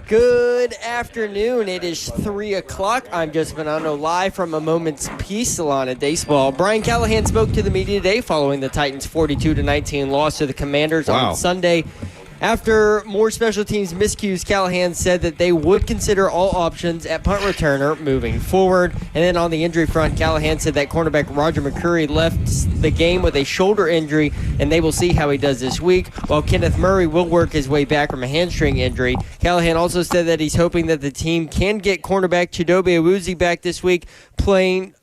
Good afternoon. It is 3 o'clock. I'm Joseph Bonanno, live from A Moment's Peace Salon at Baseball. Brian Callahan spoke to the media today following the Titans' 42-19 loss to the Commanders on Sunday. After more special teams miscues, Callahan said that they would consider all options at punt returner moving forward. And then on the injury front, Callahan said that cornerback Roger McCreary left the game with a shoulder injury, and they will see how he does this week, while Kenneth Murray will work his way back from a hamstring injury. Callahan also said that he's hoping that the team can get cornerback Chidobe Awuzie back this week playing,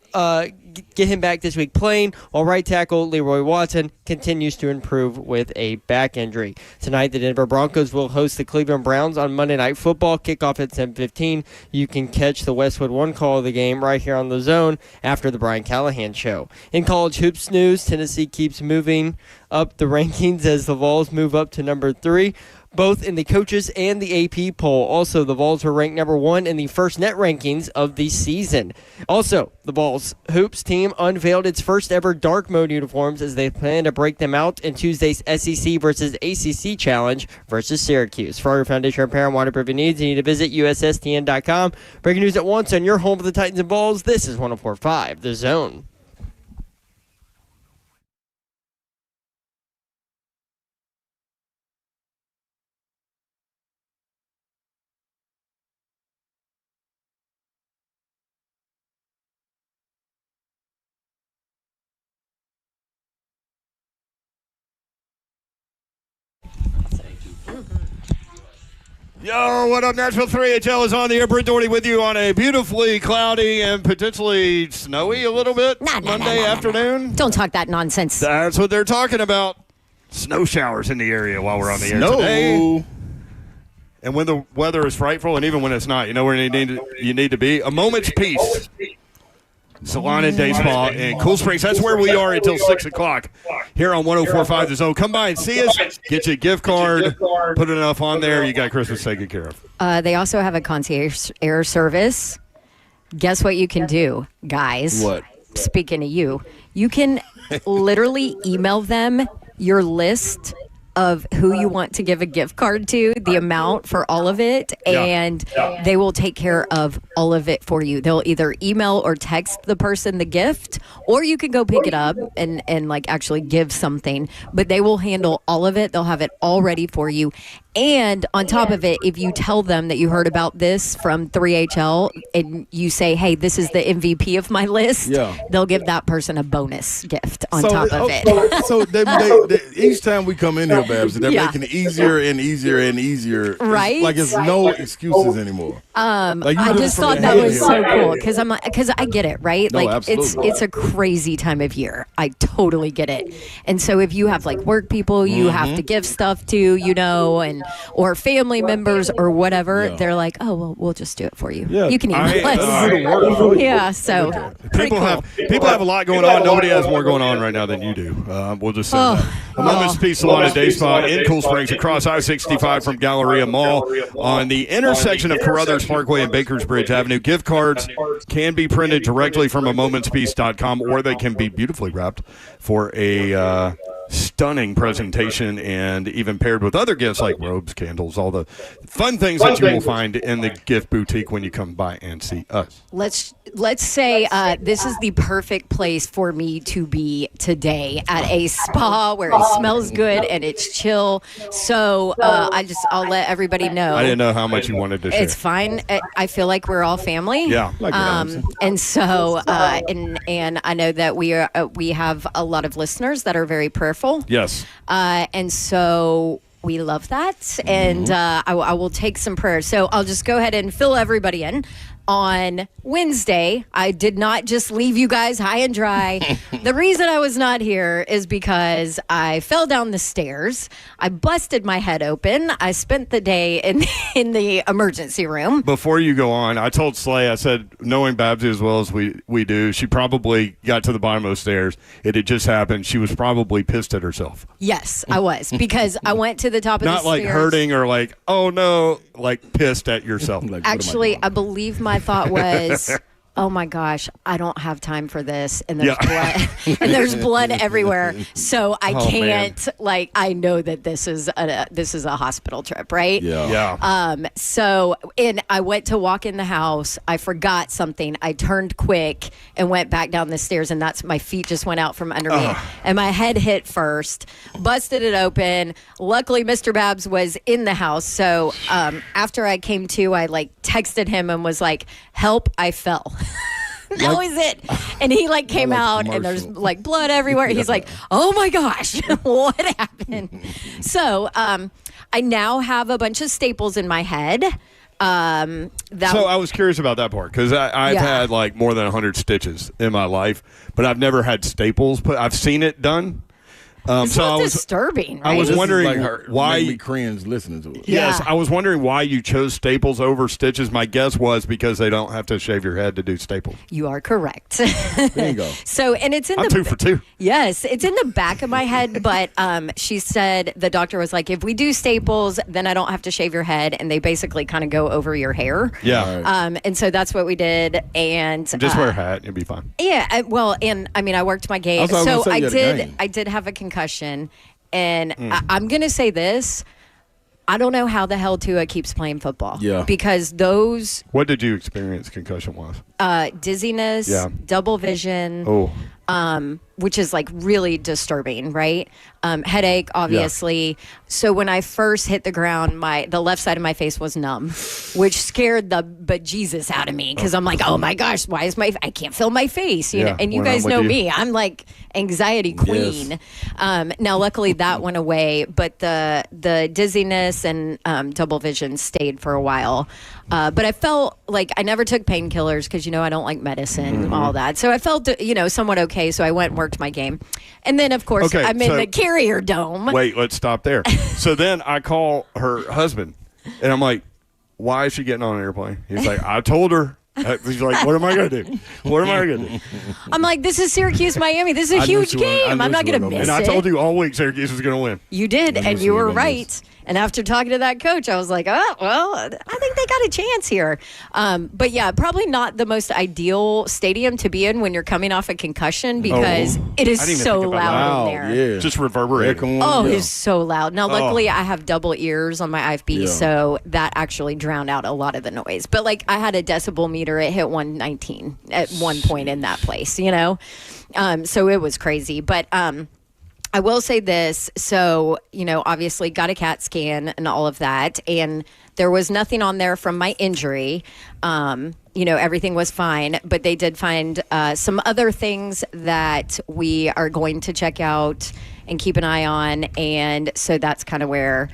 while right tackle Leroy Watson continues to improve with a back injury. Tonight, the Denver Broncos will host the Cleveland Browns on Monday Night Football, kickoff at 10:15. You can catch the Westwood One call of the game right here on The Zone after the Brian Callahan Show. In college hoops news, Tennessee keeps moving up the rankings as the Vols move up to number 3. Both in the coaches and the AP poll. Also, the Vols were ranked number 1 in the first net rankings of the season. Also, the Vols hoops team unveiled its first ever dark mode uniforms as they plan to break them out in Tuesday's SEC versus ACC challenge versus Syracuse. For your foundation repair and waterproofing needs, you need to visit USSTN.com. Breaking news at once on your home of the Titans and Vols. This is 104.5 The Zone. Yo, what up, Nashville 3HL is on the air. Brent Doherty with you on a beautifully cloudy and potentially snowy a little bit Monday afternoon. Don't talk that nonsense. That's what they're talking about. Snow showers in the area while we're on the air today. And when the weather is frightful, and even when it's not, you know where you need to be? A Moment's Peace. Salon and Day Spa in Cool Springs. That's where we are until 6 o'clock here on 104.5 The Zone. Come by and see us. Get you a gift card. Put enough on there. You got Christmas taken care of. They also have a concierge air service. Guess what you can do, guys? What? Speaking of you can literally email them your list of who you want to give a gift card to, the amount for all of it, and they will take care of all of it for you. They'll either email or text the person the gift, or you can go pick it up and like actually give something, but they will handle all of it. They'll have it all ready for you. And on top of it, if you tell them that you heard about this from 3HL and you say, hey, this is the MVP of my list, they'll give that person a bonus gift on top of it. So they, each time we come in here, Babs, they're making it easier and easier and easier. Right? Like it's no excuses anymore. I just thought that was so cool because I get it, right? No, like absolutely. it's a crazy time of year. I totally get it. And so if you have like work people you have to give stuff to, or family members or whatever, they're like, oh, well, we'll just do it for you. Yeah. You can email us. Yeah, so people have a lot going on. Nobody has more going on right now than you do. We'll just say that. A Moment's Peace Salon and Day Spa in Cool Springs across I-65 from Galleria Mall on the intersection of Carruthers Parkway and Bakersbridge Avenue. Gift cards can be printed directly from amomentspeace.com, or they can be beautifully wrapped for a stunning presentation, and even paired with other gifts like robes, candles, all the fun things that you will find in the gift boutique when you come by and see us. Let's say this is the perfect place for me to be today, at a spa where it smells good and it's chill. So I'll let everybody know. I didn't know how much you wanted to share. It's fine. I feel like we're all family. Yeah. And so and I know that we have a lot of listeners that are very prayerful. Yes. And so we love that. And I will take some prayers. So I'll just go ahead and fill everybody in. On Wednesday, I did not just leave you guys high and dry. The reason I was not here is because I fell down the stairs. I busted my head open. I spent the day in the emergency room. Before you go on, I told Slay, I said, knowing Babsy as well as we do, she probably got to the bottom of the stairs. It had just happened. She was probably pissed at herself. Yes, I was, because I went to the top of the stairs. Not like hurting or like, oh no, like pissed at yourself. Actually, I believe my thought was, oh my gosh, I don't have time for this, and there's blood, and there's blood everywhere, so I can't. Like, I know that this is a hospital trip, right? Yeah. So, and I went to walk in the house. I forgot something. I turned quick and went back down the stairs, and my feet just went out from under me, and my head hit first, busted it open. Luckily, Mr. Babs was in the house, so after I came to, I like texted him and was like, "Help! I fell." That was it. And he like came out and there's like blood everywhere. He's like, oh my gosh, what happened? So I now have a bunch of staples in my head. So I was curious about that part because I've had like more than 100 stitches in my life, but I've never had staples put. I've seen it done. It's not disturbing, right? I was wondering why you cringe listening to it. Yes, I was wondering why you chose staples over stitches. My guess was because they don't have to shave your head to do staples. You are correct. Bingo. So, and it's in I'm 2 for 2. Yes, it's in the back of my head, but she said the doctor was like, if we do staples, then I don't have to shave your head, and they basically kind of go over your hair. Yeah. Right. And so that's what we did, and just wear a hat, you'll be fine. Yeah, and I mean, I worked my game, so I did have a concussion, and I'm gonna say this. I don't know how the hell Tua keeps playing football. Yeah. Because those What did you experience concussion-wise? Dizziness, double vision. Which is like really disturbing, right? Headache, obviously. Yeah. So when I first hit the ground, the left side of my face was numb, which scared the bejesus out of me because I'm like, oh my gosh, why is I can't feel my face, you know? And you guys know me, I'm like anxiety queen. Yes. Now, luckily that went away, but the dizziness and double vision stayed for a while. But I felt like I never took painkillers because, I don't like medicine, all that. So I felt, somewhat okay. So I went and worked my game. And then, of course, I'm in the Carrier Dome. Wait, let's stop there. So then I call her husband, and I'm like, why is she getting on an airplane? He's like, I told her. He's like, what am I going to do? What am I going to do? I'm like, this is Syracuse, Miami. This is a huge game. I'm not going to miss it. And I told you all week Syracuse was going to win. You did, and you were right. And after talking to that coach, I was like, oh, well, I think they got a chance here. But yeah, probably not the most ideal stadium to be in when you're coming off a concussion because it is so loud in there. Yeah. Just reverberating. It's so loud. Now, luckily, I have double ears on my IFB, so that actually drowned out a lot of the noise. But like, I had a decibel meter. It hit 119 at one point in that place, so it was crazy. But I will say this. So, obviously got a CAT scan and all of that. And there was nothing on there from my injury. Everything was fine. But they did find some other things that we are going to check out and keep an eye on. And so that's kind of where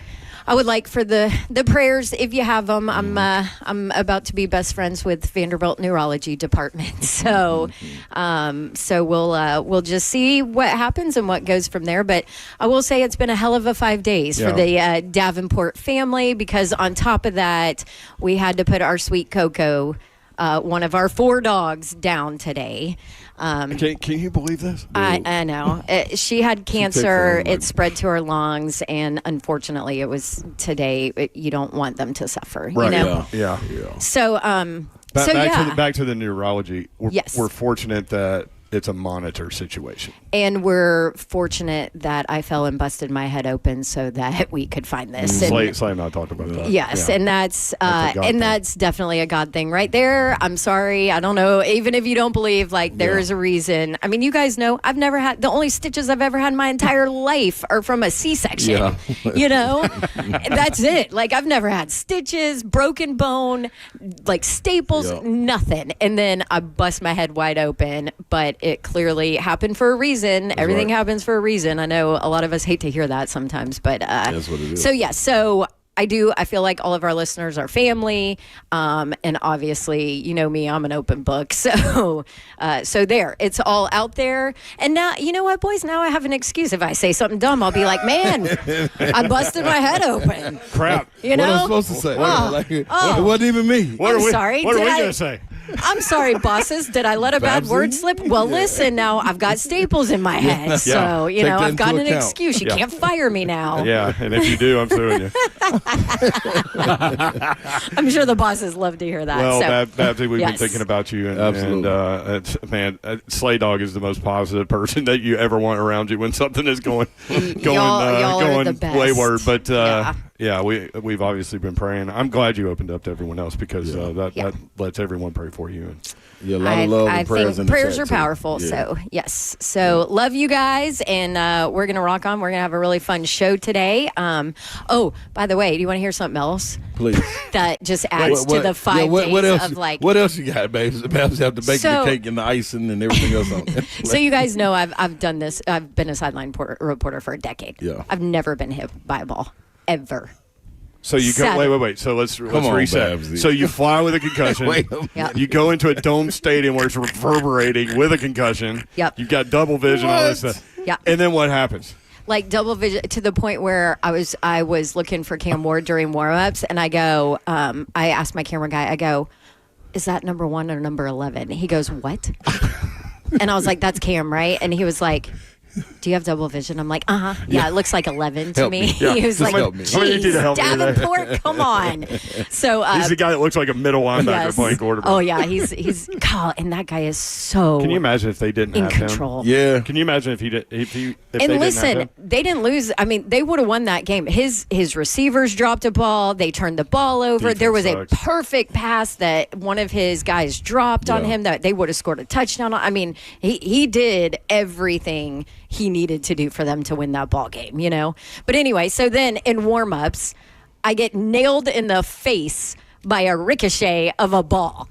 I would like for the prayers, if you have them. I'm about to be best friends with Vanderbilt Neurology Department, so we'll just see what happens and what goes from there. But I will say it's been a hell of a 5 days for the Davenport family because on top of that, we had to put our sweet Coco, one of our 4 dogs, down today. Can you believe this? I know. She had cancer. It spread to her lungs, and unfortunately, it was today. You don't want them to suffer. Right. Yeah. So, back to the neurology. We're fortunate that it's a monitor situation. And we're fortunate that I fell and busted my head open so that we could find this. Slay and I talked about that. Yes, and that's definitely a God thing right there. I'm sorry. I don't know. Even if you don't believe, there is a reason. I mean, you guys know I've never had, the only stitches I've ever had in my entire life are from a C-section. Yeah. That's it. I've never had stitches, broken bone, staples, nothing. And then I bust my head wide open, but it clearly happened for a reason. Everything happens for a reason. I know a lot of us hate to hear that sometimes, but that's what it is. So I feel like all of our listeners are family, and obviously, you know me, I'm an open book. So there, it's all out there. And now, you know what, boys? Now I have an excuse. If I say something dumb, I'll be like, man, I busted my head open. Crap. What am I supposed to say? It wasn't even me. Sorry. What are we going to say? I'm sorry, bosses. Did I let a bad word slip? Well, listen, now I've got staples in my head. So, I've got an excuse. You can't fire me now. Yeah, and if you do, I'm suing you. I'm sure the bosses love to hear that. Well, Babsy, we've been thinking about you. And Slay Dog is the most positive person that you ever want around you when something is going wayward. But, we've obviously been praying. I'm glad you opened up to everyone else because that lets everyone pray for you. A lot of love and prayers. I think prayers are powerful. Yeah. So, yes. So, love you guys, and we're going to rock on. We're going to have a really fun show today. By the way, do you want to hear something else? Please. That just adds to the 5 days of like. What else you got, babe? Babs have to bake the cake and the icing and everything else on it. So, you guys know I've done this. I've been a sideline reporter for a decade. Yeah. I've never been hit by a ball, ever. So you go. Wait. So let's reset. Babsy. So you fly with a concussion. Yep. You go into a dome stadium where it's reverberating with a concussion. Yep. You've got double vision, all this stuff. Yeah. And then what happens? Like double vision to the point where I was looking for Cam Ward during warm-ups, and I go, I asked my camera guy, I go, is that number 1 or number 11? He goes, what? And I was like, that's Cam, right? And he was like, do you have double vision? I'm like, yeah, it looks like 11 to me. Yeah. He was like, geez, Davenport, come on. So he's the guy that looks like a middle linebacker playing quarterback. Oh yeah, he's and that guy is so. Can you imagine if they didn't in have control? Him? Yeah. Can you imagine if he did? If they didn't lose. I mean, they would have won that game. His receivers dropped a ball. They turned the ball over. There was a perfect pass that one of his guys dropped on him that they would have scored a touchdown on. I mean, he did everything he needed to do for them to win that ball game, But anyway, so then in warm-ups, I get nailed in the face by a ricochet of a ball.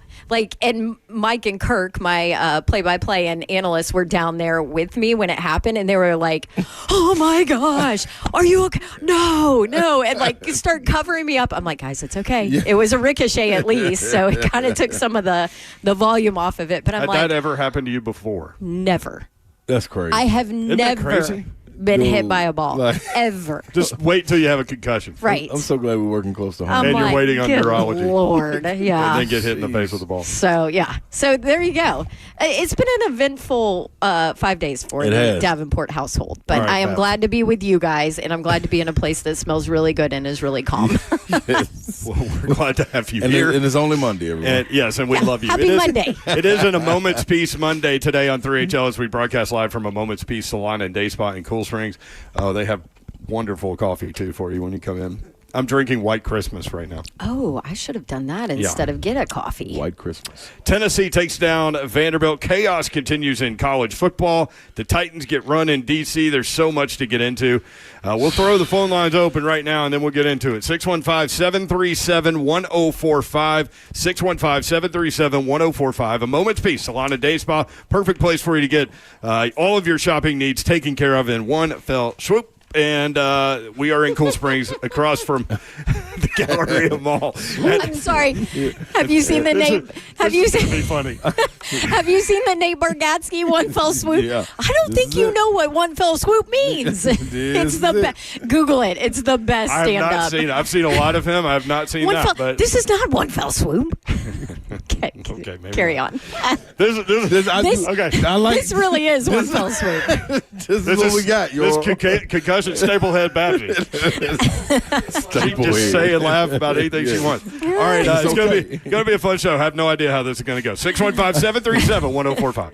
And Mike and Kirk, my play-by-play and analysts, were down there with me when it happened, and they were like, oh, my gosh, are you okay? No. And, start covering me up. I'm like, guys, it's okay. Yeah. It was a ricochet at least, so it kind of took some of the volume off of it. But Had that ever happened to you before? Never. That's crazy. I have never been hit by a ball, ever. Just wait till you have a concussion. Right. I'm so glad we're working close to home. And you're waiting on neurology. Lord, yeah. And then get hit in the face with the ball. So, yeah. So, there you go. It's been an eventful 5 days for the Davenport household. But I am glad to be with you guys, and I'm glad to be in a place that smells really good and is really calm. Yes. Well, we're glad to have you here. And it's only Monday, everyone. And we love you. Happy Monday. It is in a Moment's Peace Monday today on 3HL as we broadcast live from a Moment's Peace salon and day spa in Cool Springs. They have wonderful coffee, too, for you when you come in. I'm drinking White Christmas right now. Oh, I should have done that instead of get a coffee. White Christmas. Tennessee takes down Vanderbilt. Chaos continues in college football. The Titans get run in D.C. There's so much to get into. We'll throw the phone lines open right now, and then we'll get into it. 615-737-1045. 615-737-1045. A Moment's Peace, Salon and Day Spa. Perfect place for you to get all of your shopping needs taken care of in one fell swoop. And we are in Cool Springs across from the Galleria Mall. I'm sorry. Have you seen the Nate? Have you seen? Funny. Have you seen the Nate Bargatze one fell swoop? Yeah. I don't think you know what one fell swoop means. It's the best. Google it. It's the best stand up. I have not seen it. I've seen a lot of him. I have not seen that. But this is not one fell swoop. Okay, maybe carry on. This really is one fell swoop. This is what we got. This concussion Staplehead Babsy. Just say and laugh about anything she wants. All right, it's going to be a fun show. I have no idea how this is going to go. 615-737-1045.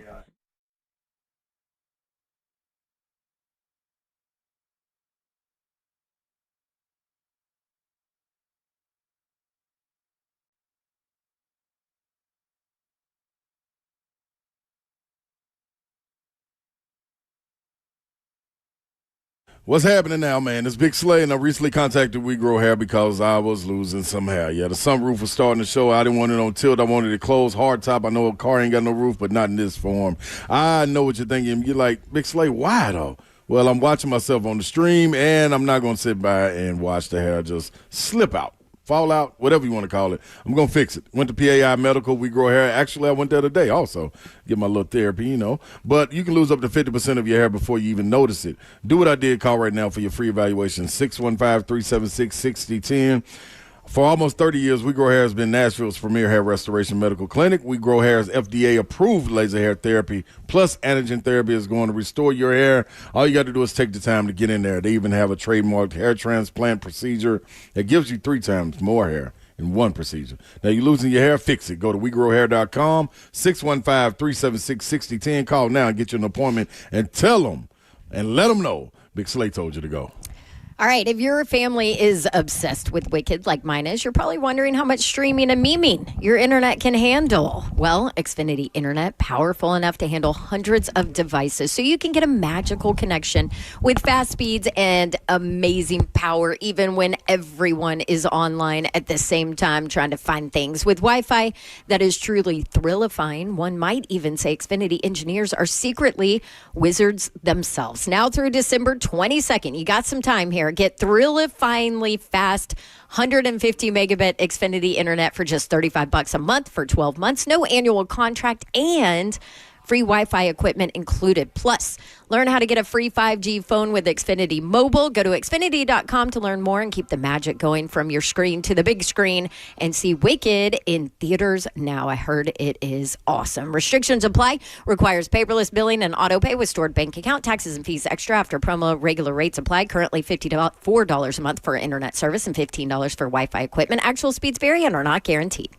What's happening now, man? It's Big Slay, and I recently contacted We Grow Hair because I was losing some hair. Yeah, the sunroof was starting to show. I didn't want it on tilt. I wanted it closed, hard top. I know a car ain't got no roof, but not in this form. I know what you're thinking. You're like, Big Slay, why though? Well, I'm watching myself on the stream, and I'm not going to sit by and watch the hair just slip out. Fall out, whatever you want to call it. I'm going to fix it. Went to PAI Medical, We Grow Hair. Actually, I went there today also. Get my little therapy, But you can lose up to 50% of your hair before you even notice it. Do what I did. Call right now for your free evaluation, 615-376-6010. For almost 30 years, We Grow Hair has been Nashville's premier hair restoration medical clinic. We Grow Hair's FDA-approved laser hair therapy plus anagen therapy is going to restore your hair. All you got to do is take the time to get in there. They even have a trademarked hair transplant procedure that gives you 3 times more hair in one procedure. Now, you're losing your hair, fix it. Go to WeGrowHair.com, 615-376-6010. Call now and get you an appointment and tell them and let them know Big Slay told you to go. All right, if your family is obsessed with Wicked like mine is, you're probably wondering how much streaming and memeing your internet can handle. Well, Xfinity Internet, powerful enough to handle hundreds of devices, so you can get a magical connection with fast speeds and amazing power, even when everyone is online at the same time trying to find things. With Wi-Fi that is truly thrillifying, one might even say Xfinity engineers are secretly wizards themselves. Now through December 22nd, you got some time here. Get thrillifyingly fast 150 megabit Xfinity internet for just $35 a month for 12 months. No annual contract and free Wi-Fi equipment included. Plus, learn how to get a free 5G phone with Xfinity Mobile. Go to Xfinity.com to learn more and keep the magic going from your screen to the big screen and see Wicked in theaters now. I heard it is awesome. Restrictions apply. Requires paperless billing and auto pay with stored bank account. Taxes and fees extra after promo. Regular rates apply. Currently $54 a month for internet service and $15 for Wi-Fi equipment. Actual speeds vary and are not guaranteed.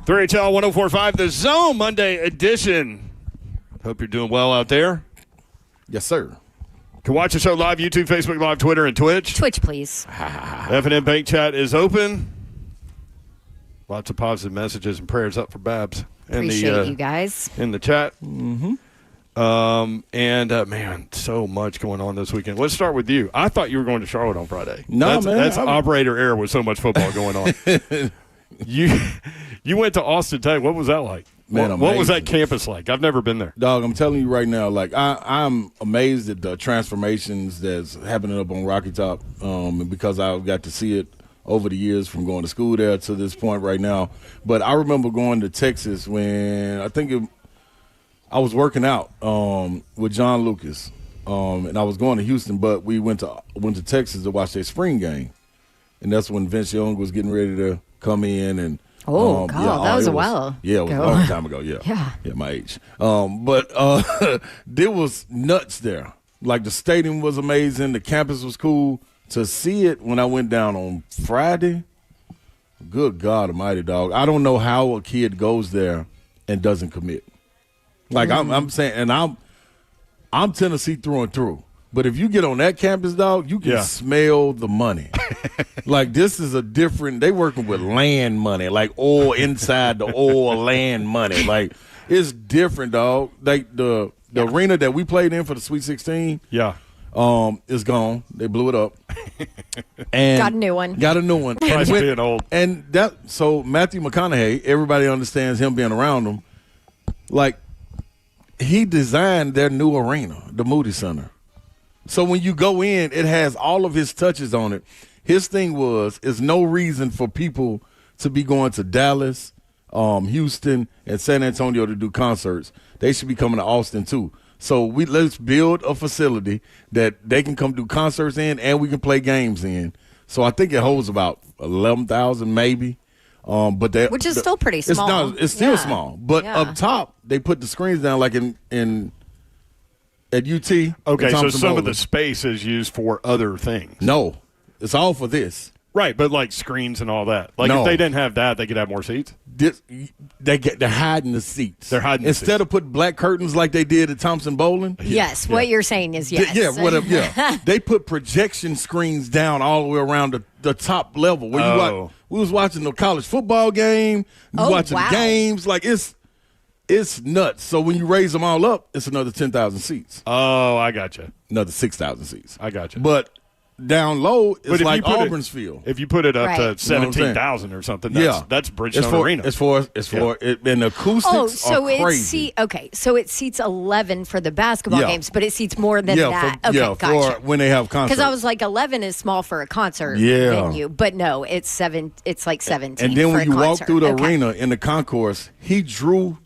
Three HL 104.5, The Zone Monday edition. Hope you're doing well out there. Yes, sir. You can watch the show live, YouTube, Facebook Live, Twitter, and Twitch. Twitch, please. F&M Bank Chat is open. Lots of positive messages and prayers up for Babs. Appreciate you guys. In the chat. Mm-hmm. Man, so much going on this weekend. Let's start with you. I thought you were going to Charlotte on Friday. No, man. That's operator error with so much football going on. You went to Austin, Texas. What was that like? Man, what was that campus like? I've never been there. Dog, I'm telling you right now, like I'm amazed at the transformations that's happening up on Rocky Top, and because I've got to see it over the years from going to school there to this point right now. But I remember going to Texas when I was working out with John Lucas, and I was going to Houston, but we went to Texas to watch their spring game, and that's when Vince Young was getting ready to come in and. That was a while. Yeah, it was a long time ago. Yeah, yeah, my age. But there was nuts there. Like the stadium was amazing, the campus was cool. To see it when I went down on Friday, good God Almighty, dog! I don't know how a kid goes there and doesn't commit. Like I'm saying, and I'm Tennessee through and through. But if you get on that campus, dog, you can smell the money. Like this is a different. They working with land money, like oil inside the oil land money. Like it's different, dog. Like the arena that we played in for the Sweet 16. Yeah. Is gone. They blew it up. And got a new one. Price being old. And so Matthew McConaughey, everybody understands him being around them. Like he designed their new arena, the Moody Center. So when you go in, it has all of his touches on it. His thing is no reason for people to be going to Dallas, Houston, and San Antonio to do concerts. They should be coming to Austin too. So let's build a facility that they can come do concerts in and we can play games in. So I think it holds about 11,000 maybe. But which is still pretty small. It's still small. But up top, they put the screens down like at UT. Okay, so some of the space is used for other things. No, it's all for this. Right, but like screens and all that. Like if they didn't have that, they could have more seats. They're hiding the seats. They're hiding instead of putting black curtains like they did at Thompson Bowling. Yes, what you're saying is yes. They put projection screens down all the way around the top level where we was watching the college football game, watching games. Like it's nuts. So when you raise them all up, it's another 10,000 seats. Oh, I gotcha. Another 6,000 seats. I gotcha. But down low, it's like Auburn's field. If you put it up to 17,000 or something, that's Bridgestone Arena. It's for and the acoustics are crazy. So it seats 11 for the basketball games, but it seats more than that. For when they have concerts. Because I was like, 11 is small for a concert venue, but no, it's like 17. And then when you walk through the arena in the concourse, he drew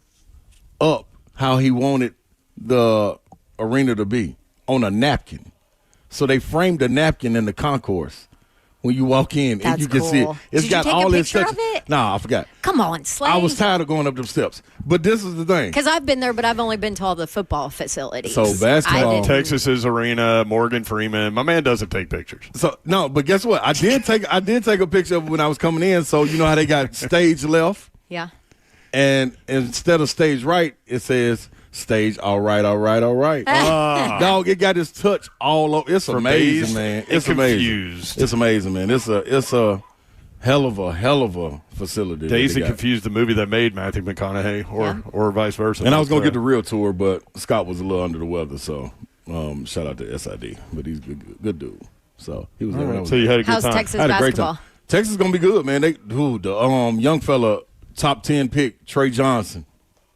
up how he wanted the arena to be on a napkin. So they framed a napkin in the concourse when you walk in, and you can see it. It's got all this stuff. Nah, I forgot. Come on, Slay. I was tired of going up them steps. But this is the thing. Because I've been there, but I've only been to all the football facilities. So basketball. Texas's arena, Morgan Freeman. My man doesn't take pictures. So no, but guess what? I did take a picture of it when I was coming in. So you know how they got stage left? Yeah. And instead of stage right, it says stage all right. Dog, it got his touch all over. It's amazing, man. It's amazing. It's amazing, man. It's a hell of a facility. Dazed and Confused, the movie that made Matthew McConaughey, or vice versa. And I was gonna get the real tour, but Scott was a little under the weather, so shout out to SID. But he's a good dude. So he was there. Right. So you had a good time. How's Texas I had a great basketball? time. Texas is gonna be good, man. The young fella, top 10 pick, Trey Johnson.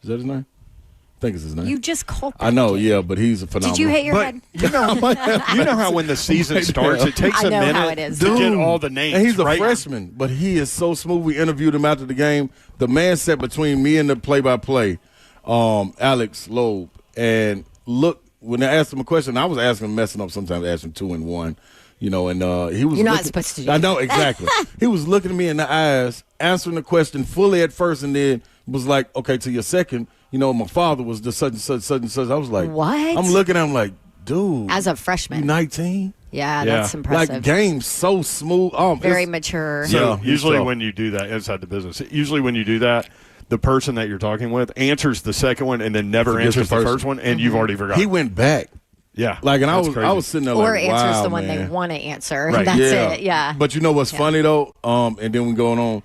Is that his name? I think it's his name. You just called that I know, kid. but he's a phenomenal. Did you hit your head? You know how when the season starts, it takes a minute to get all the names. And he's a right? freshman, but he is so smooth. We interviewed him after the game. The man sat between me and the play-by-play, Alex Loeb. And look, when I asked him a question, I was asking him, messing up sometimes, asking 2 and 1. You know, and he was. You're not supposed to do that. I know, exactly. He was looking at me in the eyes, answering the question fully at first, and then was like, okay, to your second, you know, my father was just such and such, such and such. I was like, what? I'm looking at him like, dude. As a freshman. You 19? Yeah, that's impressive. Like, game's so smooth. Very mature. So usually when you do that inside the business, the person that you're talking with answers the second one and then never answers the first one, and you've already forgotten. He went back. Yeah. Like, and I was sitting there or like, answers the one man. they want to answer. Right. That's it. Yeah. But you know what's funny, though? And then we going on.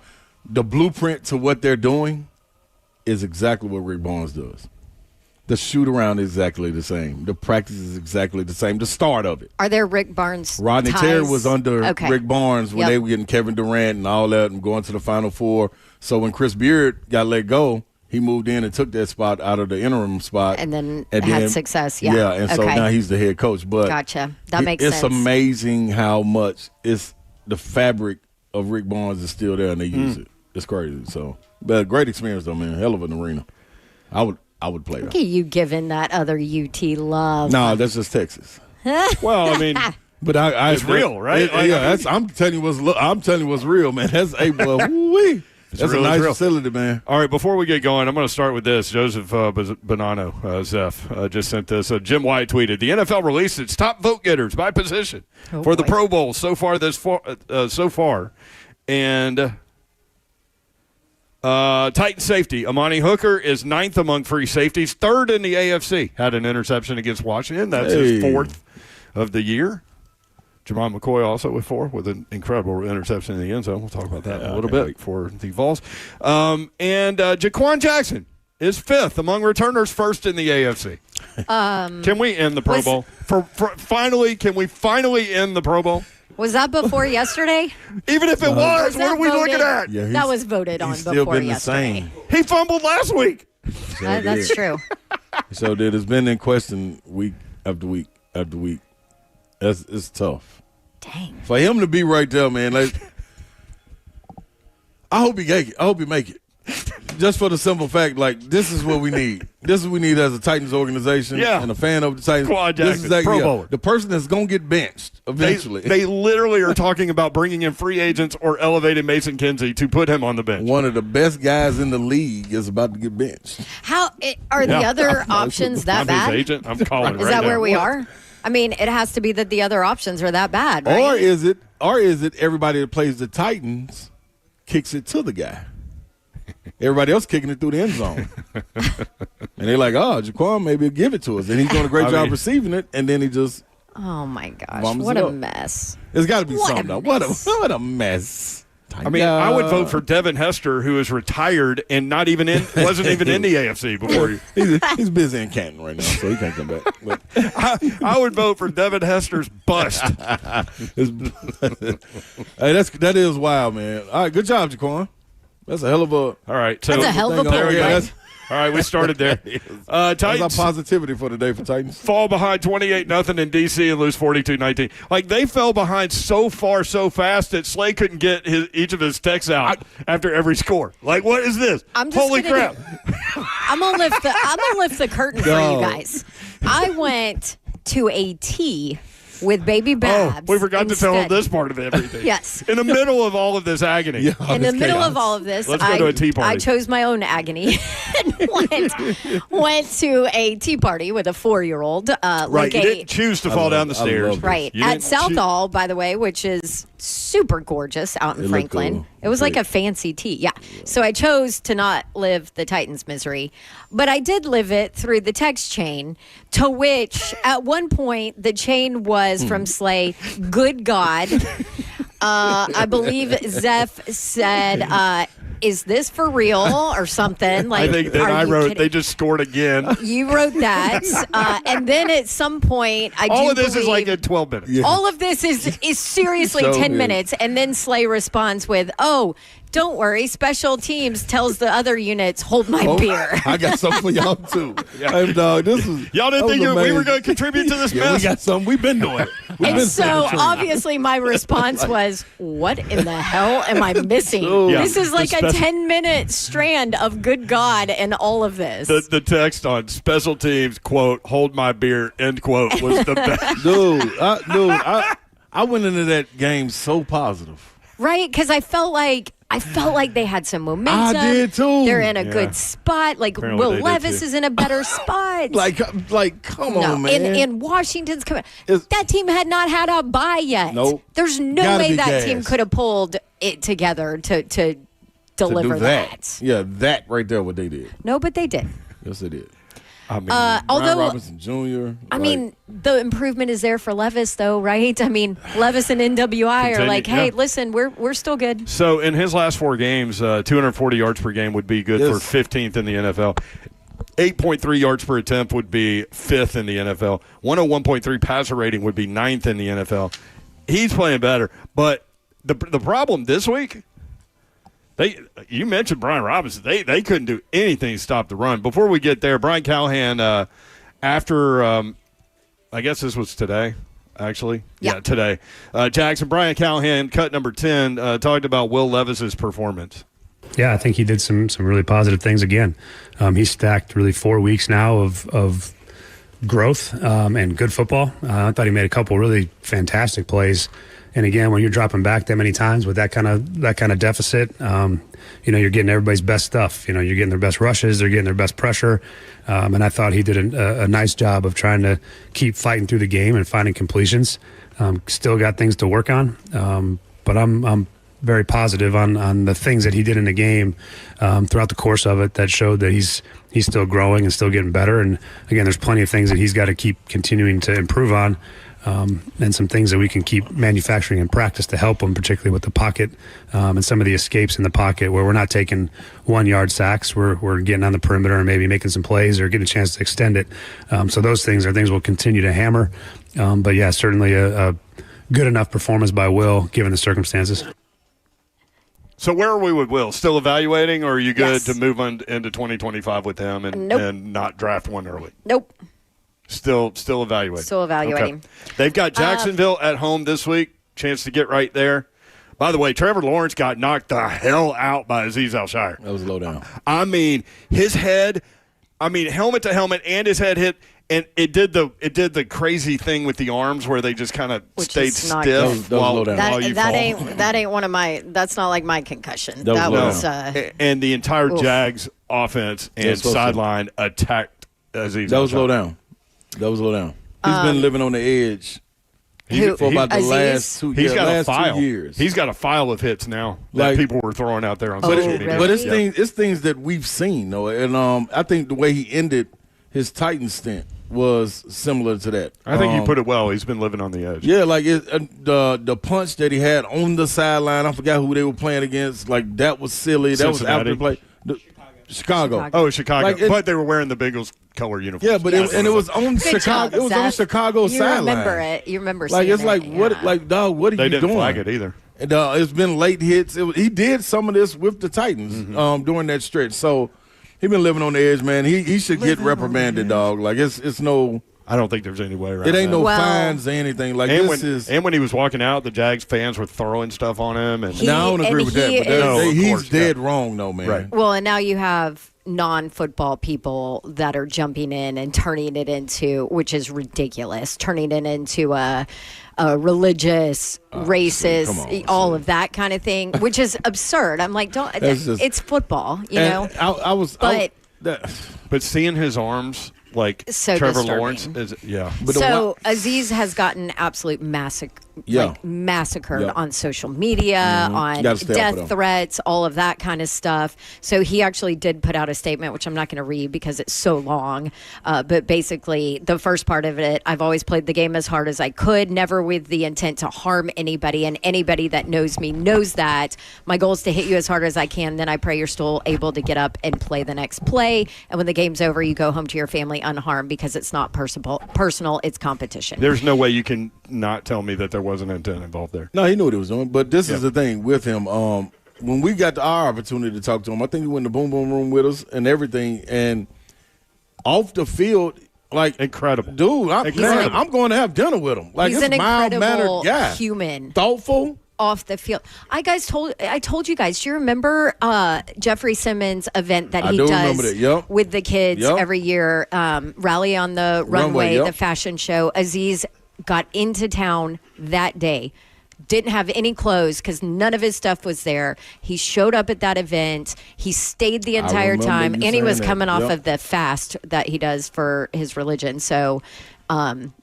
The blueprint to what they're doing is exactly what Rick Barnes does. The shoot around is exactly the same. The practice is exactly the same. The start of it. Are there Rick Barnes Rodney ties? Terry was under Rick Barnes when Yep. they were getting Kevin Durant and all that and going to the Final Four. So when Chris Beard got let go, he moved in and took that spot out of the interim spot. And then had success. Yeah. Yeah, and so now he's the head coach. But gotcha. That makes it's sense. It's amazing how much the fabric of Rick Barnes is still there and they use it. It's crazy. So, but great experience though, man. Hell of an arena. I would play that. Look at you giving that other UT love. No, that's just Texas. Well, I mean, but it's real, right? I'm telling you what's real, man. That's that's a nice facility, man. All right, before we get going, I'm going to start with this. Joseph Bonanno, Zeph, just sent this. Jim White tweeted, the NFL released its top vote getters by position for the Pro Bowl so far. And Titan safety, Amani Hooker is 9th among free safeties, 3rd in the AFC. Had an interception against Washington. That's his 4th of the year. Jamon McCoy also with 4 with an incredible interception in the end zone. We'll talk about that in a little bit for the Vols. And Jaquan Jackson is 5th among returners, 1st in the AFC. Can we end the Pro Bowl? Finally, can we finally end the Pro Bowl? Was that before yesterday? Even if it was, what are we looking at? Yeah, that was voted on before yesterday. He fumbled last week. That's true. So it has been in question week after week after week. It's tough. Dang. For him to be right there, man. Like, I hope he make it. Just for the simple fact, like, this is what we need. This is what we need as a Titans organization and a fan of the Titans. This is Pro Bowler. The person that's going to get benched eventually. They literally are talking about bringing in free agents or elevating Mason Kinsey to put him on the bench. One of the best guys in the league is about to get benched. How are the other options that bad? His agent. I'm calling Is that where we are? I mean, it has to be that the other options are that bad, right? Or is it everybody that plays the Titans kicks it to the guy? Everybody else kicking it through the end zone. And they're like, Jaquan maybe give it to us. And he's doing a great job receiving it, and then he just oh my gosh, what a mess. It's got to be something, though. What a mess. I mean, I would vote for Devin Hester, who is retired and wasn't even in the AFC before. He's busy in Canton right now, so he can't come back. But I would vote for Devin Hester's bust. Hey, that is wild, man. All right, good job, Jaquan. That's a hell of a. All right, so that's a hell of a point. All right, we started there. Titans. That's our positivity for today for Titans. Fall behind 28-0 in D.C. and lose 42-19. Like, they fell behind so far so fast that Slay couldn't get each of his texts out after every score. Like, what is this? Holy crap. I'm going to lift the curtain for you guys. I went to a tea with Baby Babs. We forgot to tell him this part of everything. Yes. In the middle of all of this agony. Yeah, in the middle of all of this, let's go to a tea party. I chose my own agony and went to a tea party with a 4-year-old. Right, you didn't choose to fall down the stairs. Right. At Southall, by the way, which is super gorgeous out in Franklin. Cool. It was like a fancy tea. Yeah. So I chose to not live the Titans misery, but I did live it through the text chain, to which at one point the chain was from Slay, good God. I believe Zeph said, is this for real or something? Like, I think that I wrote, kidding? They just scored again. You wrote that. And then at some point, all of this is like in 12 minutes. Yeah. All of this is seriously 10 minutes. And then Slay responds with, don't worry, special teams tells the other units, hold my beer. I got something for y'all, too. Hey, y'all didn't think we were going to contribute to this mess? We got something. We've been doing it. So obviously my response was, what in the hell am I missing? This is like a 10-minute strand of good God and all of this. The text on special teams, quote, hold my beer, end quote, was the best. I went into that game so positive. Right, because I felt like they had some momentum. I did too. They're in a good spot. Like, apparently Will Levis is in a better spot. like, come on, man. And Washington's coming. That team had not had a bye yet. Nope. There's no way that team could have pulled it together to deliver that. Yeah, that right there, what they did. No, but they did. Yes, they did. I mean, although Robinson Jr. I mean, the improvement is there for Levis, though, right? I mean, Levis and NWI are like, hey, listen, we're still good. So in his last 4 games, 240 yards per game would be good for 15th in the NFL. 8.3 yards per attempt would be 5th in the NFL. 101.3 passer rating would be 9th in the NFL. He's playing better. But the problem this week, you mentioned Brian Robinson. They couldn't do anything to stop the run. Before we get there, Brian Callahan, after I guess this was today, actually. Yep. Yeah, today. Jackson, Brian Callahan, cut number 10, talked about Will Levis's performance. Yeah, I think he did some really positive things again. He's stacked really 4 weeks now of growth and good football. I thought he made a couple really fantastic plays. And again, when you're dropping back that many times with that kind of deficit, you're getting everybody's best stuff. You're getting their best rushes, they're getting their best pressure. And I thought he did a nice job of trying to keep fighting through the game and finding completions. Still got things to work on, but I'm very positive on the things that he did in the game throughout the course of it that showed that he's still growing and still getting better. And again, there's plenty of things that he's got to keep continuing to improve on. And some things that we can keep manufacturing in practice to help him, particularly with the pocket and some of the escapes in the pocket where we're not taking 1 yard sacks. We're getting on the perimeter and maybe making some plays or getting a chance to extend it. So those things are things we'll continue to hammer. But yeah, certainly a good enough performance by Will given the circumstances. So where are we with Will? Still evaluating, or are you good Yes. to move on into 2025 with him and not draft one early? Nope. Still evaluating. Still evaluating. Okay. They've got Jacksonville at home this week. Chance to get right there. By the way, Trevor Lawrence got knocked the hell out by Azeez Al-Shire. That was low down. I mean, his head, helmet to helmet, and his head hit, and it did the crazy thing with the arms where they just kind of stayed is not stiff good. while you fall. That ain't one of my. That's not like my concussion. That was and the entire oof. Jags offense and sideline attacked Azeez. That was low down. He's been living on the edge for about the Azeez? last 2 years. He's got a file. 2 years. He's got a file of hits now that people were throwing out there on social media. really? But it's things that we've seen, though. And I think the way he ended his Titan stint was similar to that. I think you put it well. He's been living on the edge. Yeah, like the punch that he had on the sideline, I forgot who they were playing against. Like, that was silly. That was after the play. Chicago. Oh, Chicago. Like, but they were wearing the Bengals color uniforms. Yeah, but it was on Good Chicago. job, It was on Zach. Chicago You sideline. remember it. You remember Like, seeing it's like, it. what? Yeah. Like, dog, what are They you didn't doing? flag it either. And, it's been late hits. He did some of this with the Titans during that stretch. So he been living on the edge, man. He should get reprimanded, dog. Like, it's no. I don't think there's any way around It ain't that. no Well- fines or anything. Like, And when he was walking out, the Jags fans were throwing stuff on him. And No, I don't agree with that. But No, of he's course, dead wrong, though, man. Right. Well, and now you have non-football people that are jumping in and turning it into, which is ridiculous, turning it into a religious, racist, come on, all of that kind of thing, which is absurd. I'm like, don't. That's just- it's football, you And know. I was. but seeing his arms like So Trevor disturbing. Lawrence is But So Azeez has gotten absolute massacred Yeah. on social media, on Gotta stay off of death them. threats, all of that kind of stuff. So he actually did put out a statement, which I'm not going to read because it's so long. But basically, the first part of it, I've always played the game as hard as I could, never with the intent to harm anybody. And anybody that knows me knows that. My goal is to hit you as hard as I can. Then I pray you're still able to get up and play the next play. And when the game's over, you go home to your family unharmed because it's not personal, it's competition. there's no way you can not tell me that there wasn't intent involved there. No, he knew what he was doing. But this is the thing with him. When we got our opportunity to talk to him, I think he went in the boom boom room with us and everything. And off the field, like, Incredible. dude, Incredible. I'm going to have dinner with him. Like, He's it's an mild mannered incredible guy, human. thoughtful. Off the field. I told you guys, do you remember Jeffrey Simmons' event that I he do does remember that, yep. with the kids Yep. every year, Rally on the Runway, yep. the fashion show? Azeez got into town that day, didn't have any clothes because none of his stuff was there. He showed up at that event. He stayed the entire remember time, you and he was saying that, coming off yep. of the fast that he does for his religion. So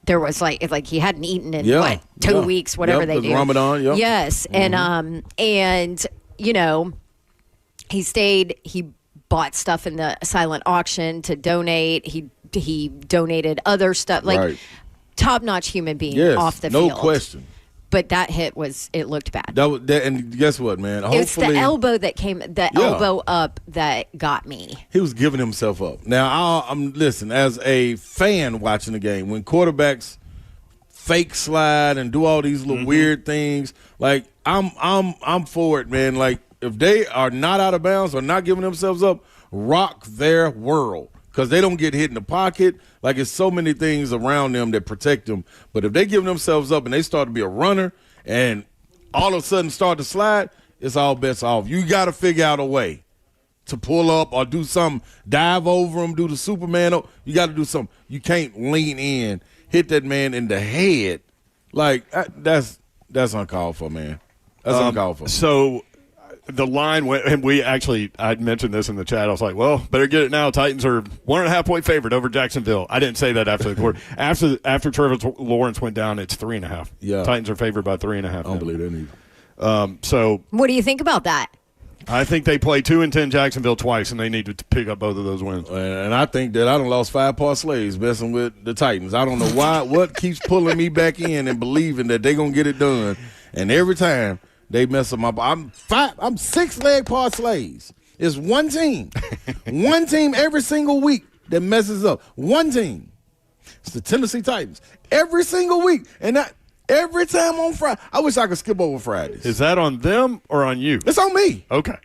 there was like he hadn't eaten in Yeah, what 2 yeah. weeks, whatever Yep, they the do. Ramadan, yep. Yes, and you know, he stayed. He bought stuff in the silent auction to donate. He donated other stuff, like Right. top notch human being Yes, off the no field. question. But that hit it looked bad. And guess what, man? Hopefully, It's the elbow that came, elbow up that got me. He was giving himself up. Now, listen, as a fan watching the game, when quarterbacks fake slide and do all these little weird things, like I'm for it, man. Like if they are not out of bounds or not giving themselves up, rock their world. Because they don't get hit in the pocket. Like, it's so many things around them that protect them. But if they give themselves up and they start to be a runner and all of a sudden start to slide, it's all bets off. You got to figure out a way to pull up or do something. Dive over them, do the Superman. You got to do something. You can't lean in, hit that man in the head. Like, that's uncalled for, man. That's uncalled for. So the line went, and I mentioned this in the chat. I was like, well, better get it now. Titans are 1.5 point favorite over Jacksonville. I didn't say that after the quarter. After Trevor Lawrence went down, it's 3.5. Yeah. Titans are favored by 3.5. I don't believe that either. So what do you think about that? I think they play 2-10 Jacksonville twice, and they need to pick up both of those wins. And I think that I done lost 5 parlays messing with the Titans. I don't know why. What keeps pulling me back in and believing that they're going to get it done. And every time they mess up my I'm 6-leg parlays. It's one team. One team every single week that messes up. One team. It's the Tennessee Titans. Every single week. And every time on Friday. I wish I could skip over Fridays. Is that on them or on you? It's on me. Okay.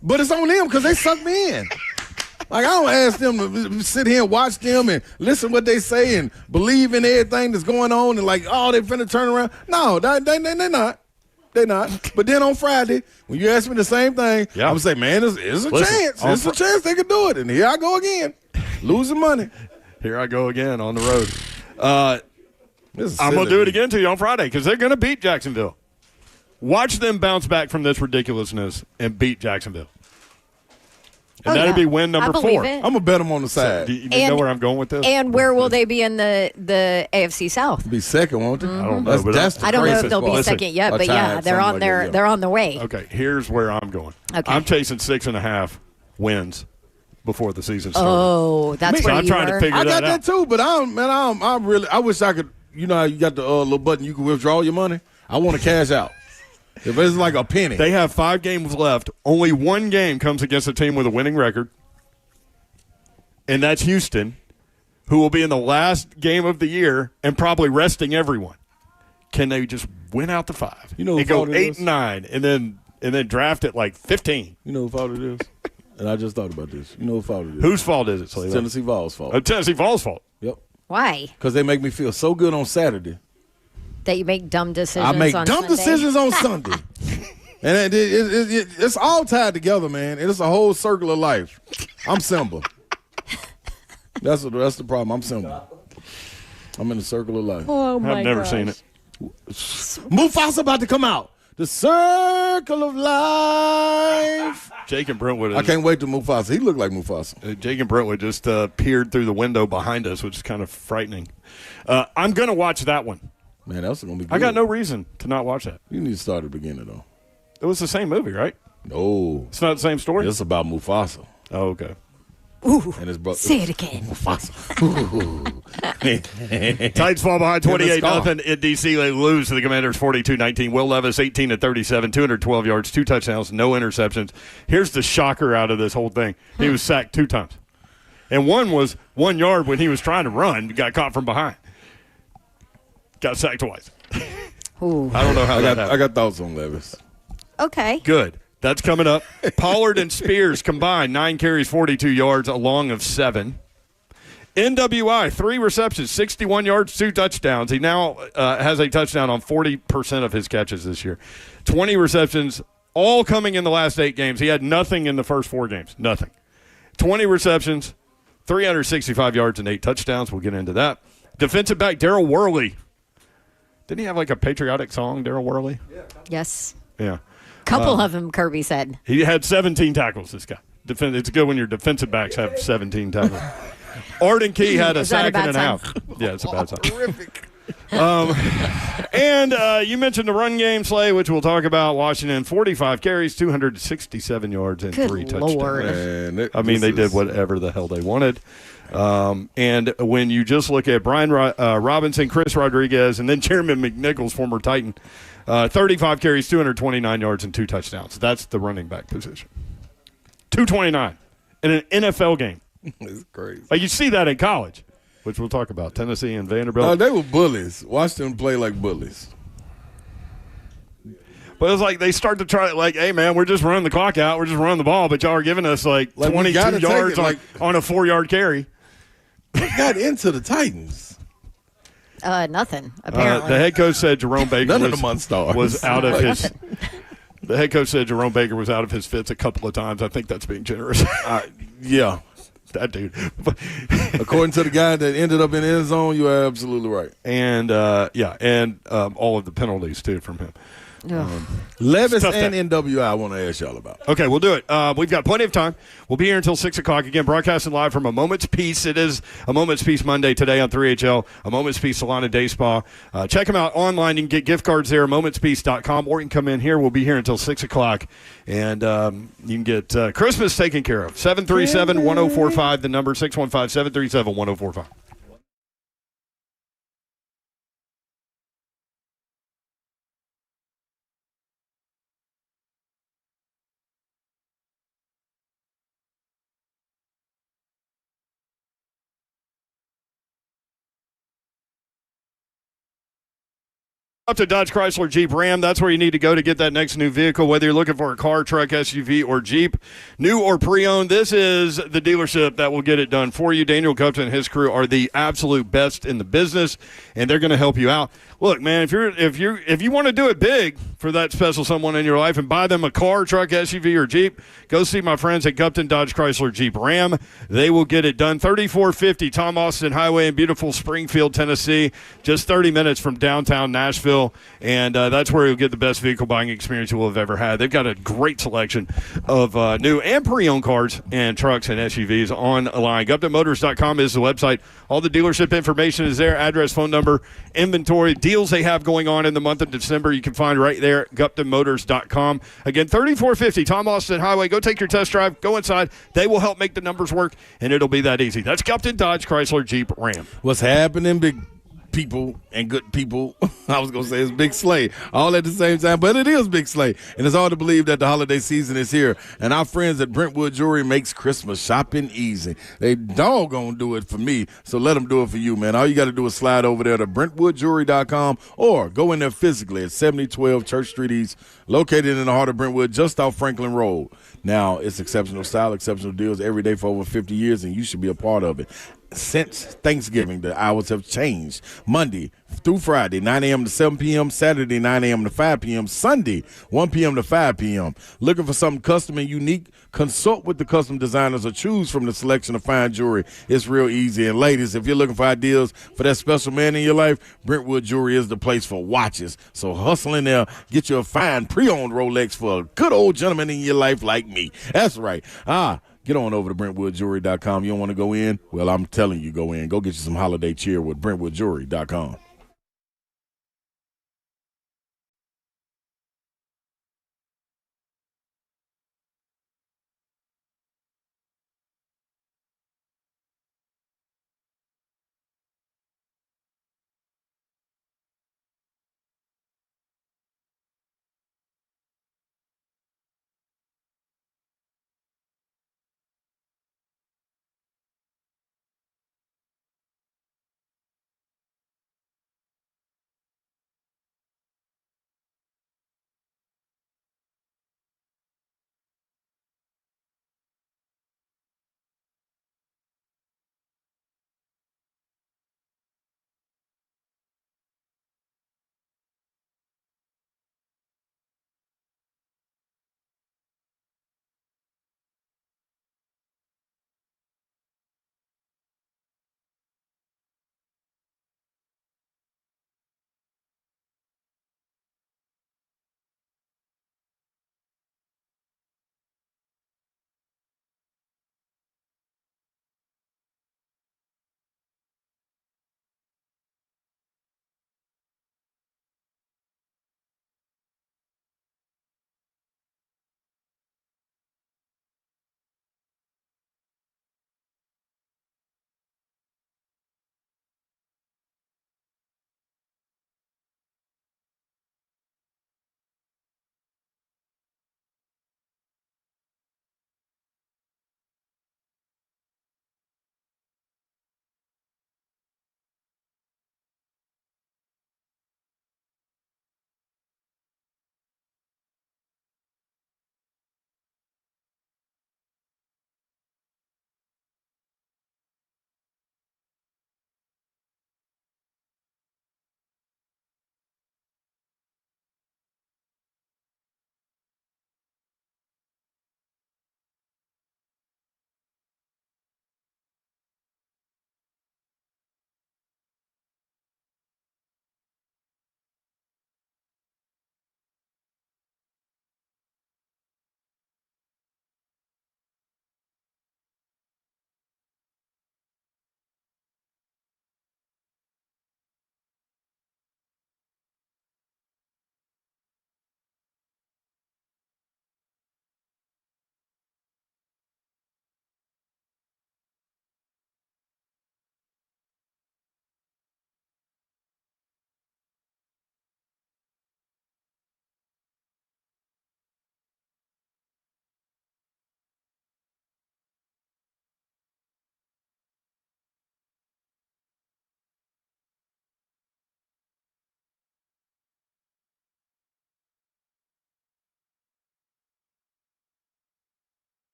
But it's on them because they suck me in. Like, I don't ask them to sit here and watch them and listen what they say and believe in everything that's going on and like, oh, they finna turn around. No, they're not. They're not. But then on Friday, when you ask me the same thing, I'm going to say, man, there's a chance. There's a chance they could do it. And here I go again, losing money. Here I go again on the road. I'm going to do it again to you on Friday because they're going to beat Jacksonville. Watch them bounce back from this ridiculousness and beat Jacksonville. And that'd be win number 4. It. I'm going to bet them on the side. Do you know where I'm going with this? And where will they be in the AFC South? Be second, won't they? I don't know. I don't know if they'll be second yet, but yeah, they're on they're on the way. Okay, here's where I'm going. Okay. I'm chasing 6.5 wins before the season starts. Oh, that's where I'm you trying were. to figure I that got out. that too, but I wish I could. You know how you got the little button you can withdraw your money? I want to cash out. If it's like a penny. They have 5 games left. Only one game comes against a team with a winning record, and that's Houston, who will be in the last game of the year and probably resting everyone. Can they just win out the 5? You know, and go 8-9, and then draft it like 15. You know who fault it is? And I just thought about this. You know who fault it is? Whose fault is it? It's Tennessee Vols' fault. Tennessee Vols' fault. Yep. Why? Because they make me feel so good on Saturday. That you make dumb decisions. I make on dumb Sunday? decisions on Sunday. And it's all tied together, man. It's a whole circle of life. I'm Simba. That's the problem. I'm Simba. I'm in the circle of life. Oh my I've never seen it. Mufasa about to come out. The circle of life. Jake and Brentwood. I can't wait to Mufasa. He looked like Mufasa. Jake and Brentwood just peered through the window behind us, which is kind of frightening. I'm going to watch that one. Man, that's going to be good. I got no reason to not watch that. You need to start at the beginning, though. It was the same movie, right? No. It's not the same story? It's about Mufasa. Oh, okay. Ooh, and his brother. say it again. Mufasa. Titans fall behind 28-0 in D.C. They lose to the Commanders 42-19. Will Levis 18-37, 212 yards, 2 touchdowns, no interceptions. Here's the shocker out of this whole thing. He was sacked 2 times. And one was 1 yard when he was trying to run, got caught from behind. Got sacked twice. Ooh. I don't know how that happened. I got thoughts on Levis. Okay. Good. That's coming up. Pollard and Spears combined, 9 carries, 42 yards, a long of 7. NWI, 3 receptions, 61 yards, 2 touchdowns. He now has a touchdown on 40% of his catches this year. 20 receptions, all coming in the last 8 games. He had nothing in the first 4 games. Nothing. 20 receptions, 365 yards, and 8 touchdowns. We'll get into that. Defensive back Daryl Worley. Didn't he have like a patriotic song, Daryl Worley? Yes. Yeah. Couple of them, Kirby said. He had 17 tackles, this guy. It's good when your defensive backs have 17 tackles. Arden Key had a sack and a half. Yeah, it's a bad sign. Horrific. And you mentioned the run game, Slay, which we'll talk about. Washington, 45 carries, 267 yards, and Good 3 Lord. touchdowns. Man, They did whatever the hell they wanted. And when you just look at Brian Robinson, Chris Rodriguez, and then Chairman McNichols, former Titan, 35 carries, 229 yards, and 2 touchdowns. That's the running back position. 229 in an NFL game. It's crazy. Like you see that in college, which we'll talk about. Tennessee and Vanderbilt. They were bullies. Washington play like bullies. But it's like they start to try, like, hey, man, we're just running the clock out. We're just running the ball, but y'all are giving us, like 22 yards on a 4-yard carry. What got into the Titans? Nothing, apparently. The head coach said Jerome Baker None of the Munstars. was out of his – the head coach said Jerome Baker was out of his fits a couple of times. I think that's being generous. Yeah. That dude. According to the guy that ended up in the end zone, you are absolutely right. And, all of the penalties, too, from him. Levis and NWI I want to ask y'all about. Okay, we'll do it. We've got plenty of time. We'll be here until 6 o'clock. Again, broadcasting live from A Moment's Peace. It is A Moment's Peace Monday today on 3HL. A Moment's Peace Salon and Day Spa. Check them out online. You can get gift cards there, momentspeace.com, or you can come in here. We'll be here until 6 o'clock. And you can get Christmas taken care of. 737-1045, the number, 615-737-1045. Up to Dodge Chrysler Jeep Ram. That's where you need to go to get that next new vehicle, whether you're looking for a car, truck, SUV, or Jeep, new or pre-owned. This is the dealership that will get it done for you. Daniel Cupton and his crew are the absolute best in the business, and they're going to help you out. Look, man, if you want to do it big for that special someone in your life and buy them a car, truck, SUV, or Jeep, go see my friends at Cupton Dodge Chrysler Jeep Ram. They will get it done. 3450 Tom Austin Highway in beautiful Springfield, Tennessee, just 30 minutes from downtown Nashville, and that's where you'll get the best vehicle buying experience you will have ever had. They've got a great selection of new and pre-owned cars and trucks and SUVs online. GuptonMotors.com is the website. All the dealership information is there, address, phone number, inventory, deals they have going on in the month of December. You can find right there at GuptonMotors.com. Again, 3450 Tom Austin Highway. Go take your test drive. Go inside. They will help make the numbers work, and it'll be that easy. That's Cupton Dodge Chrysler Jeep Ram. What's happening, big people and good people? I was going to say it's Big Slay all at the same time, but it is Big Slay. And it's hard to believe that the holiday season is here. And our friends at Brentwood Jewelry makes Christmas shopping easy. They doggone do it for me, so let them do it for you, man. All you got to do is slide over there to BrentwoodJewelry.com or go in there physically at 7012 Church Street East, located in the heart of Brentwood, just off Franklin Road. Now, it's exceptional style, exceptional deals every day for over 50 years, and you should be a part of it. Since Thanksgiving, the hours have changed. Monday through Friday, 9 a.m. to 7 p.m., Saturday, 9 a.m. to 5 p.m., Sunday, 1 p.m. to 5 p.m. Looking for something custom and unique? Consult with the custom designers or choose from the selection of fine jewelry. It's real easy. And ladies, if you're looking for ideas for that special man in your life, Brentwood Jewelry is the place for watches. So hustle in there, get you a fine pre-owned Rolex for a good old gentleman in your life like me. That's right. Get on over to BrentwoodJewelry.com. You don't want to go in? Well, I'm telling you, go in. Go get you some holiday cheer with BrentwoodJewelry.com.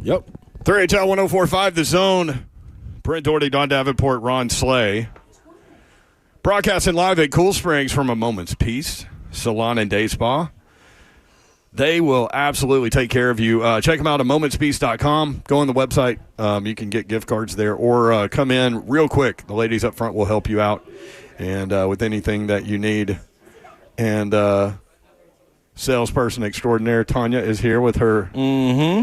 Yep. 3HL 1045, The Zone. Brent Doherty, Don Davenport, Ron Slay. Broadcasting live at Cool Springs from A Moment's Peace Salon and Day Spa. They will absolutely take care of you. Check them out at momentspeace.com. Go on the website. You can get gift cards there, or come in real quick. The ladies up front will help you out and with anything that you need. And salesperson extraordinaire Tanya is here with her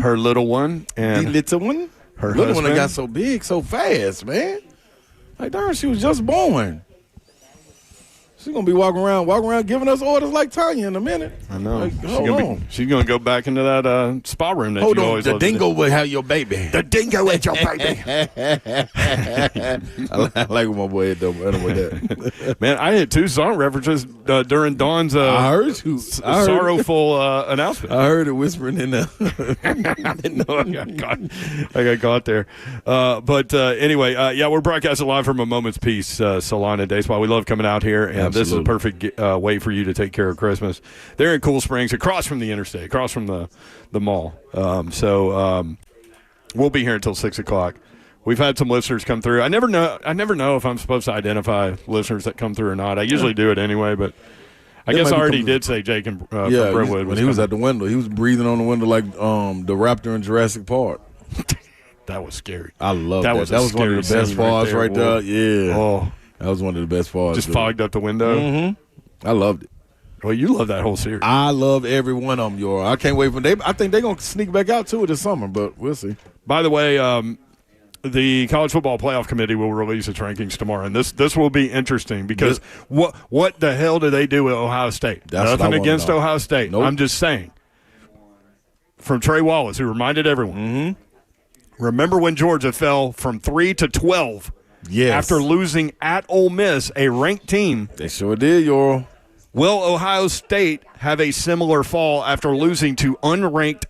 her little one. And the little one? Her little husband. one that got so big so fast, man. Like, darn, she was just born. She's going to be walking around giving us orders like Tanya in a minute. I know. Like, She's gonna go back into that spa room that hold you on. always The loved to dingo do. will have your baby. The dingo ate your baby. I like what my boy had done with that. Man, I had 2 song references during Dawn's I heard you. sorrowful announcement. I heard it whispering in there. I didn't know I got caught there. But anyway, we're broadcasting live from A Moment's Peace Salon and Day Spa. We love coming out here, and this is a perfect way for you to take care of Christmas. They're in Cool Springs, across from the interstate, across from the mall. We'll be here until 6 o'clock. We've had some listeners come through. I never know if I'm supposed to identify listeners that come through or not. I usually do it anyway, but I guess I already did say Jake and from Brentwood. When he was at the window, he was breathing on the window like the raptor in Jurassic Park. That was scary. I love that. Was that was one of the best bars right there. Yeah. Oh, that was one of the best bars. Just fogged up the window. Mm-hmm. I loved it. Well, you love that whole series. I love every one of them, Yor. I can't wait for them. I think they're going to sneak back out to it this summer, but we'll see. By the way, the College Football Playoff Committee will release its rankings tomorrow, and this will be interesting because what the hell do they do with Ohio State? Nothing against Ohio State. Nope. I'm just saying. From Trey Wallace, who reminded everyone, remember when Georgia fell from 3 to 12 after losing at Ole Miss, a ranked team? They sure did, Yor. Will Ohio State have a similar fall after losing to unranked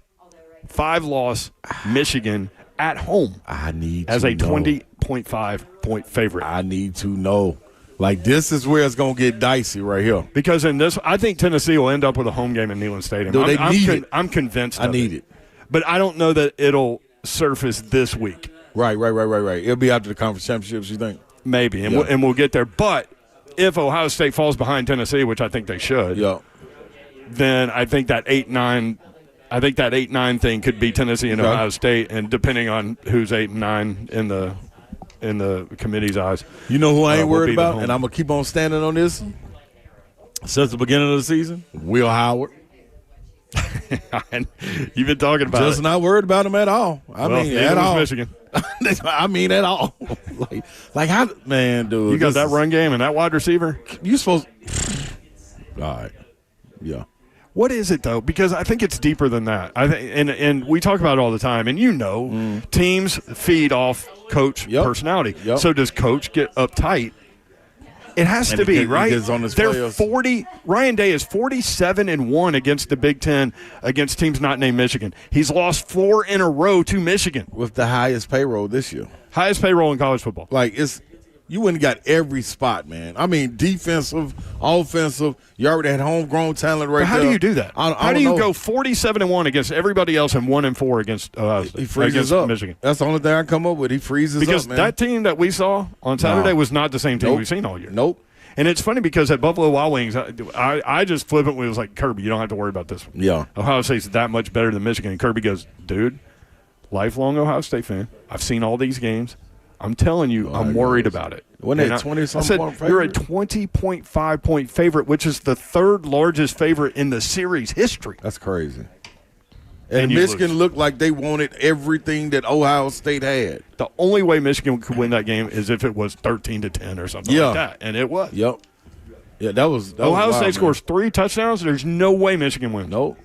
5-loss Michigan at home? I need as to a know. 20.5-point favorite. I need to know. Like, this is where it's going to get dicey right here. Because in this, I think Tennessee will end up with a home game in Neyland Stadium. No, they need it. I'm convinced. I need it. But I don't know that it'll surface this week. Right. It'll be after the conference championships, you think? Maybe, and we'll get there. But if Ohio State falls behind Tennessee, which I think they should, then I think that 8-9. I think that 8-9 thing could be Tennessee and Ohio State, and depending on who's 8 and 9 in the committee's eyes. You know who I ain't worried about, and I'm gonna keep on standing on this since the beginning of the season? Will Howard. You've been talking about just not worried about him at all. I mean, at all. Michigan. I mean, at all. like how, man, dude. You got that run game and that wide receiver. You supposed. All right. Yeah. What is it though? Because I think it's deeper than that. I think, and we talk about it all the time. And teams feed off coach personality. Yep. So does coach get uptight? It has to be, right? They're 40. Ryan Day is 47-1 against the Big Ten against teams not named Michigan. He's lost 4 in a row to Michigan with the highest payroll this year. Highest payroll in college football. Like you wouldn't got every spot, man. I mean, defensive, offensive. You already had homegrown talent right there. How do you do that? How do you go 47-1 against everybody else and 1-4 against he freezes up. Michigan? That's the only thing I come up with. He freezes because up, man. That team that we saw on Saturday was not the same team we've seen all year. Nope. And it's funny because at Buffalo Wild Wings, I just flippantly was like, Kirby, you don't have to worry about this one. Yeah. Ohio State's that much better than Michigan. And Kirby goes, dude, lifelong Ohio State fan. I've seen all these games. I'm telling you, I'm worried about it. When they're 20-something point favorite? You're a 20.5-point favorite, which is the third largest favorite in the series history. That's crazy. And Michigan looked like they wanted everything that Ohio State had. The only way Michigan could win that game is if it was 13-10 or something like that, and it was. Yep. Yeah, that was Ohio State scores 3 touchdowns. There's no way Michigan wins. Nope.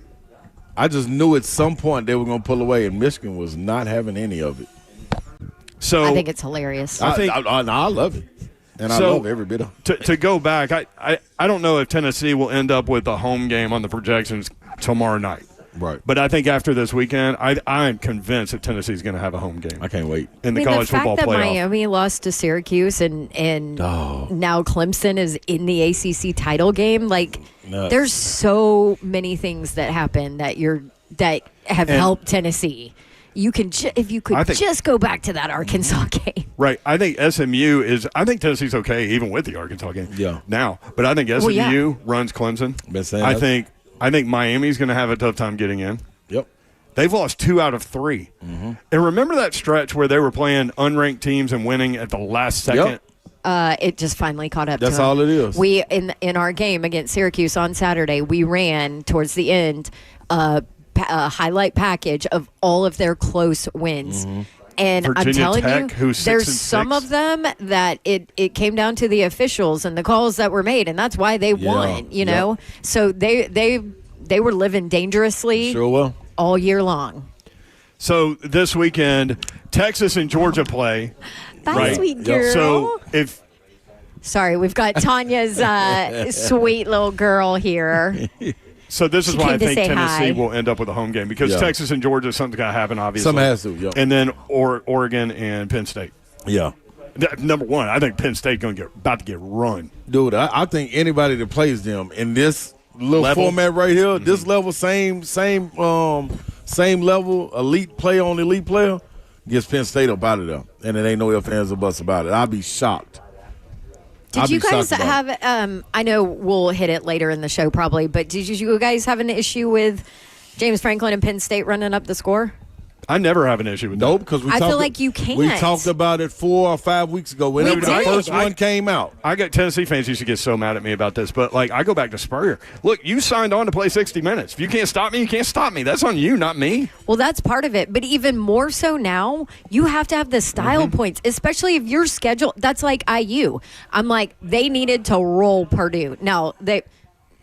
I just knew at some point they were going to pull away, and Michigan was not having any of it. So I think it's hilarious. I love it. And I love every bit of it. To go back, I don't know if Tennessee will end up with a home game on the projections tomorrow night. Right. But I think after this weekend, I'm convinced that Tennessee's going to have a home game. I can't wait. In the college football playoff. The fact that Miami lost to Syracuse and now Clemson is in the ACC title game, there's so many things that happen that have helped Tennessee. You can if you could just go back to that Arkansas game. Right. I think SMU is – I think Tennessee's okay even with the Arkansas game now. But I think SMU runs Clemson. I think Miami's going to have a tough time getting in. Yep. They've lost 2 out of 3. Mm-hmm. And remember that stretch where they were playing unranked teams and winning at the last second? Yep. It just finally caught up to That's them. all it is. We in our game against Syracuse on Saturday, we ran towards the end a highlight package of all of their close wins. Mm-hmm. And Virginia I'm telling Tech, you, who's there's 6-6. some of them that it came down to the officials and the calls that were made, and that's why they won. You know, so they were living dangerously all year long. So this weekend, Texas and Georgia play. Bye, sweet girl. So Sorry, we've got Tanya's sweet little girl here. So this is why I think Tennessee hi. will end up with a home game because Texas and Georgia, something's got to happen, obviously. Something has to, And then Oregon and Penn State. Yeah. Number one, I think Penn State about to get run. Dude, I think anybody that plays them in this little format right here, this level, same level, elite player on elite player, gets Penn State up out of there. And it ain't no ifs, ands, or buts about it. I'd be shocked. Did you guys have, I know we'll hit it later in the show probably, but did you guys have an issue with James Franklin and Penn State running up the score? I never have an issue with that. Nope, because I feel like you can't. We talked about it 4 or 5 weeks ago whenever the first one came out. I got Tennessee fans used to get so mad at me about this, but I go back to Spurrier. Look, you signed on to play 60 minutes. If you can't stop me, you can't stop me. That's on you, not me. Well, that's part of it, but even more so now, you have to have the style points, especially if your schedule. That's like IU. I'm like, they needed to roll Purdue. Now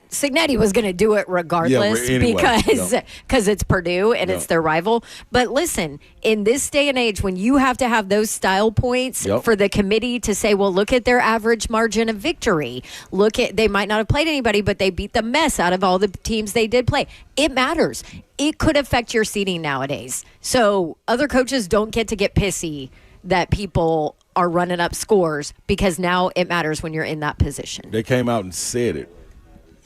Signetti was going to do it regardless because it's Purdue and it's their rival. But listen, in this day and age, when you have to have those style points for the committee to say, well, look at their average margin of victory. They might not have played anybody, but they beat the mess out of all the teams they did play. It matters. It could affect your seeding nowadays. So other coaches don't get to get pissy that people are running up scores because now it matters when you're in that position. They came out and said it.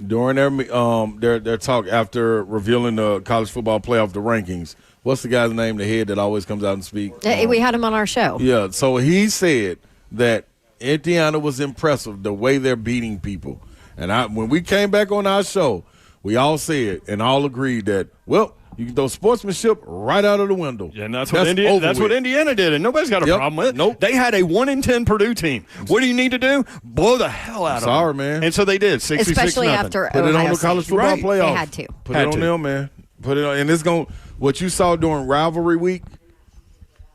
During their talk after revealing the college football playoff, the rankings, what's the guy's name, the head that always comes out and speaks? We had him on our show. Yeah, so he said that Indiana was impressive, the way they're beating people. And when we came back on our show, we all said and all agreed that, well, you can throw sportsmanship right out of the window. Yeah, and that's what Indiana did, and nobody's got a problem with it. Nope. They had a 1-10 Purdue team. What do you need to do? Blow the hell out of them. Sorry, man. And so they did, 66-0. Especially after Put it on the college football playoff. They had to. Put it on them, man. Put it on, and it's going. What you saw during rivalry week,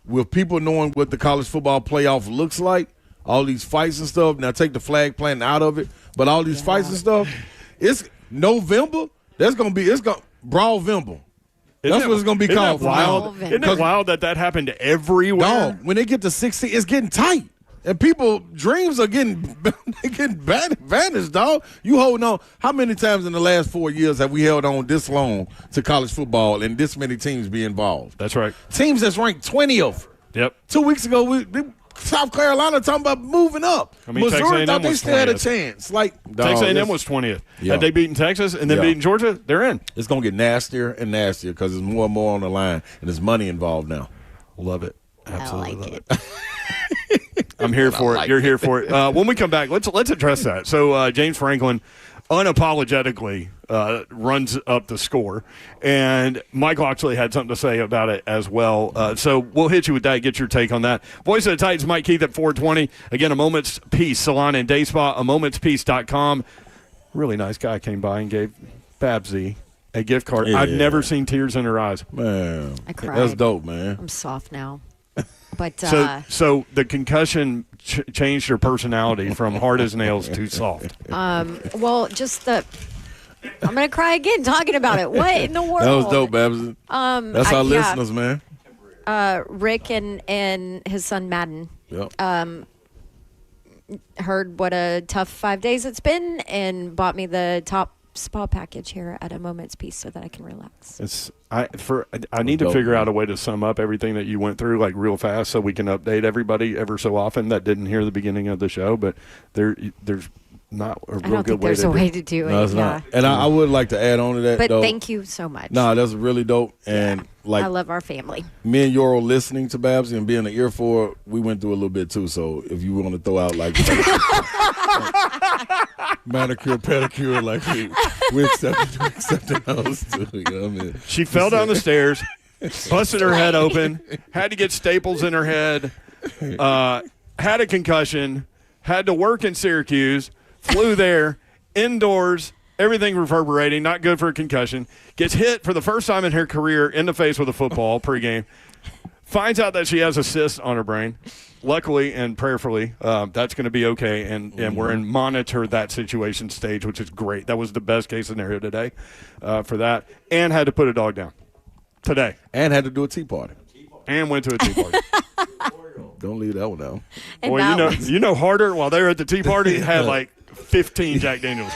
with people knowing what the college football playoff looks like, all these fights and stuff. Now take the flag planting out of it, but all these fights and stuff. It's November. It's Brawlvember. That's what it's going to be called. Isn't it wild that happened everywhere? Dog, when they get to 60, it's getting tight. And people, dreams are getting vanished, dog. You holding on. How many times in the last 4 years have we held on this long to college football and this many teams be involved? That's right. Teams that's ranked 20th. Yep. 2 weeks ago, South Carolina talking about moving up. Missouri thought they still had a chance. Texas A&M was 20th. Had they beaten Texas and then beaten Georgia, they're in. It's going to get nastier and nastier because there's more and more on the line, and there's money involved now. Love it. Absolutely love it. I'm here for it. You're here for it. When we come back, let's address that. So James Franklin unapologetically runs up the score, and Michael actually had something to say about it as well. So we'll hit you with that, get your take on that. Voice of the Titans, Mike Keith at 420. Again, A Moment's Peace, Salon and Day Spa, amomentspeace.com. Really nice guy came by and gave Babsy a gift card. Yeah. I've never seen tears in her eyes. Man, I cried. That's dope, man. I'm soft now. But so the concussion changed her personality from hard as nails to soft. Well, just I'm gonna cry again talking about it. What in the world? That was dope, Babs. That's our listeners, man. Rick and his son Madden. Yep. Heard what a tough 5 days it's been and bought me the top spa package here at A Moment's Peace so that I can relax. I need to figure out a way to sum up everything that you went through real fast so we can update everybody ever so often that didn't hear the beginning of the show. But there's not a I real don't good think way there's to a do way it. to do it. No, it's yeah. not. And I would like to add on to that, But though. thank you so much. Nah, that's really dope. And like I love our family. me and Yoro listening to Babsy and being an ear for her, we went through a little bit too. So if you want to throw out like manicure, pedicure, like we accepted those too. You know what I mean? She fell down the stairs, busted her head open, had to get staples in her head, had a concussion, had to work in Syracuse, flew there, indoors, everything reverberating, not good for a concussion, gets hit for the first time in her career in the face with a football pregame, finds out that she has a cyst on her brain. Luckily and prayerfully, that's going to be okay, and we're in monitor that situation stage, which is great. That was the best case scenario today for that, and had to put a dog down today. And had to do a tea party. And went to a tea party. Don't leave that one out. And Boy, that you know Harder, while they were at the tea party, had like 15 Jack Daniels.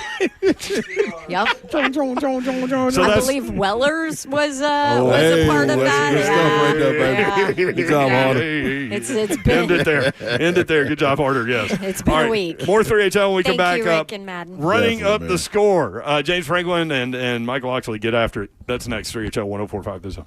Yep. So I that's believe Wellers was a part of that. Good stuff right there, baby. Good job, Harder. It's been End it there. End it there. Good job, Harder. Yes. It's been All a right. week. More 3HL when we come Thank back you, up. Rick and Madden. Running Definitely, up man. the score. James Franklin and Michael Oxley get after it. That's next. 3HL 104.5 this time.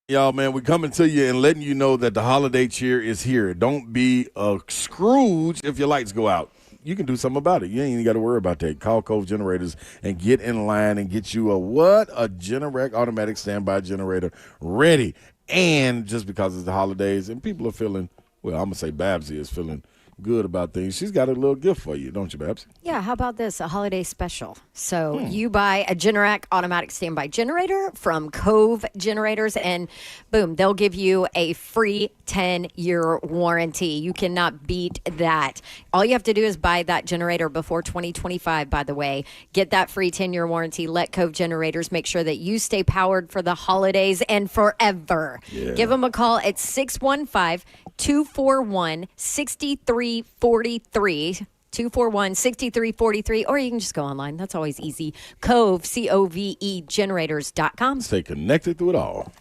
Y'all, man, we coming to you and letting you know that the holiday cheer is here. Don't be a Scrooge if your lights go out. You can do something about it. You ain't even got to worry about that. Call Cove Generators and get in line and get you a Generac automatic standby generator ready. And just because it's the holidays and people are feeling, well, I'm going to say Babsy is feeling good about things. She's got a little gift for you, don't you, Babs? Yeah, how about this? A holiday special. So you buy a Generac automatic standby generator from Cove Generators, and boom, they'll give you a free 10-year warranty. You cannot beat that. All you have to do is buy that generator before 2025, by the way. Get that free 10-year warranty. Let Cove Generators make sure that you stay powered for the holidays and forever. Yeah. Give them a call at 615-241-6343. 241-6343, or you can just go online. That's always easy. Cove, C-O-V-E, generators.com. Stay connected through it all.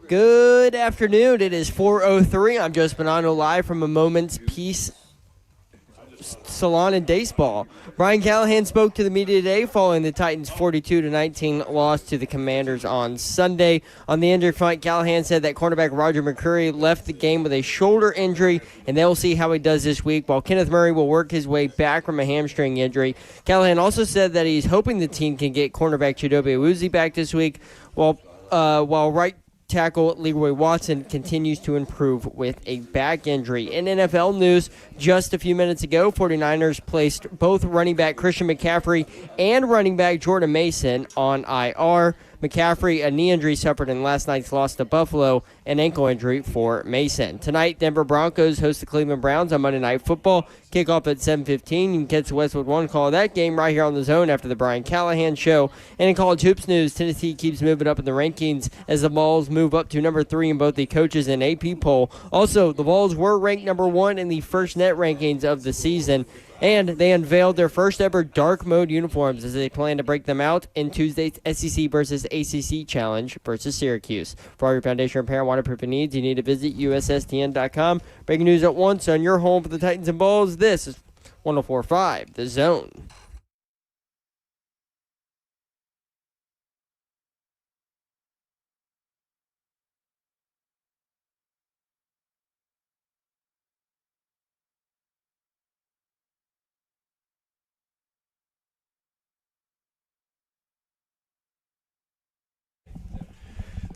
Good afternoon. It is 4:03. I'm Joe Spinano live from a Moment's Peace Salon and Baseball. Brian Callahan spoke to the media today following the Titans' 42-19 loss to the Commanders on Sunday. On the injury front, Callahan said that cornerback Roger McCreary left the game with a shoulder injury, and they'll see how he does this week, while Kenneth Murray will work his way back from a hamstring injury. Callahan also said that he's hoping the team can get cornerback Chidobe Awuzie back this week, while right tackle Leroy Watson continues to improve with a back injury. In NFL news, just a few minutes ago, 49ers placed both running back Christian McCaffrey and running back Jordan Mason on IR. McCaffrey, a knee injury suffered in last night's loss to Buffalo, an ankle injury for Mason. Tonight, Denver Broncos host the Cleveland Browns on Monday Night Football. Kickoff at 7:15. You can catch the Westwood One call of that game right here on the Zone after the Brian Callahan Show. And in college hoops news, Tennessee keeps moving up in the rankings as the Vols move up to number 3 in both the coaches and AP poll. Also, the Vols were ranked number 1 in the first net rankings of the season. And they unveiled their first ever dark mode uniforms as they plan to break them out in Tuesday's SEC versus ACC Challenge versus Syracuse. For all your foundation repair and waterproofing needs, you need to visit USSTN.com. Breaking news at once on your home for the Titans and Balls. This is 104.5 The Zone.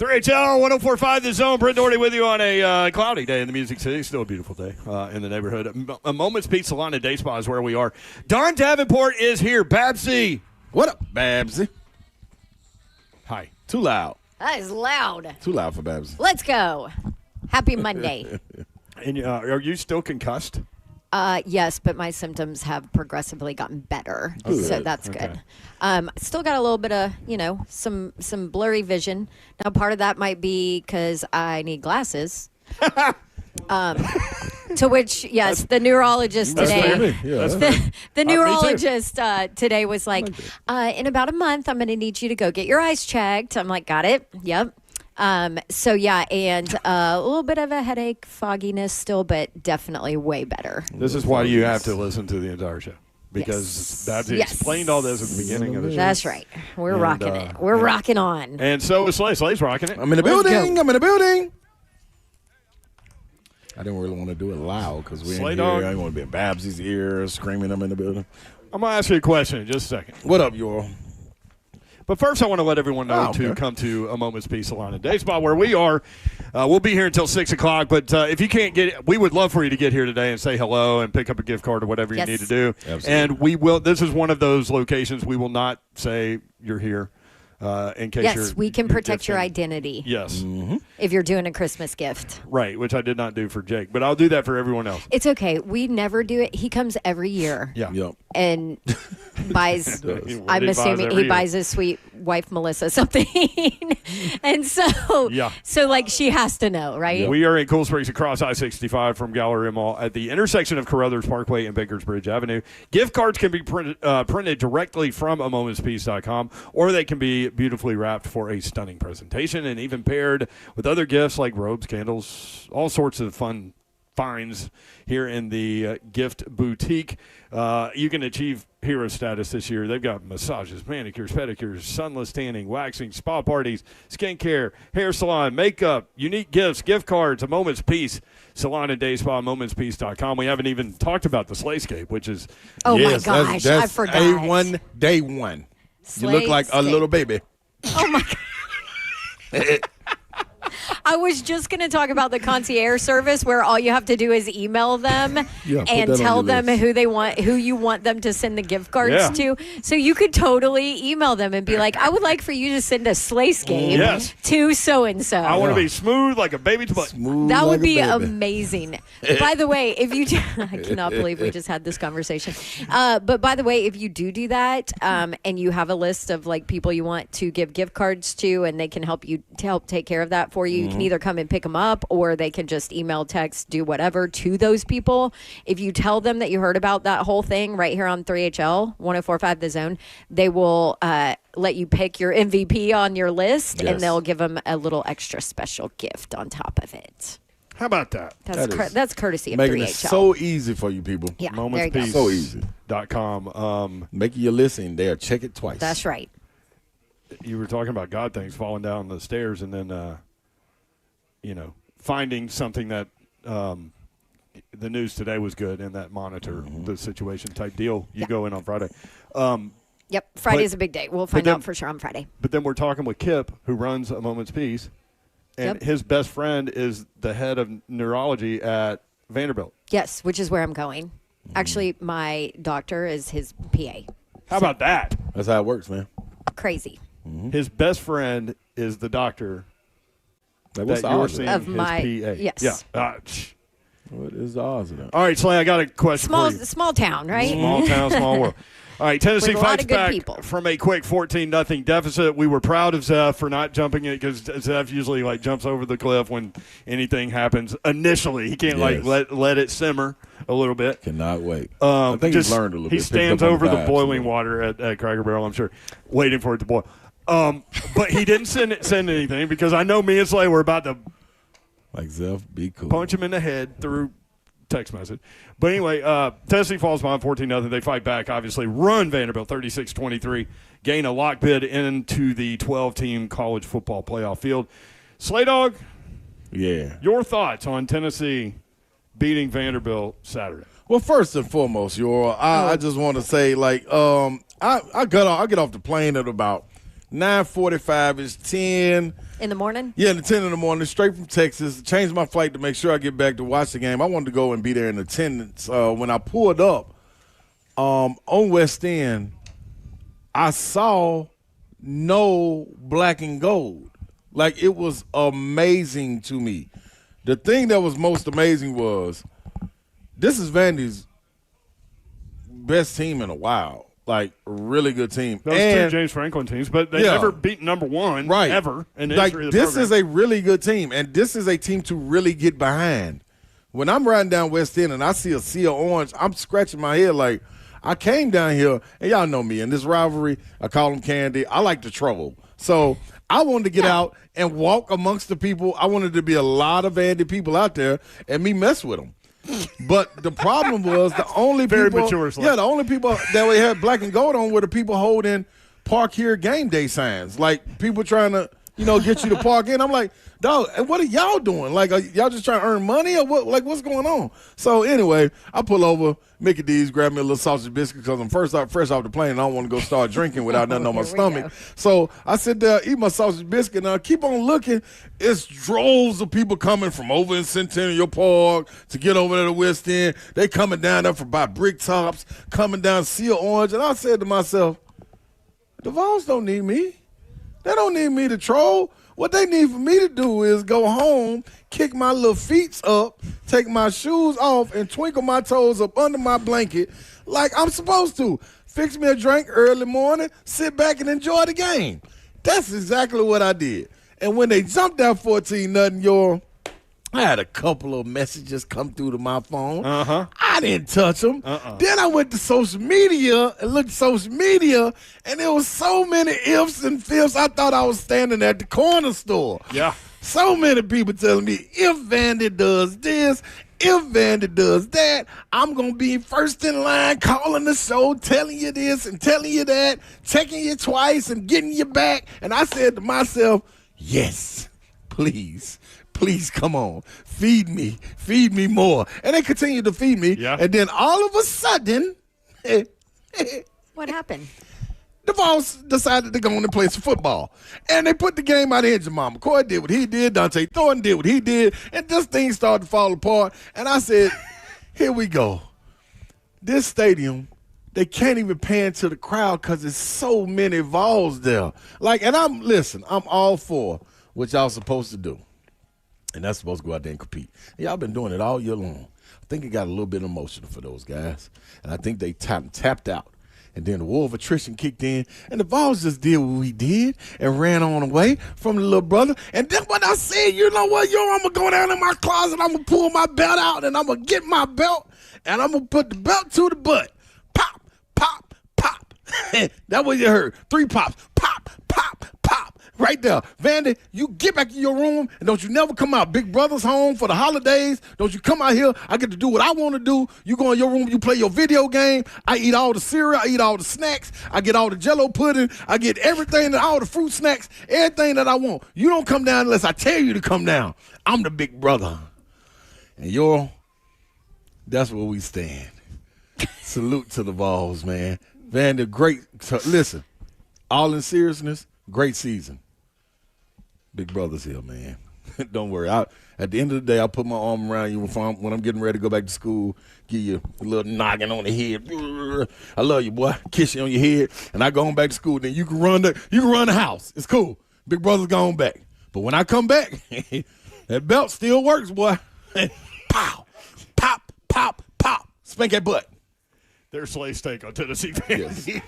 HL 104.5 The Zone. Brent Doherty with you on a cloudy day in the Music City. Still a beautiful day in the neighborhood. A Moment's Peace Salon and Day Spa is where we are. Don Davenport is here. Babsy. What up, Babsy? Hi. Too loud. That is loud. Too loud for Babsy. Let's go. Happy Monday. And are you still concussed? Yes, but my symptoms have progressively gotten better, so that's Okay. good. Still got a little bit of, some blurry vision. Now, part of that might be because I need glasses. To which, yes, the neurologist today. The neurologist today was like, in about a month, I'm going to need you to go get your eyes checked. I'm like, got it. Yep. So yeah, and a little bit of a headache, fogginess still, but definitely way better. This is why you have to listen to the entire show. Because Babsy explained all this at the beginning of the show. That's right. We're rocking it. We're rocking on. And so is Slay. Slay's rocking it. I'm in the building. I'm in the building. I didn't really want to do it loud because we ain't here. I didn't want to be in Babsy's ear screaming I'm in the building. I'm going to ask you a question in just a second. What up, y'all? But first, I want to let everyone know to come to a Moment's Peace Salon and Day Spa where we are. We'll be here until 6 o'clock. But if you can't get it, we would love for you to get here today and say hello and pick up a gift card or whatever you need to do. Absolutely. And we will. This is one of those locations we will not say you're here in case you're. Yes, we can protect your identity. Yes. If you're doing a Christmas gift. Right, which I did not do for Jake. But I'll do that for everyone else. It's okay. We never do it. He comes every year. Yeah. Yep. And buys, I'm He buys assuming every he year. buys his sweet wife, Melissa, something. And so, like, she has to know, right? We are in Cool Springs across I-65 from Galleria Mall at the intersection of Carruthers Parkway and Bakers Bridge Avenue. Gift cards can be printed directly from amomentspeace.com, or they can be beautifully wrapped for a stunning presentation and even paired with other gifts like robes, candles, all sorts of fun finds here in the gift boutique. You can achieve hero status this year. They've got massages, manicures, pedicures, sunless tanning, waxing, spa parties, skincare, hair salon, makeup, unique gifts, gift cards, a Moment's Peace Salon and Day Spa, momentspeace.com. We haven't even talked about the Slayscape, which is my gosh, I forgot. A1 day one. You look like a little baby. Oh my God. I was just going to talk about the concierge service where all you have to do is email them and tell them who you want them to send the gift cards to. So you could totally email them and be like, I would like for you to send a Slayscape to so-and-so. I want to be smooth like a baby butt. That would be amazing. By the way, if you I cannot believe we just had this conversation. But by the way, if you do that and you have a list of like people you want to give gift cards to and they can help take care of that for you can either come and pick them up, or they can just email, text, do whatever to those people. If you tell them that you heard about that whole thing right here on 3HL 104.5 The Zone, they will let you pick your MVP on your list, and they'll give them a little extra special gift on top of it. How about that? That's courtesy of making 3HL. it so easy for you people. Yeah, there you go. So easy. .com. Making your list in there. Check it twice. That's right. You were talking about God things falling down the stairs and then, finding something that the news today was good in that monitor the situation type deal. You go in on Friday. Yep, Friday's a big day. We'll find out for sure on Friday. But then we're talking with Kip, who runs A Moment's Peace, and his best friend is the head of neurology at Vanderbilt. Yes, which is where I'm going. Actually, my doctor is his PA. How about that? That's how it works, man. Crazy. His best friend is the doctor Like, that you're seeing of his my PA. yes. Yeah. What is the odds of that? All right, Slay, I got a question for you. Small town, right? Small town, small world. All right, Tennessee With a lot fights of good back people. from a quick 14-0 deficit. We were proud of Zeph for not jumping it, because Zeph usually jumps over the cliff when anything happens. Initially, he can't let it simmer a little bit. Cannot wait. I think he's learned a little bit. He stands over the boiling water at Cracker Barrel, I'm sure, waiting for it to boil. But he didn't send anything, because I know me and Slay were about to Zeph, be cool. punch him in the head through text message. But anyway, Tennessee falls behind 14-0. They fight back, obviously. Run Vanderbilt 36-23. Gain a lock bid into the 12-team college football playoff field. Slay Dog, your thoughts on Tennessee beating Vanderbilt Saturday? Well, first and foremost, I just want to say, I get off the plane at about 9:45. It's 10 in the morning. Yeah, the 10 in the morning, straight from Texas. Changed my flight to make sure I get back to watch the game. I wanted to go and be there in attendance. When I pulled up on West End, I saw no black and gold. It was amazing to me. The thing that was most amazing was this is Vandy's best team in a while. A really good team. Those two James Franklin teams, but they never beat number one ever in the history of the this program. is a really good team, and this is a team to really get behind. When I'm riding down West End and I see a sea of orange, I'm scratching my head I came down here, and y'all know me, in this rivalry, I call them candy. I like to trouble. So I wanted to get out and walk amongst the people. I wanted to be a lot of Vandy people out there and me mess with them. But the problem was the only people that we had black and gold on were the people holding park here game day signs. People trying to, get you to park in. I'm like, dog, what are y'all doing? Are y'all just trying to earn money or what? What's going on? So anyway, I pull over, Mickey D's, grab me a little sausage biscuit because I'm fresh off the plane and I don't want to go start drinking without nothing on my stomach. So I sit there, eat my sausage biscuit, and I keep on looking. It's droves of people coming from over in Centennial Park to get over there to West End. They coming down there by Brick Tops, coming down Sea Orange. And I said to myself, the Vols don't need me. They don't need me to troll. What they need for me to do is go home, kick my little feet up, take my shoes off, and twinkle my toes up under my blanket like I'm supposed to. Fix me a drink early morning, sit back and enjoy the game. That's exactly what I did. And when they jumped that 14-0, I had a couple of messages come through to my phone. I didn't touch them. Then I went to social media and looked at social media, and there was so many ifs and fifs. I thought I was standing at the corner store. Yeah. So many people telling me, if Vandy does this, if Vandy does that, I'm going to be first in line calling the show, telling you this and telling you that, checking you twice and getting you back. And I said to myself, yes, please come on, feed me more. And they continued to feed me. Yeah. And then all of a sudden, What happened? the Vols decided to go on and play some football. And they put the game out of here. Jamal McCoy did what he did. Dante Thornton did what he did. And this thing started to fall apart. And I said, here we go. This stadium, they can't even pan to the crowd because there's so many Vols there. And I'm all for what y'all supposed to do. And that's supposed to go out there and compete. And y'all been doing it all year long. I think it got a little bit emotional for those guys. And I think they tapped out. And then the war of attrition kicked in, and the Vols just did what we did and ran on away from the little brother. And then when I said, you know what, I'm going to go down in my closet, I'm going to pull my belt out, and I'm going to get my belt, and I'm going to put the belt to the butt. Pop, pop, pop. That's what you heard. 3 pops. Pop, pop, pop. Right there. Vandy, you get back in your room, and don't you never come out. Big brother's home for the holidays. Don't you come out here. I get to do what I want to do. You go in your room, you play your video game. I eat all the cereal. I eat all the snacks. I get all the Jell-O pudding. I get everything, all the fruit snacks, everything that I want. You don't come down unless I tell you to come down. I'm the big brother. And that's where we stand. Salute to the Vols, man. Vandy, great. Listen, all in seriousness, great season. Big brother's here, man. Don't worry. At the end of the day, I'll put my arm around you when I'm getting ready to go back to school, give you a little noggin on the head. I love you, boy. Kiss you on your head, and I go on back to school. Then you can run the house. It's cool. Big brother's gone back. But when I come back, that belt still works, boy. Pow, pop, pop, pop. Spank that butt. There's Slay Steak on Tennessee fans. Yes.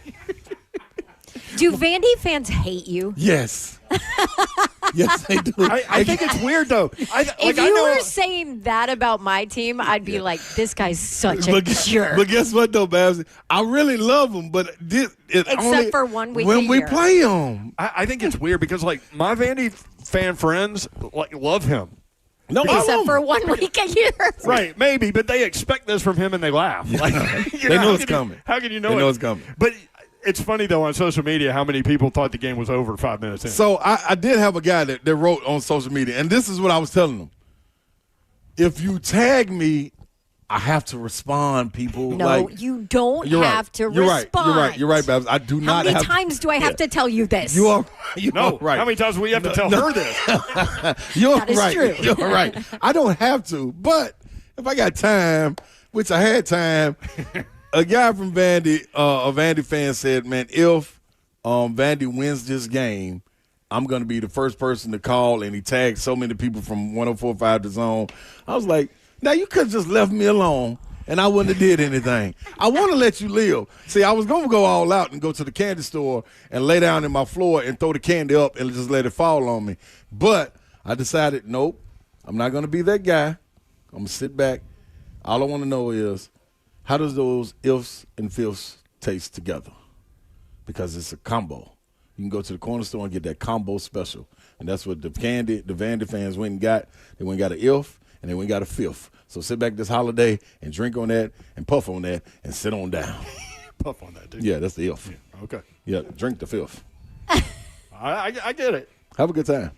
Do Vandy fans hate you? Yes. Yes, they do. I think it's weird, though. If you were saying that about my team, I'd be like, this guy's such a jerk. But guess what, though, Babs? I really love them, but Except for 1 week when a we year. play them. I think it's weird because, like, my Vandy fan friends, like, love him. No, Except for 1 week a year. Right, maybe, but they expect this from him and they laugh. Like, They know it's coming. How can you know They it? know it's coming. But it's funny, though, on social media how many people thought the game was over 5 minutes in. So I did have a guy that wrote on social media, and this is what I was telling him. If you tag me, I have to respond, people. No, you don't have to respond. You're right, Babs. I do How not many have times do I have to tell you this? You are no, right. how many times do we have to tell her this? You're That is right. true. You're right. I don't have to, but if I got time, which I had time, a guy from Vandy, a Vandy fan said, man, if Vandy wins this game, I'm going to be the first person to call, and he tagged so many people from 104.5 The Zone. I was like, now you could have just left me alone, and I wouldn't have did anything. I want to let you live. See, I was going to go all out and go to the candy store and lay down in my floor and throw the candy up and just let it fall on me. But I decided, nope, I'm not going to be that guy. I'm going to sit back. All I want to know is, how does those ifs and fifths taste together? Because it's a combo. You can go to the corner store and get that combo special. And that's what the Vandy fans went and got. They went and got an if, and they went and got a fifth. So sit back this holiday and drink on that and puff on that and sit on down. Puff on that, dude. Yeah, that's the if. Yeah, okay. Yeah, drink the fifth. I get it. Have a good time,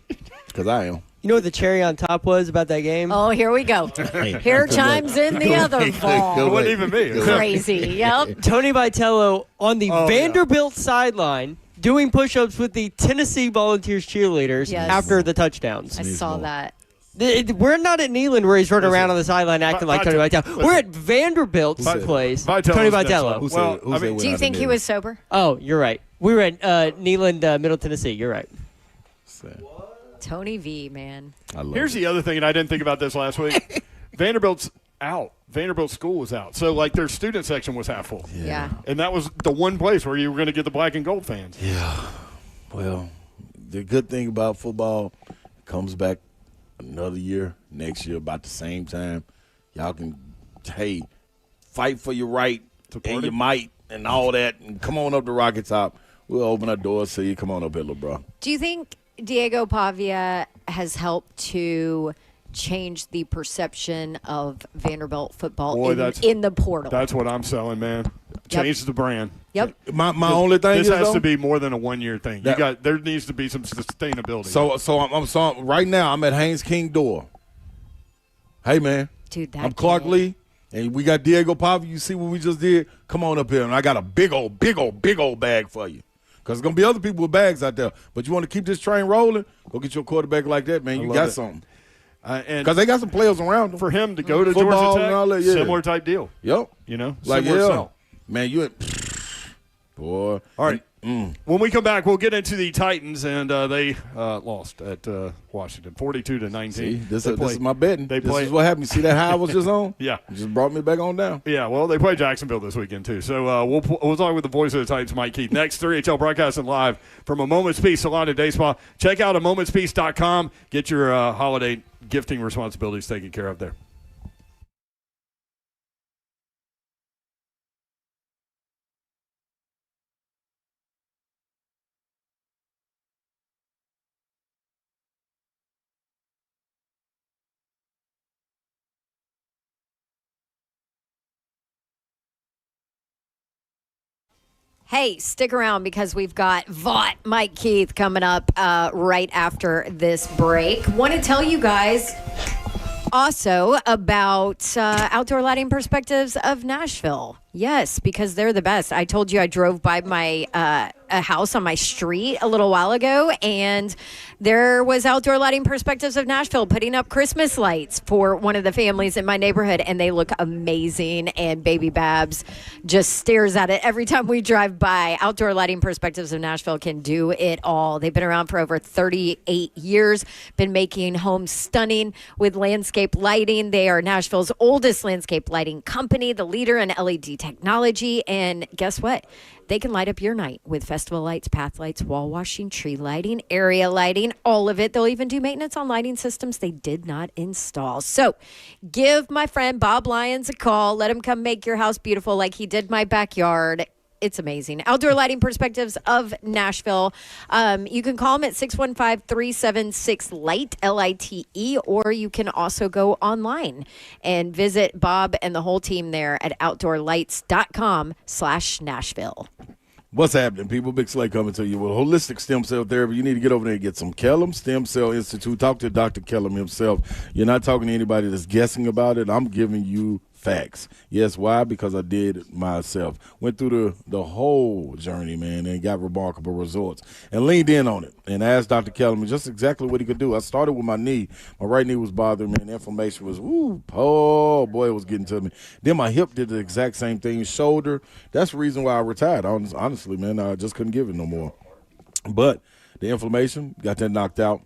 because I am. You know what the cherry on top was about that game? Oh, here we go. Here chimes in the other It ball. wasn't even me. Crazy. Yep. Tony Vitello on the Vanderbilt sideline doing push-ups with the Tennessee Volunteers cheerleaders Yes. after the touchdowns. I saw that. We're not at Neyland where he's running around on the sideline acting like Tony Vitello. We're at Vanderbilt's place. Vitello's Tony next Vitello. level. Who said- Well, who I said mean, we're Do you not think in he there? was sober? Oh, you're right. We were at Neyland, Middle Tennessee. You're right. Tony V, man. I love here's it. the other thing, and I didn't think about this last week. Vanderbilt's out. Vanderbilt school was out. So, like, their student section was half full. Yeah. And that was the one place where you were going to get the black and gold fans. Yeah. Well, the good thing about football, it comes back another year, next year, about the same time. Y'all can, hey, fight for your right Support and it. your might and all that, and come on up to Rocket Top. We'll open our doors so you come on up here, little bro. Do you think Diego Pavia has helped to change the perception of Vanderbilt football in the portal? That's what I'm selling, man. Change the brand. Yep. My only thing This is, has though, to be more than a 1 year thing. There needs to be some sustainability. So right now I'm at Haynes King door. Hey man, Dude, that I'm Clark kid. Lee, and we got Diego Pavia. You see what we just did? Come on up here, and I got a big old bag for you. Because there's going to be other people with bags out there. But you want to keep this train rolling, go get your quarterback like that, man. You love got it. something. And Because they got some players around them. for him to go to Football Georgia and all Tech, that, yeah. similar type deal. Yep. You know, Like, similar yeah. sell. Man, you boy. All right. When we come back, we'll get into the Titans, and they lost at Washington, 42-19. See, this is my betting. This is what happened. You see that high I was just on? Yeah. It just brought me back on down. Yeah, well, they play Jacksonville this weekend, too. So we'll talk with the voice of the Titans, Mike Keith. Next, 3HL broadcasting live from A Moment's Peace Salon and Day Spa. Check out amomentspeace.com. Get your holiday gifting responsibilities taken care of there. Hey, stick around because we've got Vaught Mike Keith coming up right after this break. Want to tell you guys also about Outdoor Lighting Perspectives of Nashville. Yes, because they're the best. I told you I drove by my a house on my street a little while ago, and there was Outdoor Lighting Perspectives of Nashville putting up Christmas lights for one of the families in my neighborhood, and they look amazing, and baby Babs just stares at it every time we drive by. Outdoor Lighting Perspectives of Nashville can do it all. They've been around for over 38 years, been making homes stunning with landscape lighting. They are Nashville's oldest landscape lighting company, the leader in LED technology, and guess what? They can light up your night with festival lights, path lights, wall washing, tree lighting, area lighting, all of it. They'll even do maintenance on lighting systems they did not install. So give my friend Bob Lyons a call. Let him come make your house beautiful like he did my backyard. It's amazing. Outdoor Lighting Perspectives of Nashville. You can call them at 615-376-LIGHT, L-I-T-E, or you can also go online and visit Bob and the whole team there at outdoorlights.com/Nashville. What's happening, people? Big Slay coming to you with holistic stem cell therapy. You need to get over there and get some Kellum Stem Cell Institute. Talk to Dr. Kellum himself. You're not talking to anybody that's guessing about it. I'm giving you facts. Yes, why? Because I did it myself. Went through the whole journey, man, and got remarkable results. And leaned in on it and asked Dr. Kellum just exactly what he could do. I started with my knee. My right knee was bothering me, and inflammation was, oh, boy, it was getting to me. Then my hip did the exact same thing. Shoulder, that's the reason why I retired. Honestly, man, I just couldn't give it no more. But the inflammation, got that knocked out.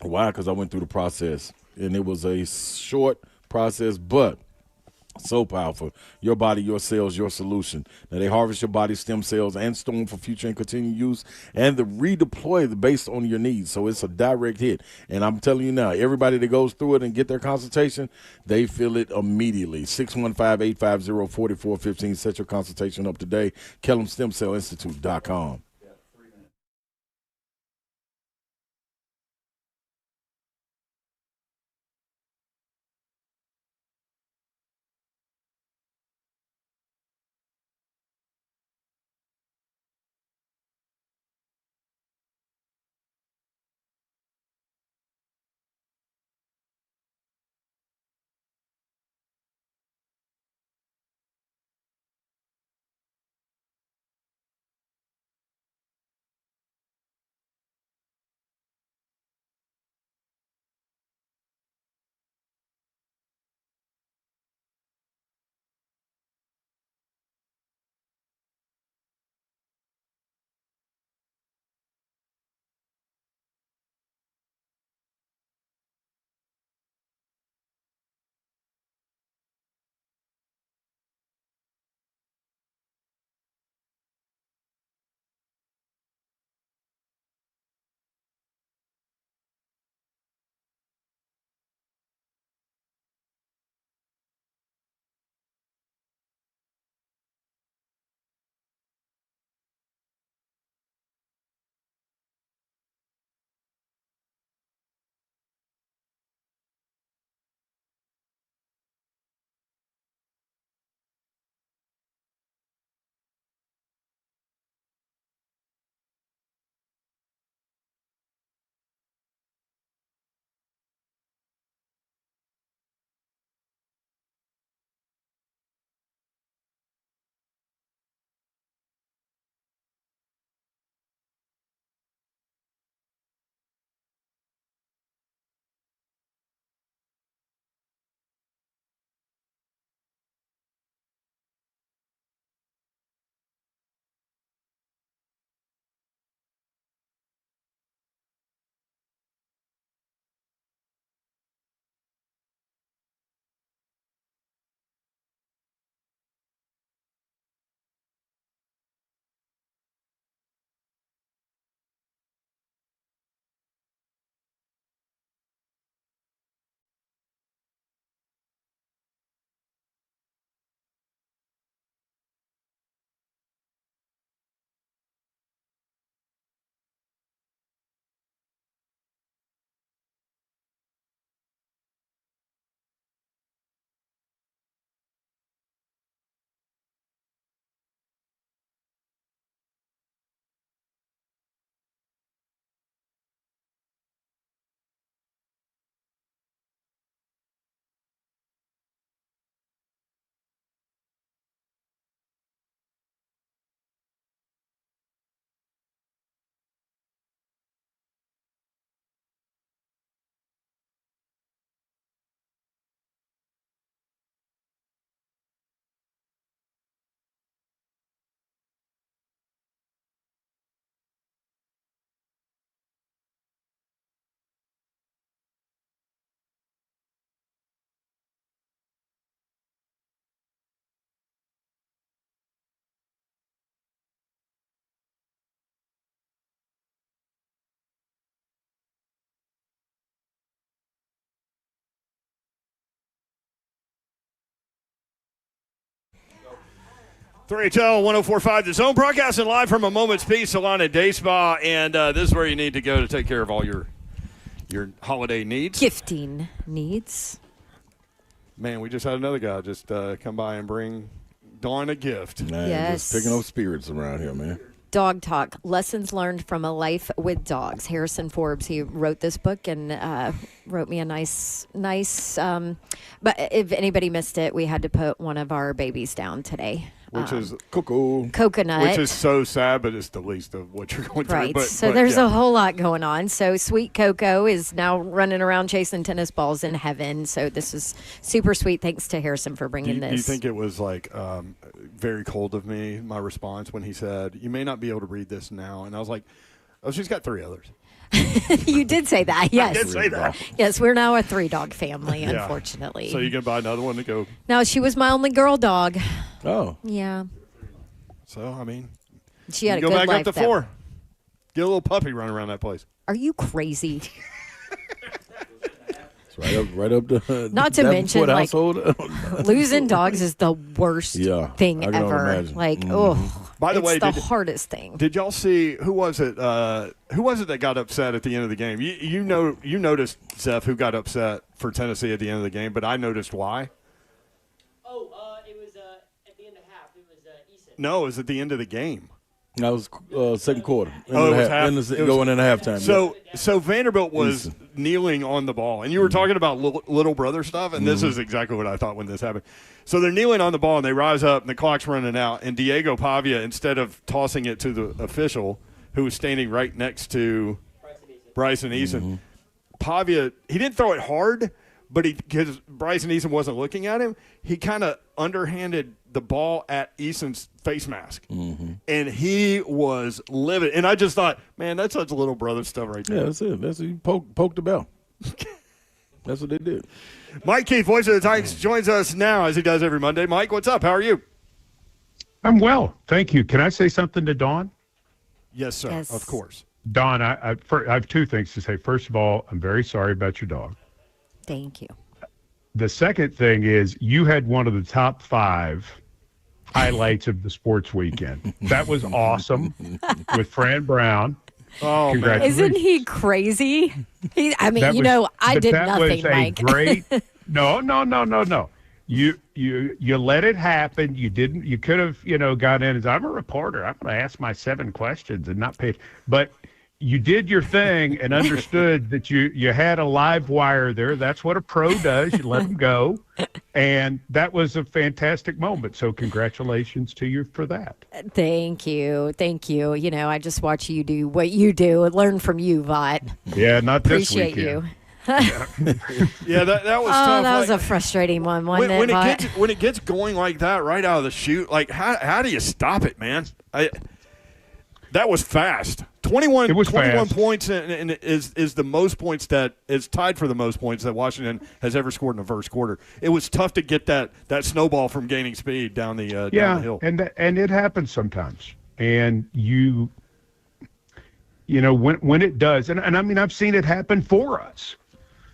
Why? Because I went through the process, and it was a short process, but so powerful. Your body, your cells, your solution. Now, they harvest your body's stem cells and store them for future and continued use, and they redeploy them based on your needs. So it's a direct hit. And I'm telling you now, everybody that goes through it and get their consultation, they feel it immediately. 615-850-4415. Set your consultation up today. KellumStemCellInstitute.com. 3HL 1045 The Zone, broadcasting live from a Moment's Peace salon at Day Spa, and this is where you need to go to take care of all your holiday needs. Gifting needs. Man, we just had another guy just come by and bring Dawn a gift. Man, Yes. just picking up spirits around here, man. Dog Talk, Lessons Learned from a Life with Dogs. Harrison Forbes, he wrote this book and wrote me a nice, but if anybody missed it, we had to put one of our babies down today. Which is Coconut. Which is so sad, but it's the least of what you're going through. Right. But There's yeah. a whole lot going on. So Sweet Coco is now running around chasing tennis balls in heaven. So this is super sweet. Thanks to Harrison for bringing this. Do you think it was very cold of me, my response, when he said, "You may not be able to read this now"? And I was like, "Oh, she's got 3 others." You did say that, yes. I did say that. Yes, we're now a 3-dog family, Yeah. unfortunately. So you can buy another one to go. No, she was my only girl dog. Oh. Yeah. So, I mean, She had a go good back life. up to 4. Get a little puppy running around that place. Are you crazy? It's right up the Not to mention, like, household. losing dogs is the worst thing I can ever. imagine. Like, By the way, it's the hardest thing. Did y'all see who was it? Who was it that got upset at the end of the game? You noticed, Zeph, who got upset for Tennessee at the end of the game, but I noticed why. It was at the end of half. It was Eason. No, it was at the end of the game. That was second quarter. It was half. Going into halftime. So Vanderbilt was kneeling on the ball, and you were talking about little brother stuff, and this is exactly what I thought when this happened. So they're kneeling on the ball, and they rise up, and the clock's running out, and Diego Pavia, instead of tossing it to the official, who was standing right next to Bryson Eason, Pavia, he didn't throw it hard, but because Bryson Eason wasn't looking at him, he kind of underhanded the ball at Eason's face mask. And he was livid. And I just thought, man, that's such little brother stuff right there. Yeah, that's it. That's it. You poked the bell. That's what they did. Mike Keith, voice of the Titans, joins us now as he does every Monday. Mike, what's up? How are you? I'm well, thank you. Can I say something to Dawn? Yes, sir. Yes. Of course. Dawn, I have 2 things to say. First of all, I'm very sorry about your dog. Thank you. The second thing is you had one of the top 5 highlights of the sports weekend. That was awesome with Fran Brown. Oh, man. Congratulations. Isn't he crazy? I did But nothing, was Mike. A great. No. You let it happen. You didn't. You could have, got in as I'm a reporter. I'm going to ask my 7 questions and not pay. But you did your thing and understood that you had a live wire there. That's what a pro does. You let them go. And that was a fantastic moment. So congratulations to you for that. Thank you. I just watch you do what you do and learn from you, Vaught. Yeah, not this Appreciate weekend. you. Yeah, that was tough. That was Like, a frustrating one, wasn't when it, it Vaught? gets when it gets going like that right out of the chute, like how do you stop it, man? That was fast. 21 fast. points and is the most points that is tied for the most points that Washington has ever scored in the first quarter. It was tough to get that snowball from gaining speed down the hill. And it happens sometimes. And when it does, and I mean I've seen it happen for us.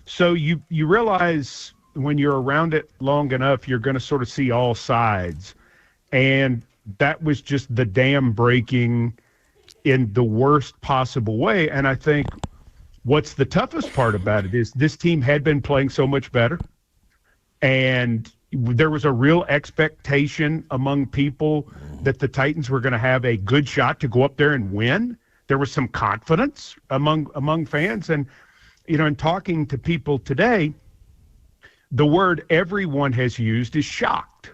So you realize when you're around it long enough, you're going to sort of see all sides. And that was just the dam breaking in the worst possible way. And I think what's the toughest part about it is this team had been playing so much better. And there was a real expectation among people that the Titans were going to have a good shot to go up there and win. There was some confidence among fans. And, in talking to people today, the word everyone has used is shocked.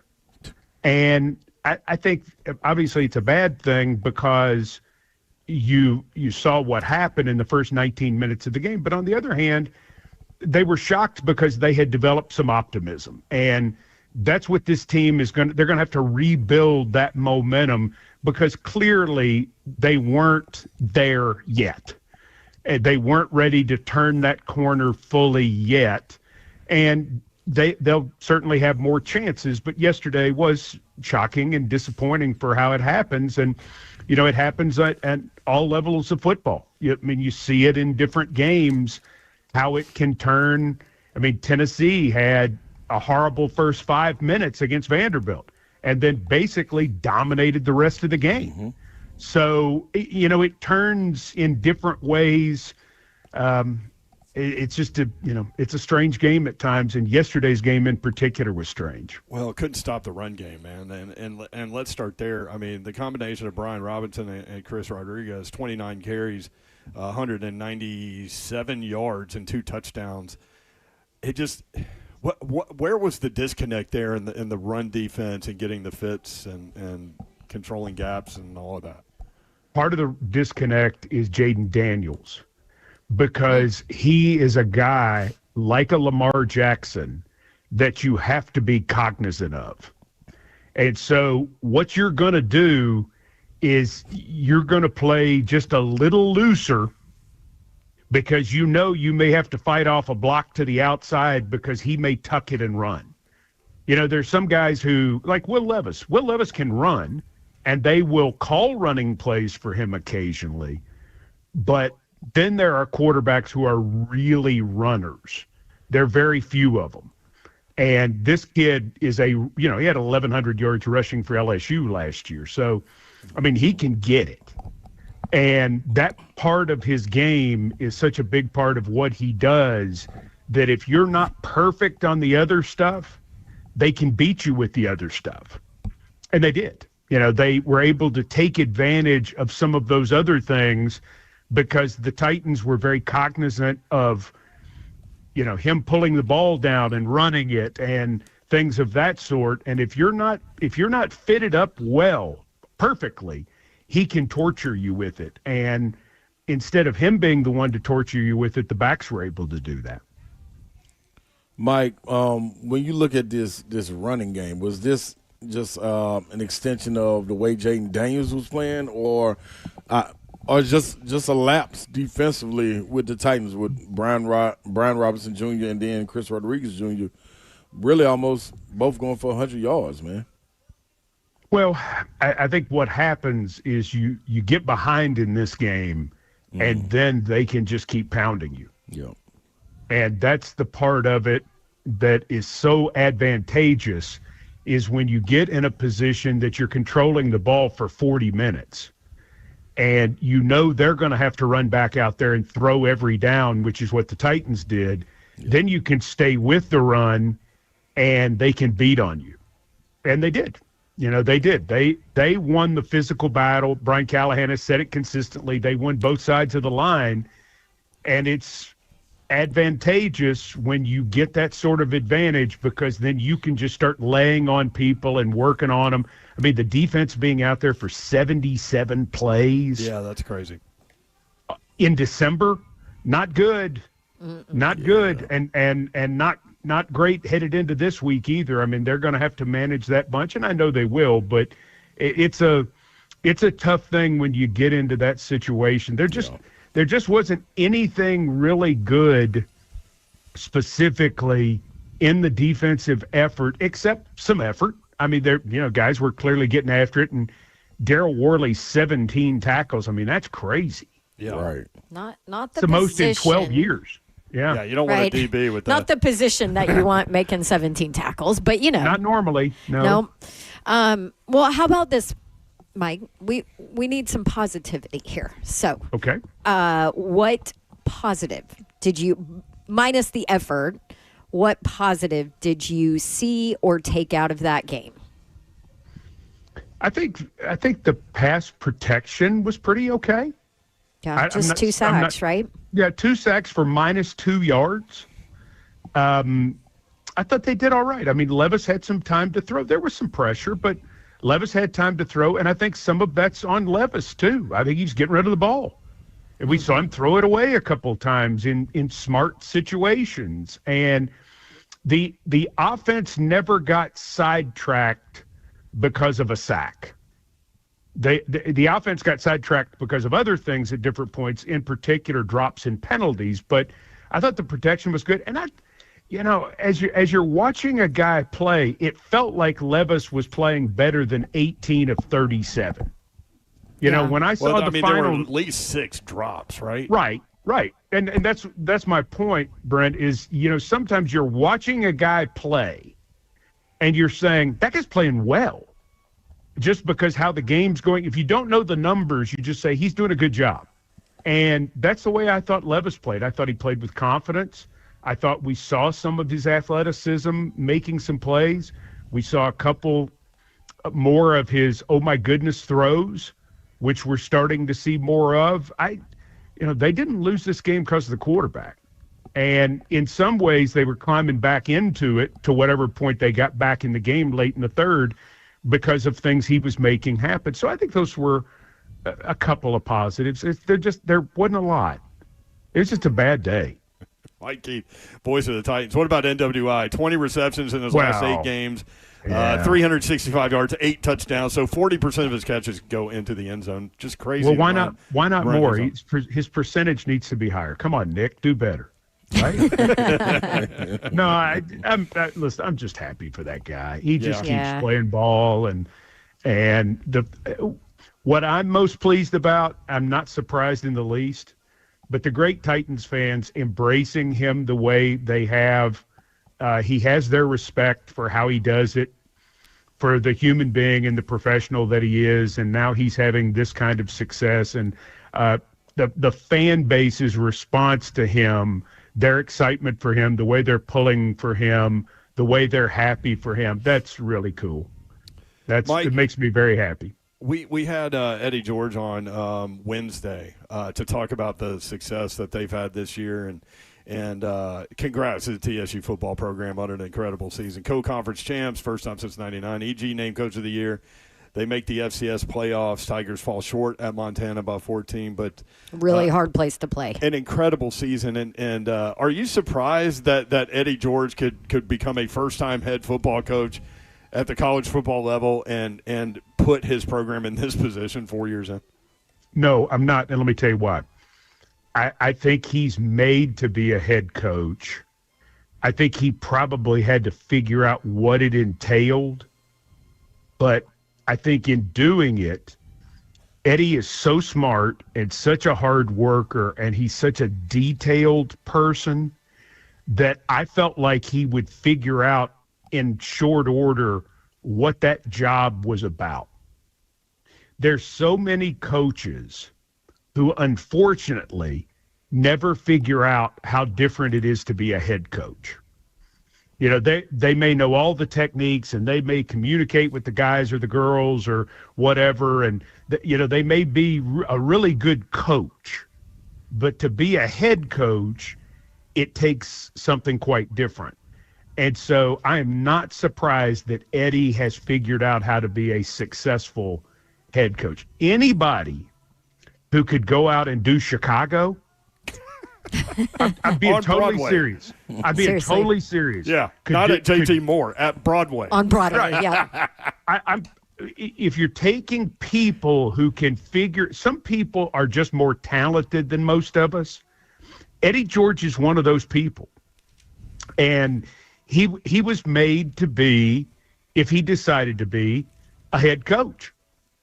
And I think obviously it's a bad thing because you saw what happened in the first 19 minutes of the game. But on the other hand, they were shocked because they had developed some optimism. And that's what this team is they're going to have to rebuild that momentum because clearly they weren't there yet. They weren't ready to turn that corner fully yet. And they'll certainly have more chances. But yesterday was shocking and disappointing for how it happens. And, it happens at all levels of football. You see it in different games, how it can turn. Tennessee had a horrible first 5 minutes against Vanderbilt. and then basically dominated the rest of the game. Mm-hmm. So, it turns in different ways. It's just it's a strange game at times, and yesterday's game in particular was strange. Well, it couldn't stop the run game, man. And let's start there. I mean, the combination of Brian Robinson and Chris Rodriguez, 29 carries, 197 yards and 2 touchdowns. It just where was the disconnect there in the run defense and getting the fits and controlling gaps and all of that? Part of the disconnect is Jaden Daniels, because he is a guy like a Lamar Jackson that you have to be cognizant of. And so what you're going to do is you're going to play just a little looser, because you may have to fight off a block to the outside because he may tuck it and run. There's some guys who, like Will Levis. Will Levis can run, and they will call running plays for him occasionally. But then there are quarterbacks who are really runners. There are very few of them. And this kid is he had 1,100 yards rushing for LSU last year. So, I mean, he can get it. And that part of his game is such a big part of what he does that if you're not perfect on the other stuff, they can beat you with the other stuff. And they did. They were able to take advantage of some of those other things because the Titans were very cognizant of, him pulling the ball down and running it and things of that sort. And if you're not fitted up well, perfectly, he can torture you with it. And instead of him being the one to torture you with it, the backs were able to do that. Mike, when you look at this running game, was this just an extension of the way Jaden Daniels was playing, or just a lapse defensively with the Titans with Brian Robinson Jr. and then Chris Rodriguez Jr. really almost both going for 100 yards, man? Well, I think what happens is you get behind in this game, and then they can just keep pounding you. Yeah. And that's the part of it that is so advantageous, is when you get in a position that you're controlling the ball for 40 minutes and they're going to have to run back out there and throw every down, which is what the Titans did. Yeah. Then you can stay with the run and they can beat on you. And they did. They did. They won the physical battle. Brian Callahan has said it consistently. They won both sides of the line, and it's advantageous when you get that sort of advantage, because then you can just start laying on people and working on them. I mean, the defense being out there for 77 plays. Yeah, that's crazy. In December, not good. Not good, and not great headed into this week either. I mean, they're going to have to manage that bunch, and I know they will, but it's a tough thing when you get into that situation. There just wasn't anything really good specifically in the defensive effort, except some effort. I mean, guys were clearly getting after it, and Darryl Worley, 17 tackles. I mean, that's crazy. Yeah, right. Not it's the most in 12 years. Yeah, you don't want a DB with that. Not the position that you want making 17 tackles, but Not normally, no. Well, how about this, Mike? We need some positivity here. So, okay. What positive did you, minus the effort, what positive did you see or take out of that game? I think the pass protection was pretty okay. Yeah, just 2 sacks, right? Yeah, 2 sacks for -2 yards. I thought they did all right. I mean, Levis had some time to throw. There was some pressure, but Levis had time to throw, and I think some of that's on Levis too. I think he's getting rid of the ball. And we saw him throw it away a couple of times in smart situations. And the offense never got sidetracked because of a sack. The offense got sidetracked because of other things at different points, in particular drops and penalties. But I thought the protection was good. And as you're watching a guy play, it felt like Levis was playing better than 18 of 37. When I saw the final, there were at least 6 drops, right? Right. And that's my point, Brent, is, sometimes you're watching a guy play and you're saying, that guy's playing well. just because how the game's going. If you don't know the numbers, you just say he's doing a good job. And that's the way I thought Levis played. I thought he played with confidence. I thought we saw some of his athleticism making some plays. We saw a couple more of his oh my goodness throws, which we're starting to see more of. They didn't lose this game because of the quarterback. And in some ways they were climbing back into it to whatever point they got back in the game late in the third because of things he was making happen. So I think those were a couple of positives. There wasn't a lot. It was just a bad day. Mike Keith, voice of the Titans. What about NWI? 20 receptions in his last 8 games, 365 yards, 8 touchdowns. So 40% of his catches go into the end zone. Just crazy. Well, why not more? His percentage needs to be higher. Come on, Nick, do better. Right? No, listen. I'm just happy for that guy. He just keeps playing ball, and what I'm most pleased about, I'm not surprised in the least, but the great Titans fans embracing him the way they have. He has their respect for how he does it, for the human being and the professional that he is, and now he's having this kind of success. And the fan base's response to him, their excitement for him, the way they're pulling for him, the way they're happy for him, that's really cool. It makes me very happy. We had Eddie George on Wednesday to talk about the success that they've had this year, and congrats to the TSU football program on an incredible season. Co-conference champs, first time since '99. EG named Coach of the Year. They make the FCS playoffs. Tigers fall short at Montana by 14, but really hard place to play. An incredible season, and are you surprised that Eddie George could become a first-time head football coach at the college football level and put his program in this position 4 years in? No, I'm not, and let me tell you why. I think he's made to be a head coach. I think he probably had to figure out what it entailed, but I think in doing it, Eddie is so smart and such a hard worker, and he's such a detailed person that I felt like he would figure out in short order what that job was about. There's so many coaches who unfortunately never figure out how different it is to be a head coach. You know, they may know all the techniques and they may communicate with the guys or the girls or whatever, and they may be a really good coach, but to be a head coach, it takes something quite different. And so I am not surprised that Eddie has figured out how to be a successful head coach. Anybody who could go out and do Chicago, I'm being totally serious. I'm being totally serious. Yeah, not at JT Moore, at Broadway. On Broadway, yeah. If you're taking people who can some people are just more talented than most of us. Eddie George is one of those people. And he was made to be, if he decided to be, a head coach.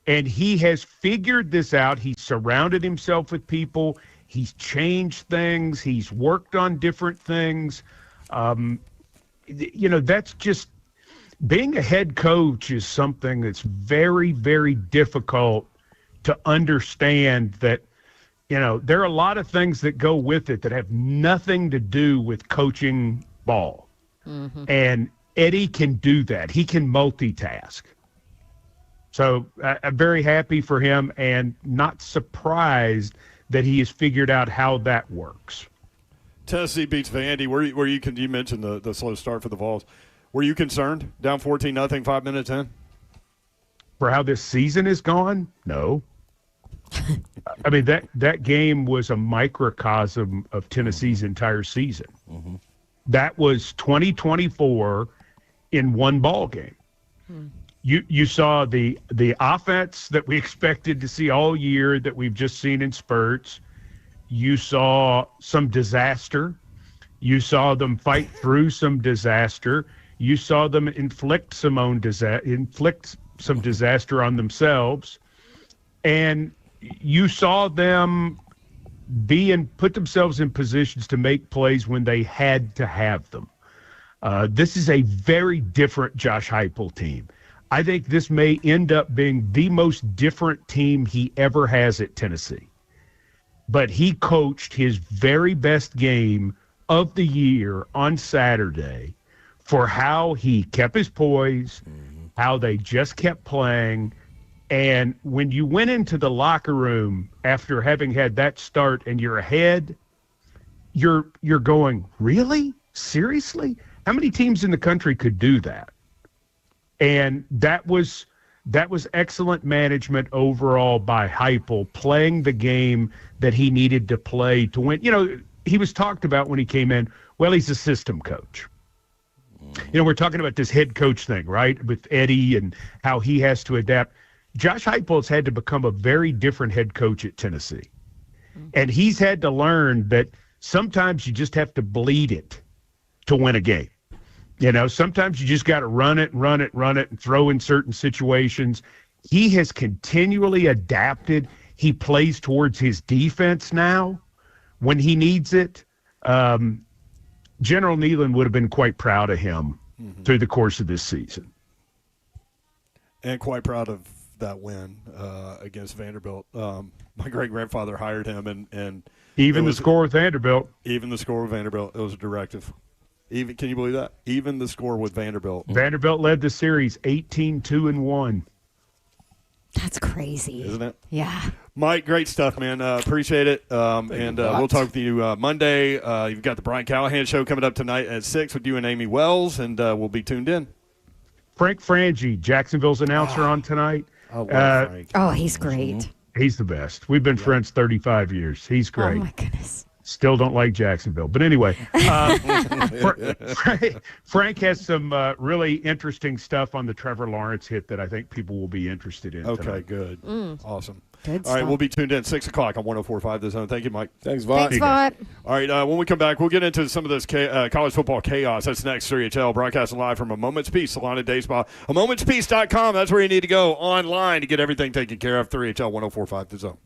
And he has figured this out. He's surrounded himself with people. He's changed things. He's worked on different things. That's just, being a head coach is something that's very, very difficult to understand. That, there are a lot of things that go with it that have nothing to do with coaching ball. Mm-hmm. And Eddie can do that. He can multitask. So I'm very happy for him and not surprised that he has figured out how that works. Tennessee beats Vandy. You mentioned the slow start for the Vols. Were you concerned? Down 14-0, 5 minutes in? For how this season is gone? No. I mean, that game was a microcosm of Tennessee's entire season. Mm-hmm. That was 2024 in one ball game. Hmm. You saw the offense that we expected to see all year that we've just seen in spurts. You saw some disaster. You saw them fight through some disaster. You saw them inflict some disaster on themselves. And you saw them put themselves in positions to make plays when they had to have them. This is a very different Josh Heupel team. I think this may end up being the most different team he ever has at Tennessee. But he coached his very best game of the year on Saturday for how he kept his poise, how they just kept playing. And when you went into the locker room after having had that start and you're ahead, you're going, really? Seriously? How many teams in the country could do that? And that was excellent management overall by Heupel, playing the game that he needed to play to win. You know, he was talked about when he came in, well, he's a system coach. You know, we're talking about this head coach thing, right, with Eddie and how he has to adapt. Josh Heupel's had to become a very different head coach at Tennessee. And he's had to learn that sometimes you just have to bleed it to win a game. You know, sometimes you just got to run it, and throw in certain situations. He has continually adapted. He plays towards his defense now when he needs it. General Neyland would have been quite proud of him through the course of this season. And quite proud of that win against Vanderbilt. My great-grandfather hired him, and even the score with Vanderbilt. Even the score with Vanderbilt, it was a directive. Even, can you believe that? Even the score with Vanderbilt. Vanderbilt led the series 18-2-1. That's crazy. Isn't it? Yeah. Mike, great stuff, man. Appreciate it. And we'll talk with you Monday. You've got the Brian Callahan Show coming up tonight at 6 with you and Amy Wells, and we'll be tuned in. Frank Frangie, Jacksonville's announcer on tonight. I love Frank. Oh, he's great. He's the best. We've been friends 35 years. He's great. Oh, my goodness. Still don't like Jacksonville. But anyway, Frank has some really interesting stuff on the Trevor Lawrence hit that I think people will be interested in Okay, tonight. good. Awesome. Good All right, stuff. we'll be tuned in 6 o'clock on 104.5 The Zone. Thank you, Mike. Thanks, Vaughn. Thanks, Vaught. All right, when we come back, we'll get into some of this college football chaos. That's next, 3HL, broadcasting live from A Moment's Peace, Salon and Day Spa. AMomentsPeace.com. That's where you need to go online to get everything taken care of. 3HL 104.5 The Zone.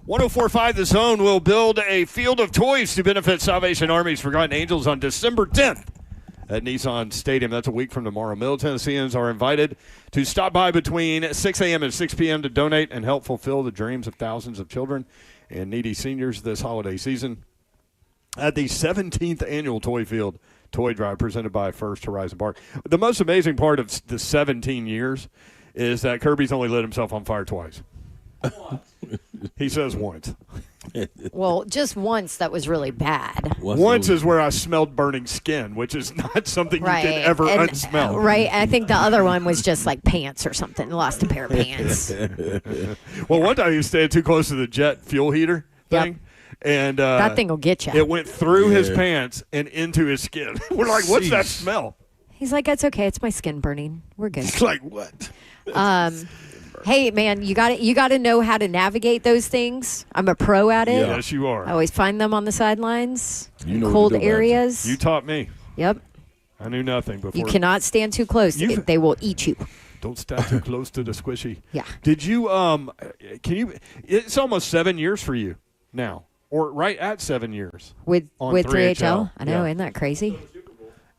104.5 The Zone will build a field of toys to benefit Salvation Army's Forgotten Angels on December 10th at Nissan Stadium. That's a week from tomorrow. Middle Tennesseans are invited to stop by between 6 a.m. and 6 p.m. to donate and help fulfill the dreams of thousands of children and needy seniors this holiday season. At the 17th Annual Toy Field Toy Drive presented by First Horizon Park. The most amazing part of the 17 years is that Kirby's only lit himself on fire twice. He says once. Well, just once that was really bad. Once is where I smelled burning skin, which is not something you can ever unsmell. Right. I think the other one was just like pants or something. Lost a pair of pants. Well, one time he was staying too close to the jet fuel heater thing. Yep. And that thing will get you. It went through his pants and into his skin. We're like, what's that smell? He's like, it's okay. It's my skin burning. We're good. It's like, what? Hey, man, you got to know how to navigate those things. I'm a pro at it. Yes, you are. I always find them on the sidelines, You know cold what to do about it. areas. You taught me. Yep. I knew nothing before. You cannot stand too close. They will eat you. Don't stand too close to the squishy. Yeah. Did you, it's almost 7 years for you now, or right at 7 years. With on 3HL. I know, Yeah. isn't that crazy?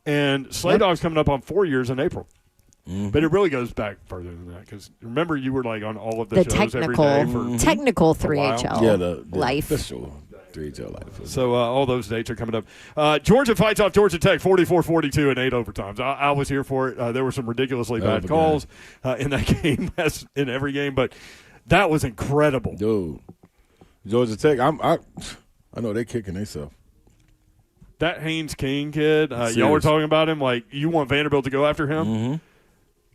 And Sleigh Dog's coming up on 4 years in April. But it really goes back further than that because remember you were like on all of the shows every day for technical a while. 3HL Yeah, the life. official 3HL life. So all those dates are coming up. Georgia fights off Georgia Tech 44-42 in 8 overtimes. I was here for it. There were some ridiculously bad calls in that game, as in every game, but that was incredible. Dude, Georgia Tech, I know they're kicking themselves. That Haynes King kid, y'all were talking about him like you want Vanderbilt to go after him. Mm-hmm.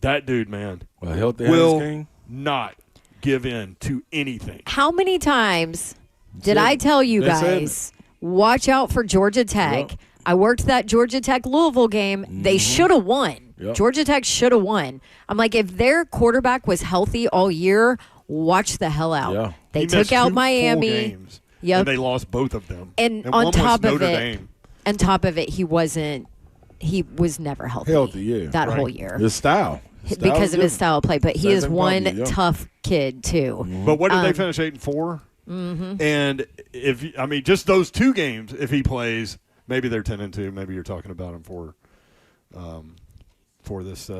That dude, man, will not give in to anything. How many times did I tell you guys, watch out for Georgia Tech? Yep. I worked that Georgia Tech Louisville game. They should have won. Yep. Georgia Tech should have won. I'm like, if their quarterback was healthy all year, watch the hell out. Yeah. They He took missed out 2 Miami. full games, Yep. and they lost both of them. And one on top was of Notre it, Dame. on top of it, he was never healthy. That whole year. His style. Because of his style of play. But he is one probably, tough kid, too. But what did they finish 8-4? Mm-hmm. And just those 2 games, if he plays, maybe they're 10-2. Maybe you're talking about him for this.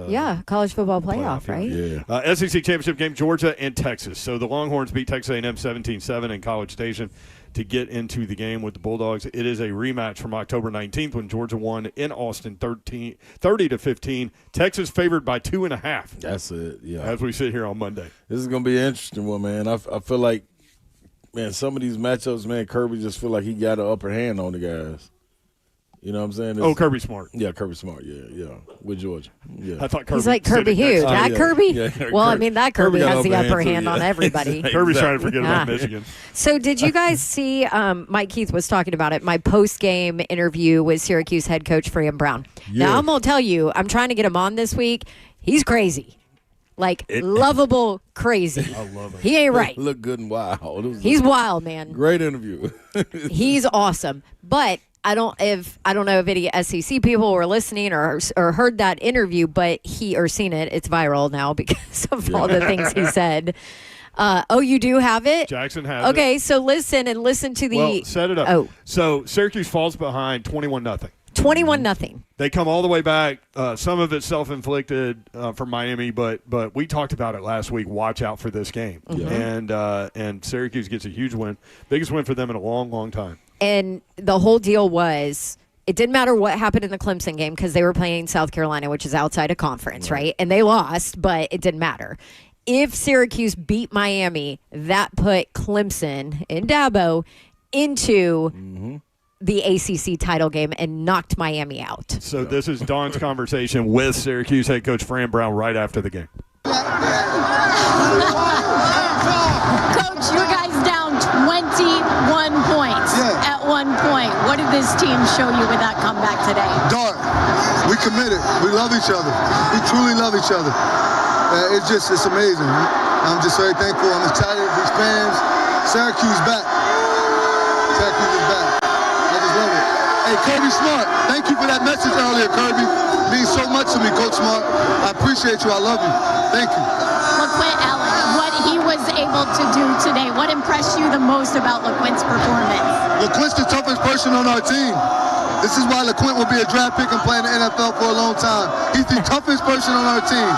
College football playoff, right? Yeah. SEC championship game, Georgia and Texas. So the Longhorns beat Texas A&M 17-7 in College Station to get into the game with the Bulldogs. It is a rematch from October 19th when Georgia won in Austin 30-15. Texas favored by 2.5. That's it, yeah. As we sit here on Monday. This is going to be an interesting one, man. I feel like, man, some of these matchups, man, Kirby just feel like he got an upper hand on the guys. You know what I'm saying? Kirby Smart. Yeah, Kirby Smart, yeah, with Georgia. Yeah. I thought Kirby He's like Kirby who? That yeah. Kirby? Yeah, well, I mean, that Kirby got has the upper too, hand on everybody. Kirby's trying to forget about Ah. Michigan. So did you guys see, Mike Keith was talking about it, my post-game interview with Syracuse head coach Fran Brown. Yeah. Now, I'm going to tell you, I'm trying to get him on this week. He's crazy. Like, lovable crazy. I love it. He ain't right. Look good and wild. He's wild, man. Great interview. He's awesome. But I don't know if any SEC people were listening or heard that interview, but or seen it. It's viral now because of all the things he said. You do have it? Jackson has it. Okay, so listen to the. Well, set it up. Oh. So Syracuse falls behind 21-0. 21-0. They come all the way back. Some of it self-inflicted from Miami, but we talked about it last week. Watch out for this game. Mm-hmm. And Syracuse gets a huge win. Biggest win for them in a long, long time. And the whole deal was it didn't matter what happened in the Clemson game because they were playing South Carolina, which is outside of conference, right? And they lost, but it didn't matter. If Syracuse beat Miami, that put Clemson in Dabo into the ACC title game and knocked Miami out. So this is Don's conversation with Syracuse head coach Fran Brown right after the game. Coach, you guys down 21 points at one point. What did this team show you with that comeback today? Dark. We committed. We love each other. We truly love each other. It's amazing. I'm just very thankful. I'm excited. These fans. Syracuse back. Syracuse is back. I just love it. Hey, Kirby Smart, thank you for that message earlier, Kirby. It means so much to me, Coach Smart. I appreciate you. I love you. Thank you. LaQuint Allen, what he was able to do today, what What impressed you the most about LeQuint's performance? LeQuint's the toughest person on our team. This is why LeQuint will be a draft pick and play in the NFL for a long time. He's the toughest person on our team.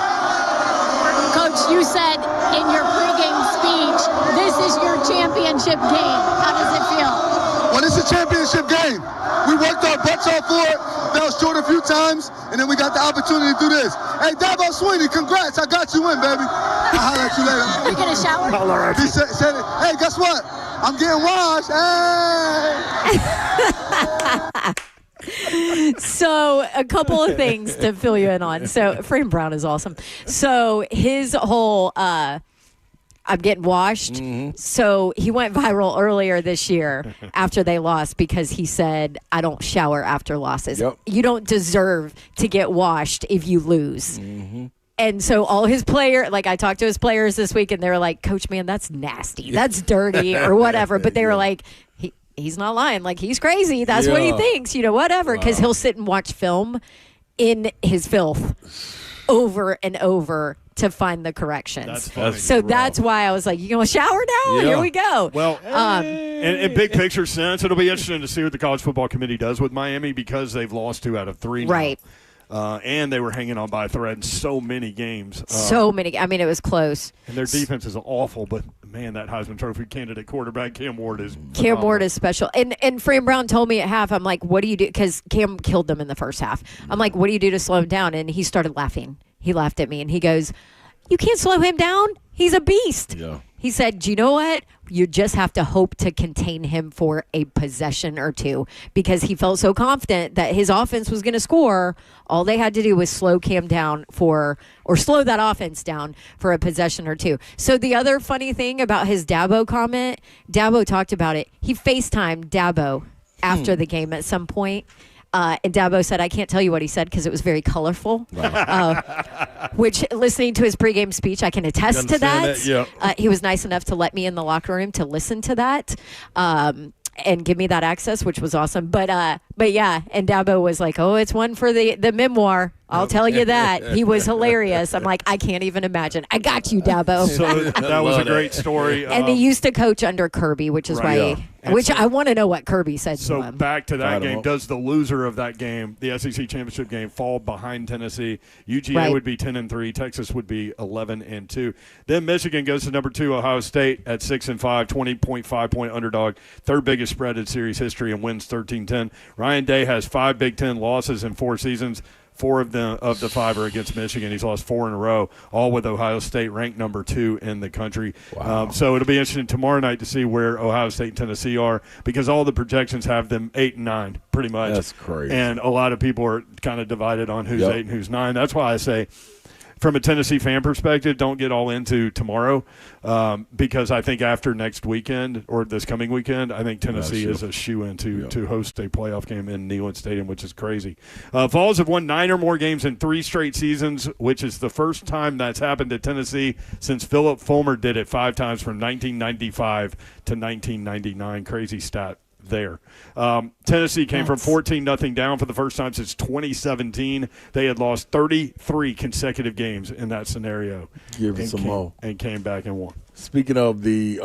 Coach, you said in your pregame speech, this is your championship game. How does it feel? Well, it's a championship game. We worked our butts off for it, fell short a few times, and then we got the opportunity to do this. Hey, Dabo Swinney, congrats. I got you in, baby. I'll holler at you later. You get a shower? He said, hey, guess what? I'm getting washed. Hey! So a couple of things to fill you in on. So Frame Brown is awesome. So his whole I'm getting washed. Mm-hmm. So he went viral earlier this year after they lost because he said, I don't shower after losses. Yep. You don't deserve to get washed if you lose. Mm-hmm. And so all his I talked to his players this week and they were like, Coach, man, that's nasty. That's dirty or whatever. But they were like, he's not lying. Like, he's crazy. That's what he thinks, whatever. Because he'll sit and watch film in his filth over and over to find the corrections. That's funny. So that's why I was like, you going to shower now? Yeah. Here we go. Well, in big picture sense, it'll be interesting to see what the College Football Committee does with Miami because they've lost 2 out of 3 now. Right. And they were hanging on by a thread in so many games. So many. I mean, it was close. And their defense is awful, but, man, that Heisman Trophy candidate quarterback, Cam Ward, is Cam phenomenal. Ward is special. And Frame Brown told me at half, I'm like, what do you do? Because Cam killed them in the first half. I'm like, what do you do to slow him down? And he started laughing. He laughed at me, and he goes, you can't slow him down. He's a beast. Yeah. He said, do you know what? You just have to hope to contain him for a possession or two because he felt so confident that his offense was going to score. All they had to do was slow Cam down or slow that offense down for a possession or two. So the other funny thing about his Dabo comment, Dabo talked about it. He FaceTimed Dabo after the game at some point. And Dabo said, I can't tell you what he said because it was very colorful, which listening to his pregame speech, I can attest to that. Yeah. He was nice enough to let me in the locker room to listen to that and give me that access, which was awesome. But yeah, and Dabo was like, oh, it's one for the memoir. I'll tell you that. He was hilarious. I'm like, I can't even imagine. I got you, Dabo. So that was a great story. And he used to coach under Kirby, which is Right. why, which I want to know what Kirby said to him. Back to that Fired him game, up. does the loser of that game, the SEC championship game, fall behind Tennessee? UGA Right. would be 10-3. Texas would be 11-2. Then Michigan goes to number 2, Ohio State at 6-5, 20.5-point underdog, third biggest spread in series history, and wins 13-10. Ryan Day has 5 Big Ten losses in 4 seasons. 4 of the 5 are against Michigan. He's lost 4 in a row, all with Ohio State ranked number 2 in the country. Wow. So it'll be interesting tomorrow night to see where Ohio State and Tennessee are because all the projections have them 8 and 9, pretty much. That's crazy. And a lot of people are kind of divided on who's Yep. 8 and who's 9. That's why I say, from a Tennessee fan perspective, don't get all into tomorrow because I think after next weekend or this coming weekend, I think Tennessee is a shoe-in to host a playoff game in Neyland Stadium, which is crazy. Vols have won 9 or more games in 3 straight seasons, which is the first time that's happened to Tennessee since Philip Fulmer did it 5 times from 1995 to 1999. Crazy stat there. Tennessee came from 14-0 down for the first time since 2017. They had lost 33 consecutive games in that scenario. Give it some more. And came back and won. Speaking of the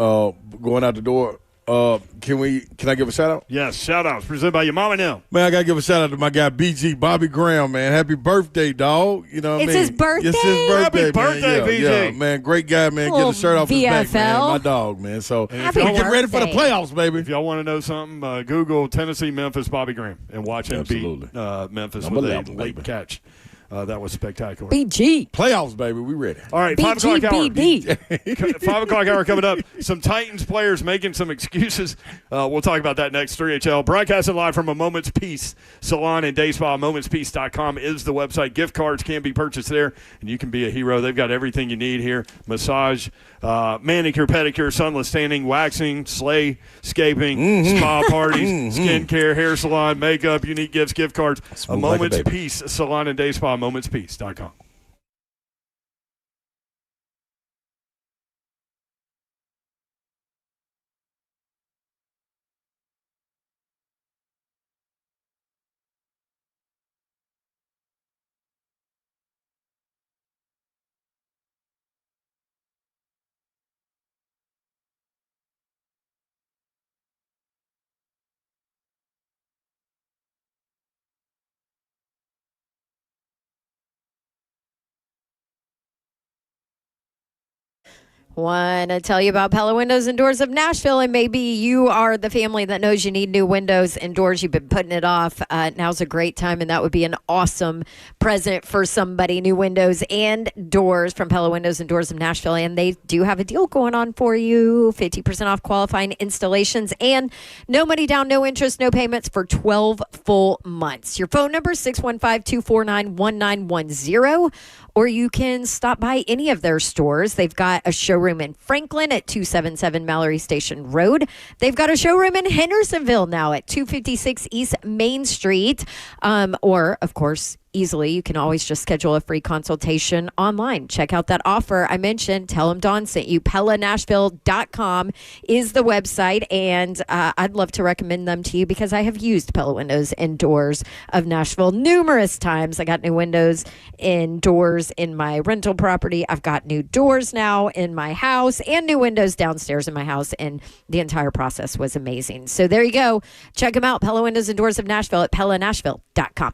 going out the door, can I give a shout out? Yes, shout-outs presented by your mama now. Man, I got to give a shout out to my guy, BG, Bobby Graham, man. Happy birthday, dog. You know what I mean? It's his birthday? It's his birthday, Happy birthday, man. BG. Yeah, man. Great guy, man. Get Little the shirt off his back, man. VFL. My dog, man. So Happy we get ready for the birthday. playoffs, baby. If y'all want to know something, Google Tennessee, Memphis, Bobby Graham, and watch him Absolutely. beat Memphis Number with a 11, late baby. catch. That was spectacular. BG. Playoffs, baby. We ready. All right, 5 o'clock hour. BGBD. 5 o'clock hour coming up. Some Titans players making some excuses. We'll talk about that next. 3HL broadcasting live from a Moment's Peace salon and day spa. momentspeace.com is the website. Gift cards can be purchased there, and you can be a hero. They've got everything you need here: massage, manicure, pedicure, sunless tanning, waxing, sleigh scaping, spa parties, skincare, hair salon, makeup, unique gifts, gift cards. Smooth A like a Moment's baby. Peace salon and day spa. momentspeace.com. Want to tell you about Pella Windows and Doors of Nashville, and maybe you are the family that knows you need new windows and doors. You've been putting it off. Now's a great time, and that would be an awesome present for somebody. New windows and doors from Pella Windows and Doors of Nashville, and they do have a deal going on for you. 50% off qualifying installations and no money down, no interest, no payments for 12 full months. Your phone number, 615-249-1910, or you can stop by any of their stores. They've got a showroom in Franklin at 277 Mallory Station Road. They've got a showroom in Hendersonville now at 256 East Main Street. Or, of course, easily, you can always just schedule a free consultation online. Check out that offer I mentioned. Tell them Dawn sent you. PellaNashville.com is the website, and I'd love to recommend them to you because I have used Pella Windows and Doors of Nashville numerous times. I got new windows and doors in my rental property. I've got new doors now in my house and new windows downstairs in my house, and the entire process was amazing. So there you go. Check them out, Pella Windows and Doors of Nashville at PellaNashville.com.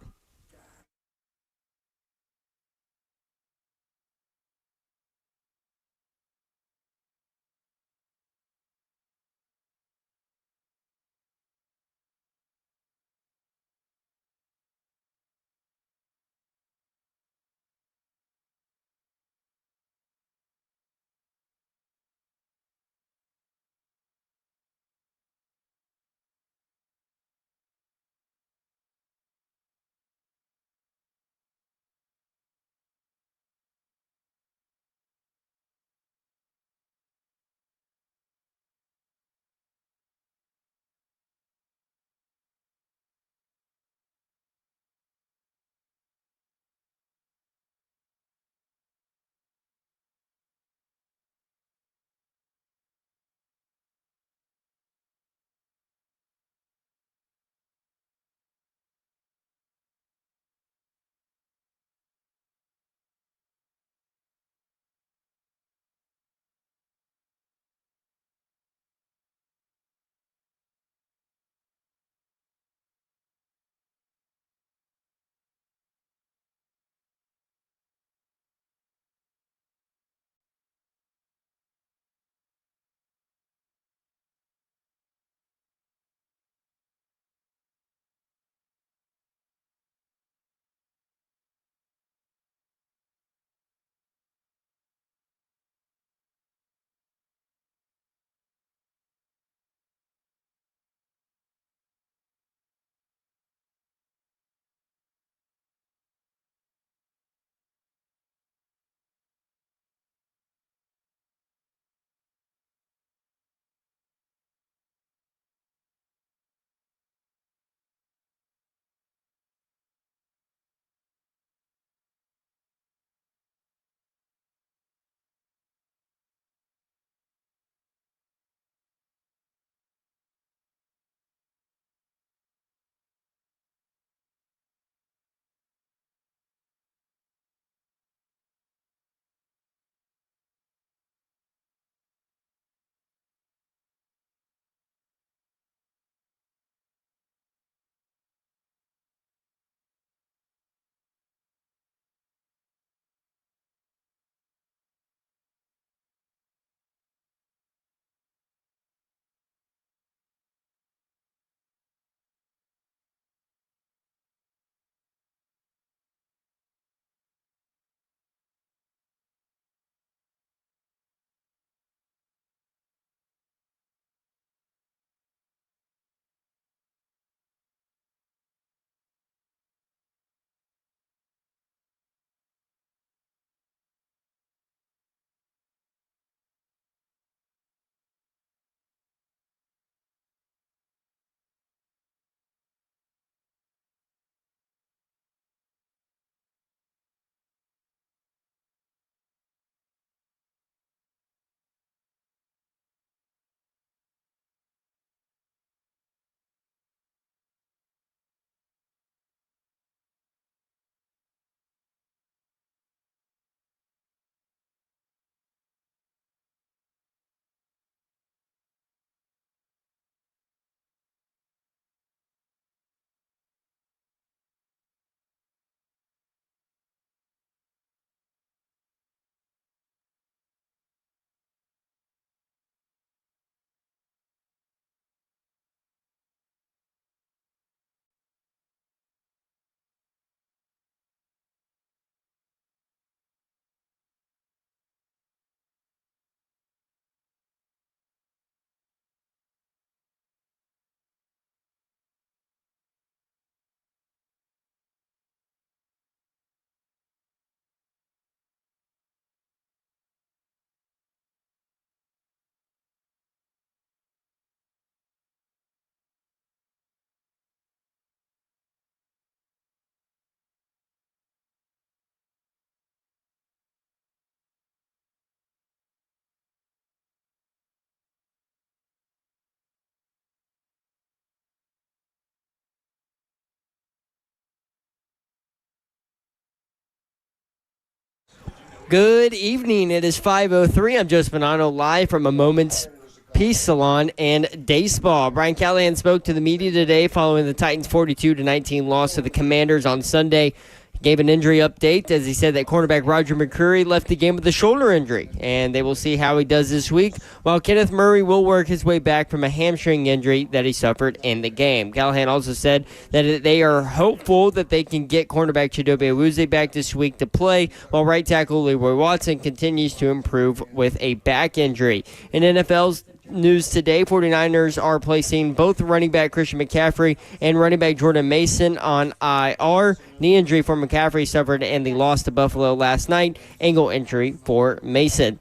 Good evening. It is 5:03. I'm Joe Spinano live from a Moment's Peace Salon and Day Spa. Brian Callahan spoke to the media today following the Titans' 42-19 loss to the Commanders on Sunday. He gave an injury update as he said that cornerback Roger McCreary left the game with a shoulder injury, and they will see how he does this week, while Kenneth Murray will work his way back from a hamstring injury that he suffered in the game. Callahan also said that they are hopeful that they can get cornerback Chidobe Awuzie back this week to play, while right tackle Leroy Watson continues to improve with a back injury. In NFL's news today, 49ers are placing both running back Christian McCaffrey and running back Jordan Mason on IR. Knee injury for McCaffrey suffered in the loss to Buffalo last night. Ankle injury for Mason.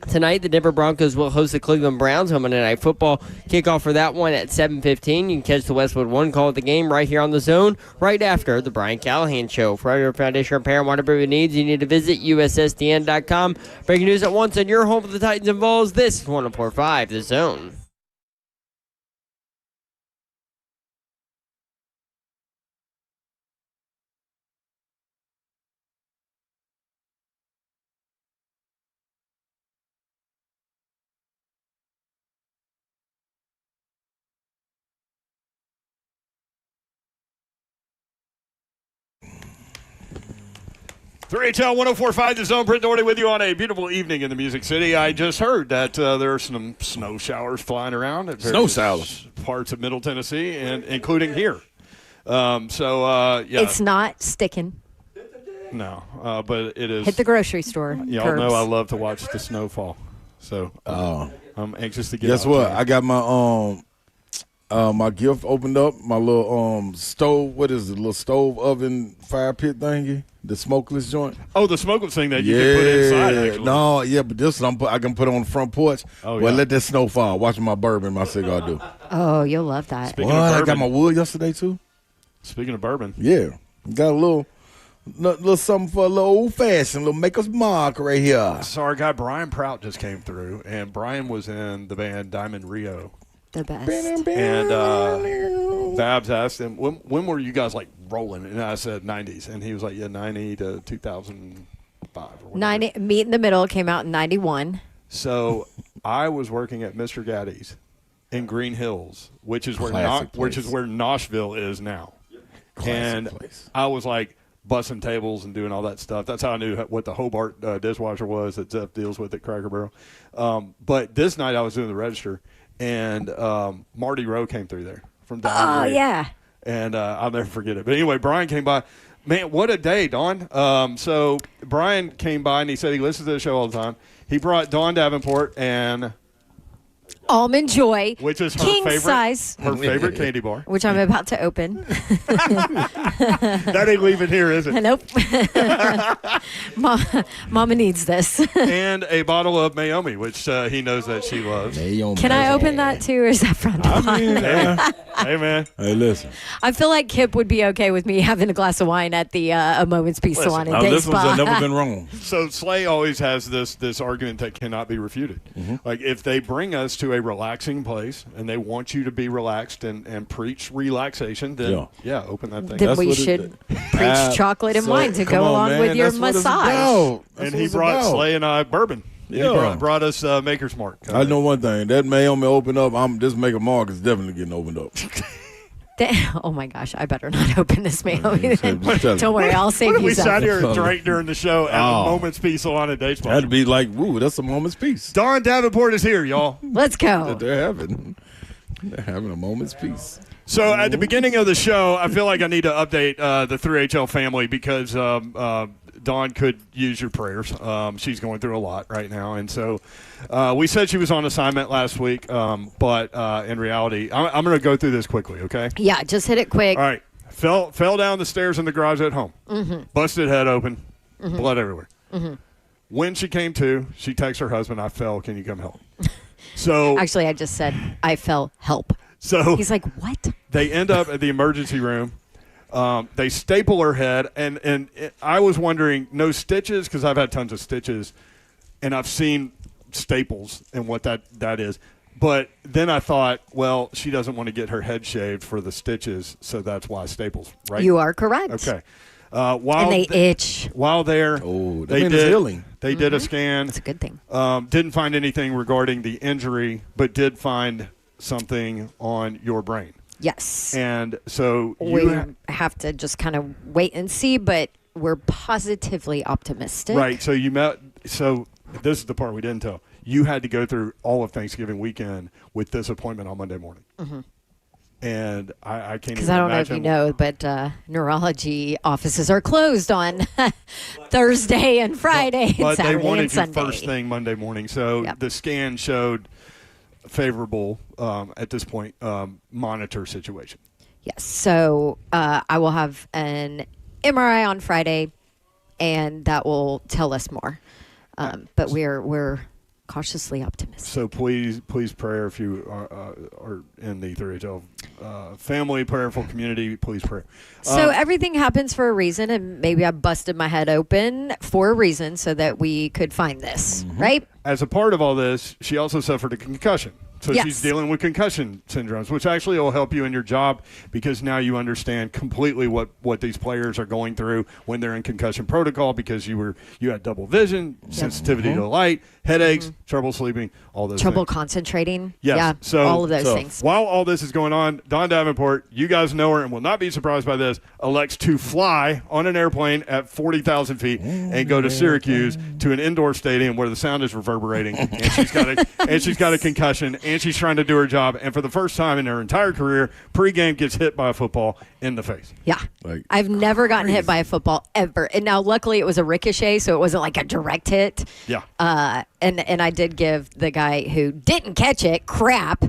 Tonight, the Denver Broncos will host the Cleveland Browns on Monday Night Football. Kickoff for that one at 7:15. You can catch the Westwood One call of the game right here on the Zone, right after the Brian Callahan Show. For your foundation repair and whatever needs, you need to visit USSDN.com. Breaking news at once on your home for the Titans and Vols. This is 104.5 The Zone. Three HL 104.5 The Zone. Britt Doherty with you on a beautiful evening in the Music City. I just heard that there are some snow showers flying around at Snow showers. parts of Middle Tennessee, and including here. Yeah. It's not sticking. No, but it is. Hit the grocery store. Y'all know I love to watch the snow fall. So I'm anxious to get Guess out what? there. I got my gift opened up. My little stove. What is it? Little stove oven fire pit thingy. The smokeless joint. Oh, the smokeless thing that you can put inside, actually. No, yeah, but this one I can put on the front porch. Oh, well, yeah. let that snow fall. Watching my bourbon, my cigar do. Oh, you'll love that. Speaking What? of I got bourbon. my wood yesterday, too. Speaking of bourbon. Yeah. Got a little something for a little old-fashioned, little Maker's Mark right here. So our guy Brian Prout just came through, and Brian was in the band Diamond Rio. The best. And Babs asked him, when were you guys, like, rolling? And I said 90s. And he was like, yeah, 90 to 2005 or whatever. 90, Meet in the Middle came out in 91. So I was working at Mr. Gaddy's in Green Hills, which is where Noshville is now. And place. I was like bussing tables and doing all that stuff. That's how I knew what the Hobart dishwasher was that Zeph deals with at Cracker Barrel. But this night I was doing the register, and Marty Rowe came through there from down the way. Yeah. And I'll never forget it. But anyway, Brian came by. Man, what a day, Dawn. So Brian came by, and he said he listens to the show all the time. He brought Dawn Davenport and Almond Joy, which is her king favorite, size, her favorite candy bar. which I'm about to open. That ain't leaving here, is it? Nope. Mama needs this. And a bottle of Mayomi, which he knows that she loves. Can I open that too, or is that frowned upon? Hey, man. Hey, listen. I feel like Kip would be okay with me having a glass of wine at the A Moment's Peace Salon and Day This one's Spa. never been wrong. So Slay always has this argument that cannot be refuted. Like, if they bring us to a relaxing place and they want you to be relaxed and preach relaxation, then open that thing. Then That's we what it- should preach chocolate and wine to go along with your massage. And he brought Slay and I bourbon. Yeah. He brought us Maker's Mark. I know one thing. That Mayomi opened up. This Maker Mark is definitely getting opened up. Oh my gosh, I better not open this Mayomi then. Just tell Don't you. worry, I'll save you We sat some. here and drank during the show at a Moment's Peace Salon at Day Spa. That'd be like, woo, that's a moment's peace. Dawn Davenport is here, y'all. Let's go. That they're having a moment's peace. So at the beginning of the show, I feel like I need to update the 3HL family because Dawn could use your prayers. She's going through a lot right now. And so we said she was on assignment last week, but in reality, I'm going to go through this quickly, okay? Yeah, just hit it quick. All right. Fell down the stairs in the garage at home. Busted head open. Blood everywhere. When she came to, she texted her husband, I fell. Can you come help? So Actually, I just said, I fell. Help. So He's like, what? they end up at the emergency room. They staple her head, and I was wondering, no stitches, because I've had tons of stitches, and I've seen staples and what that is. But then I thought, well, she doesn't want to get her head shaved for the stitches, so that's why staples, right? You are correct. Okay. And they itch. While there, they did healing. They did a scan. That's a good thing. Didn't find anything regarding the injury, but did find something on your brain. Yes. And so we have to just kind of wait and see, but we're positively optimistic. Right. So so this is the part we didn't tell. You had to go through all of Thanksgiving weekend with this appointment on Monday morning. Mm-hmm. And I can't even imagine. Because I don't know if you know, but neurology offices are closed on Thursday and Friday but and Saturday they wanted and Sunday. you first thing Monday morning. So the scan showed favorable, at this point, monitor situation. Yes. So I will have an MRI on Friday, and that will tell us more. But we're cautiously optimistic. So please pray if you are in the 3HL family prayerful community. Please pray. So everything happens for a reason, and maybe I busted my head open for a reason so that we could find this, right? As a part of all this, she also suffered a concussion. So Yes. she's dealing with concussion syndromes, which actually will help you in your job because now you understand completely what these players are going through when they're in concussion protocol because you had double vision, sensitivity to light, headaches, trouble sleeping, all those Trouble things. concentrating. Yes. Yeah, So, all of those things. While all this is going on, Dawn Davenport, you guys know her and will not be surprised by this, elects to fly on an airplane at 40,000 feet and go to Syracuse to an indoor stadium where the sound is reverberating and she's got a concussion and she's trying to do her job. And for the first time in her entire career, pregame gets hit by a football in the face. Yeah. I've never gotten hit by a football ever. And now luckily it was a ricochet, so it wasn't like a direct hit. Yeah. And I did give the guy who didn't catch it crap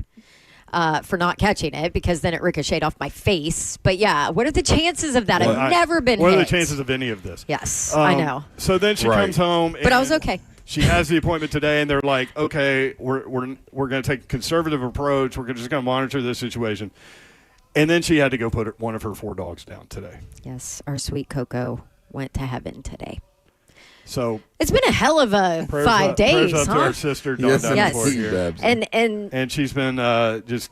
for not catching it because then it ricocheted off my face. But yeah, what are the chances of that? I've never been hit. What are the chances of any of this? Yes, I know. So then she comes home. But I was okay. She has the appointment today, and they're like, okay, we're going to take a conservative approach. We're just going to monitor this situation. And then she had to go put one of her 4 dogs down today. Yes, our sweet Coco went to heaven today. So it's been a hell of a 5 days, prayers up huh? to our sister, Dawn Davenport here. And she's been just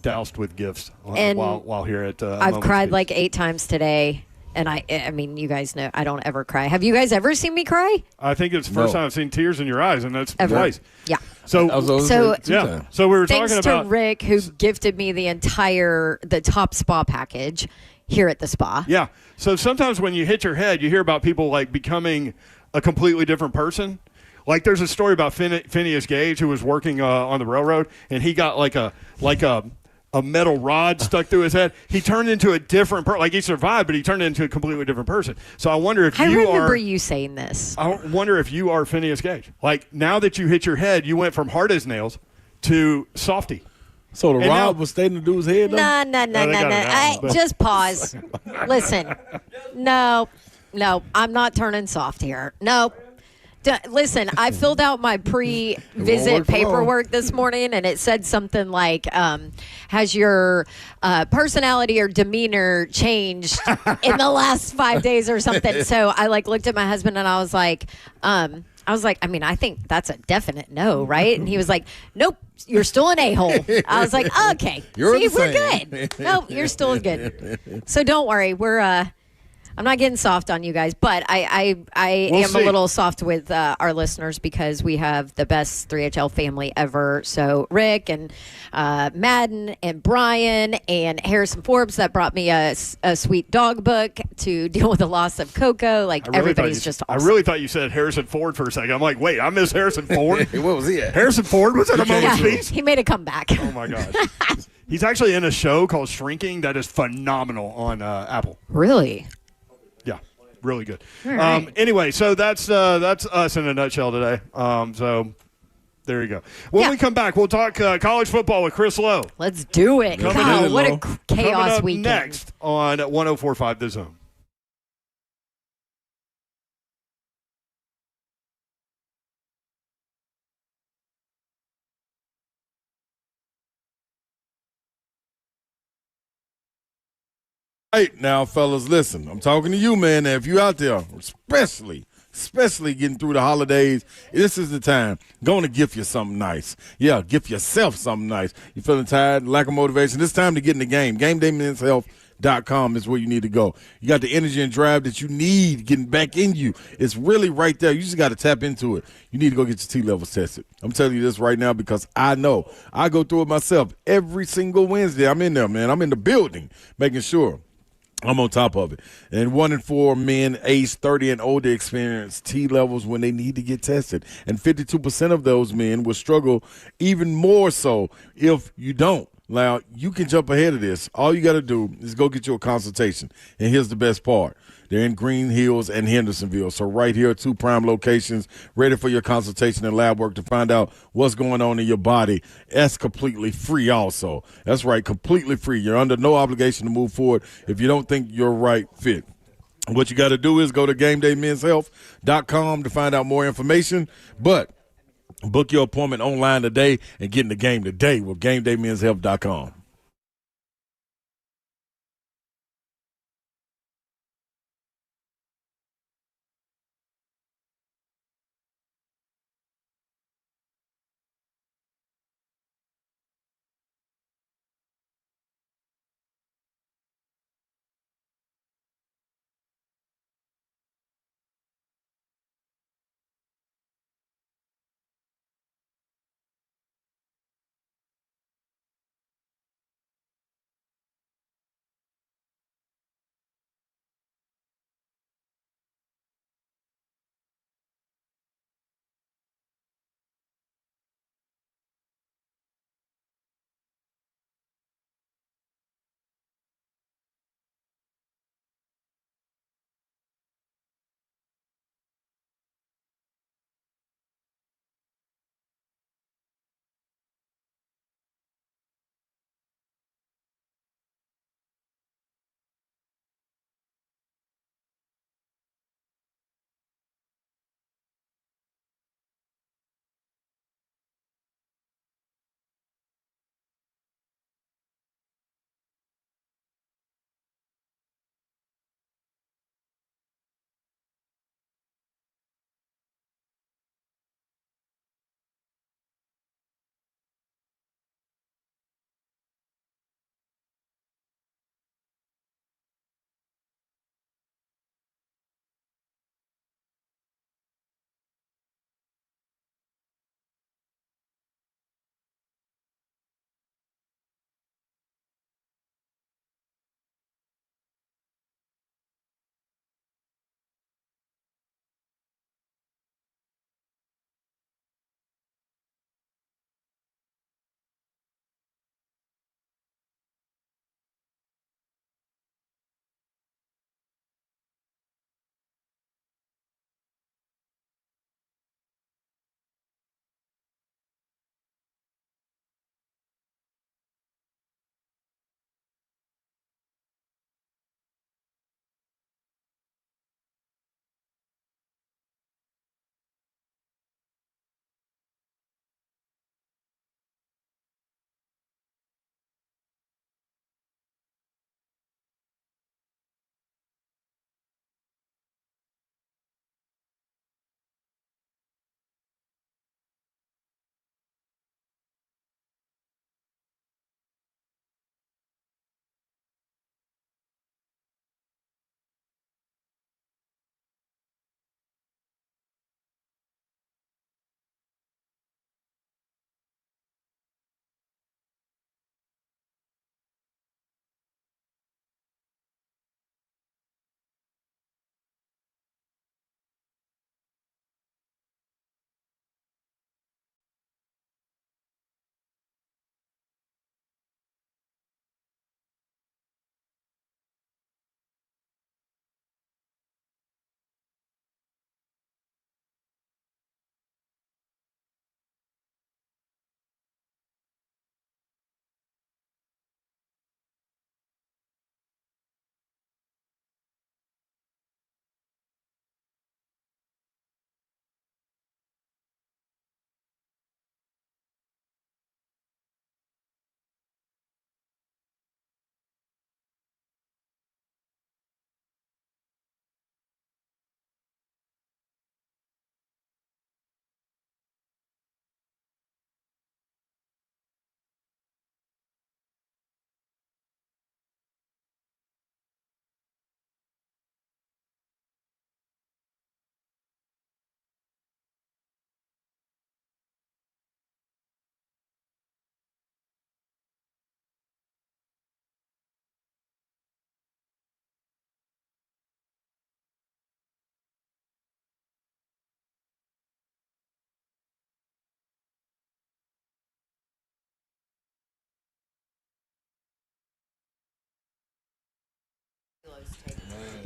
doused with gifts while here at I've cried like 8 times today. And I mean, you guys know I don't ever cry. Have you guys ever seen me cry? I think it's the first time I've seen tears in your eyes, and that's twice. Yeah. So we were thanks talking about to Rick, who gifted me the top spa package here at the spa. Yeah. So sometimes when you hit your head, you hear about people like becoming a completely different person. Like there's a story about Phineas Gage who was working on the railroad, and he got like a metal rod stuck through his head. He turned into a different person. Like he survived, but he turned into a completely different person. So I wonder if I remember you saying this. I wonder if you are Phineas Gage. Like now that you hit your head, you went from hard as nails to softy. So the rod was staying in the dude's head, though? No. Just pause. Listen. No, I'm not turning soft here. No. Listen, I filled out my pre-visit paperwork this morning, and it said something like, has your personality or demeanor changed in the last 5 days or something? So I looked at my husband, and I was like, I mean, I think that's a definite no, right? And he was like, nope, you're still an a-hole. I was like, okay, we're good. Nope, you're still good. So don't worry, I'm not getting soft on you guys, but I am a little soft with our listeners because we have the best 3HL family ever. So Rick and Madden and Brian and Harrison Forbes that brought me a sweet dog book to deal with the loss of Coco. Everybody's just awesome. I really thought you said Harrison Ford for a second. I'm like, wait, I miss Harrison Ford. What was he at? Harrison Ford was at a moment's peace? He made a comeback. Oh, my gosh. He's actually in a show called Shrinking that is phenomenal on Apple. Really? Yeah, really good. Right. Anyway, so that's us in a nutshell today. So there you go. When we come back, we'll talk college football with Chris Lowe. Let's do it. God, what a chaos coming up weekend. Next on 104.5 The Zone. Right now, fellas, listen. I'm talking to you, man. If you out there, especially getting through the holidays, this is the time. Going to gift you something nice. Yeah, gift yourself something nice. You feeling tired, lack of motivation? It's time to get in the game. Game day men's health Tmen'sHealth.com is where you need to go. You got the energy and drive that you need getting back in you. It's really right there. You just got to tap into it. You need to go get your T levels tested. I'm telling you this right now because I know. I go through it myself every single Wednesday. I'm in there, man. I'm in the building making sure I'm on top of it. And 1 in 4 men aged 30 and older experience T levels when they need to get tested. And 52% of those men will struggle even more so if you don't. Now, you can jump ahead of this. All you got to do is go get you a consultation. And here's the best part. They're in Green Hills and Hendersonville. So right here, 2 prime locations, ready for your consultation and lab work to find out what's going on in your body. That's completely free also. That's right, completely free. You're under no obligation to move forward if you don't think you're right fit. What you got to do is go to GameDayMen'sHealth.com to find out more information. But book your appointment online today and get in the game today with GameDayMen'sHealth.com.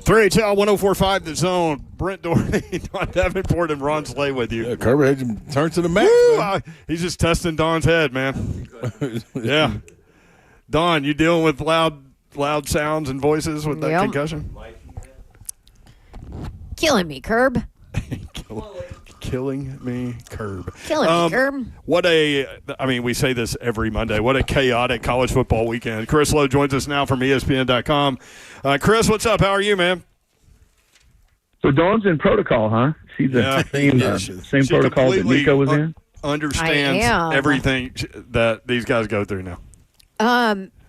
3HL 104.5 The Zone. Brent Doherty, Don Davenport, and Ron Slay with you. Yeah, Kirby had you turn to the max. He's just testing Don's head, man. Yeah. Don, you dealing with loud sounds and voices with that concussion? Killing me, Curb. Killing me, Curb. Killing me, Curb. We say this every Monday. What a chaotic college football weekend. Chris Lowe joins us now from ESPN.com. Chris, what's up? How are you, man? So Dawn's in protocol, huh? She's the same protocol that Nico was in? Understands everything that these guys go through now.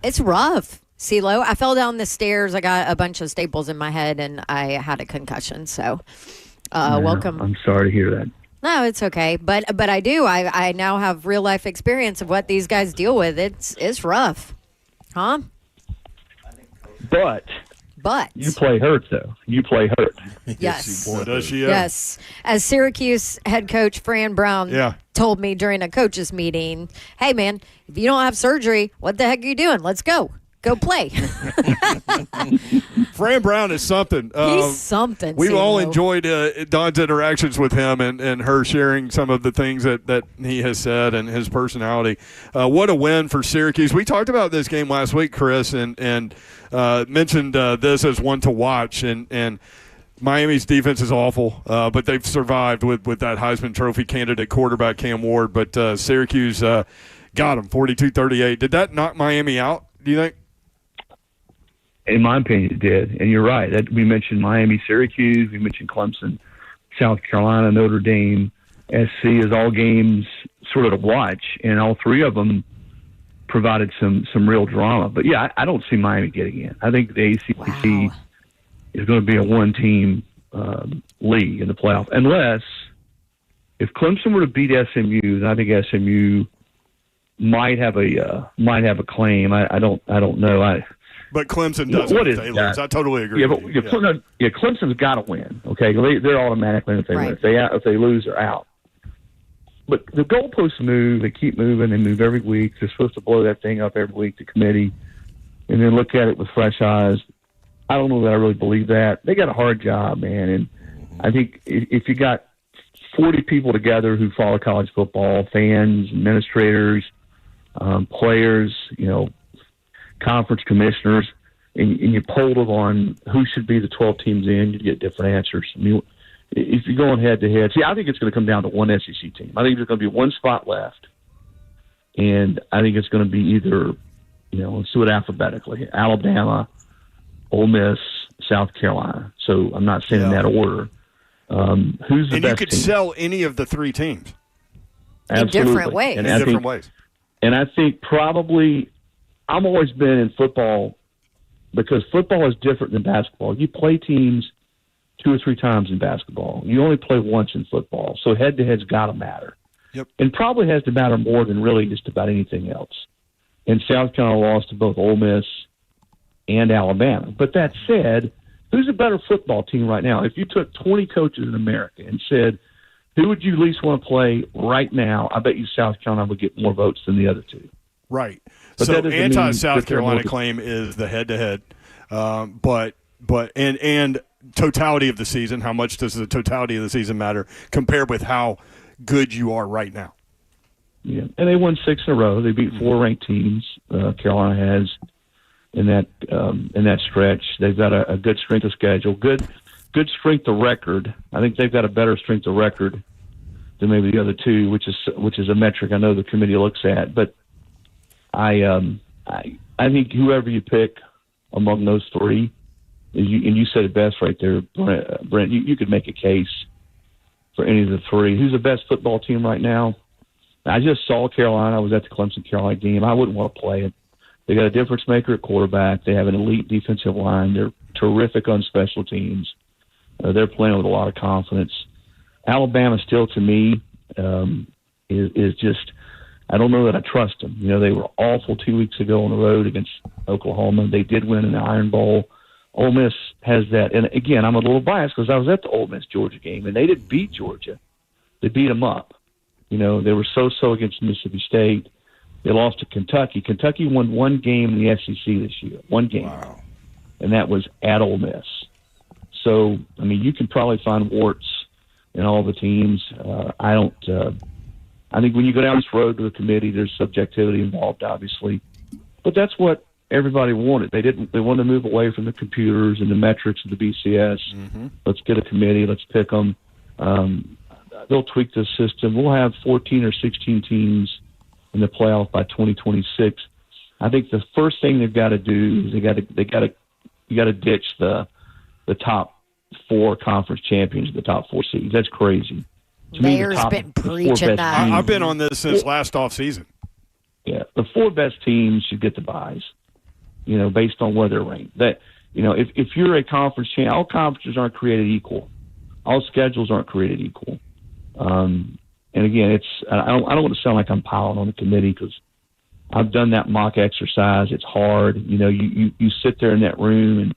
It's rough, CeeLo. I fell down the stairs. I got a bunch of staples in my head, and I had a concussion. So, welcome. I'm sorry to hear that. No, it's okay. But I do. I now have real life experience of what these guys deal with. It's rough, huh? But you play hurt, though. You play hurt. Yes. Boy, does she? Yes. As Syracuse head coach Fran Brown told me during a coaches meeting, hey, man, if you don't have surgery, what the heck are you doing? Let's go. Go play. Fran Brown is something. He's something. We've all enjoyed Don's interactions with him and her sharing some of the things that he has said and his personality. What a win for Syracuse. We talked about this game last week, Chris, and mentioned this as one to watch. And Miami's defense is awful, but they've survived with that Heisman Trophy candidate quarterback Cam Ward. But Syracuse got them 42-38. Did that knock Miami out, do you think? In my opinion, it did. And you're right. We mentioned Miami, Syracuse. We mentioned Clemson, South Carolina, Notre Dame. SC is all games sort of to watch, and all three of them provided some real drama. But, yeah, I don't see Miami getting in. I think the ACC is going to be a one-team league in the playoff, unless if Clemson were to beat SMU, then I think SMU might have a claim. I don't know. But Clemson doesn't. What is they that? lose. I totally agree. Yeah, but Clemson's got to win. Okay, they're automatically if they win. If they lose, they're out. But the goalposts move. They keep moving. They move every week. They're supposed to blow that thing up every week. The committee, and then look at it with fresh eyes. I don't know that I really believe that. They got a hard job, man. And I think if you got 40 people together who follow college football, fans, administrators, players, conference commissioners, and you polled them on who should be the 12 teams in, you get different answers. I mean, if you're going head-to-head, I think it's going to come down to one SEC team. I think there's going to be one spot left, and I think it's going to be either, let's do it alphabetically, Alabama, Ole Miss, South Carolina. So I'm not saying in that order. Who's the best you could team? sell any of the three teams. Absolutely. In different ways. In different ways. And I think probably I've always been in football because football is different than basketball. You play teams 2 or 3 times in basketball. You only play once in football. So head-to-head's got to matter. Yep. And probably has to matter more than really just about anything else. And South Carolina lost to both Ole Miss and Alabama. But that said, who's a better football team right now? If you took 20 coaches in America and said, who would you least want to play right now? I bet you South Carolina would get more votes than the other two. Right. But so anti-South that Carolina claim is the head-to-head, but totality of the season. How much does the totality of the season matter compared with how good you are right now? Yeah, and they won 6 in a row. They beat 4 ranked teams. Carolina has in that stretch. They've got a good strength of schedule, good strength of record. I think they've got a better strength of record than maybe the other two, which is a metric I know the committee looks at. But I think whoever you pick among those three, and you said it best right there, Brent. You could make a case for any of the three. Who's the best football team right now? I just saw Carolina. I was at the Clemson-Carolina game. I wouldn't want to play it. They got a difference maker at quarterback. They have an elite defensive line. They're terrific on special teams. They're playing with a lot of confidence. Alabama still, to me, is just – I don't know that I trust them. They were awful 2 weeks ago on the road against Oklahoma. They did win in the Iron Bowl. Ole Miss has that. And, again, I'm a little biased because I was at the Ole Miss-Georgia game, and they didn't beat Georgia. They beat them up. They were so-so against Mississippi State. They lost to Kentucky. Kentucky won one game in the SEC this year, one game. Wow. and that was at Ole Miss. So, I mean, you can probably find warts in all the teams. I think when you go down this road to the committee, there's subjectivity involved, obviously. But that's what everybody wanted. They wanted to move away from the computers and the metrics of the BCS. Mm-hmm. Let's get a committee. Let's pick them. They'll tweak the system. We'll have 14 or 16 teams in the playoff by 2026. I think the first thing they've got to do is you got to ditch the top 4 conference champions, the top 4 seeds. That's crazy. Mayor's been preaching that. I've been on this since last off season. Yeah, the 4 best teams should get the buys, based on where they're ranked. That, if you're a conference champ, all conferences aren't created equal. All schedules aren't created equal. And again, I don't want to sound like I'm piling on the committee because I've done that mock exercise. It's hard. You sit there in that room and,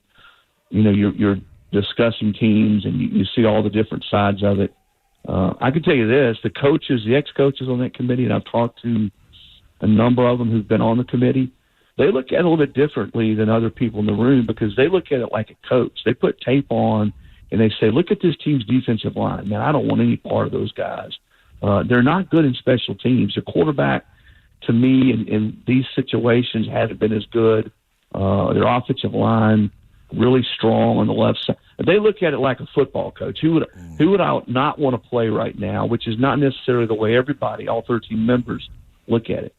you're discussing teams and you see all the different sides of it. I can tell you this, the ex-coaches on that committee, and I've talked to a number of them who've been on the committee, they look at it a little bit differently than other people in the room because they look at it like a coach. They put tape on and they say, look at this team's defensive line. Man, I don't want any part of those guys. They're not good in special teams. The quarterback, to me, in these situations, hasn't been as good. Their offensive line, really strong on the left side. They look at it like a football coach. Who would I not want to play right now, which is not necessarily the way everybody, all 13 members, look at it.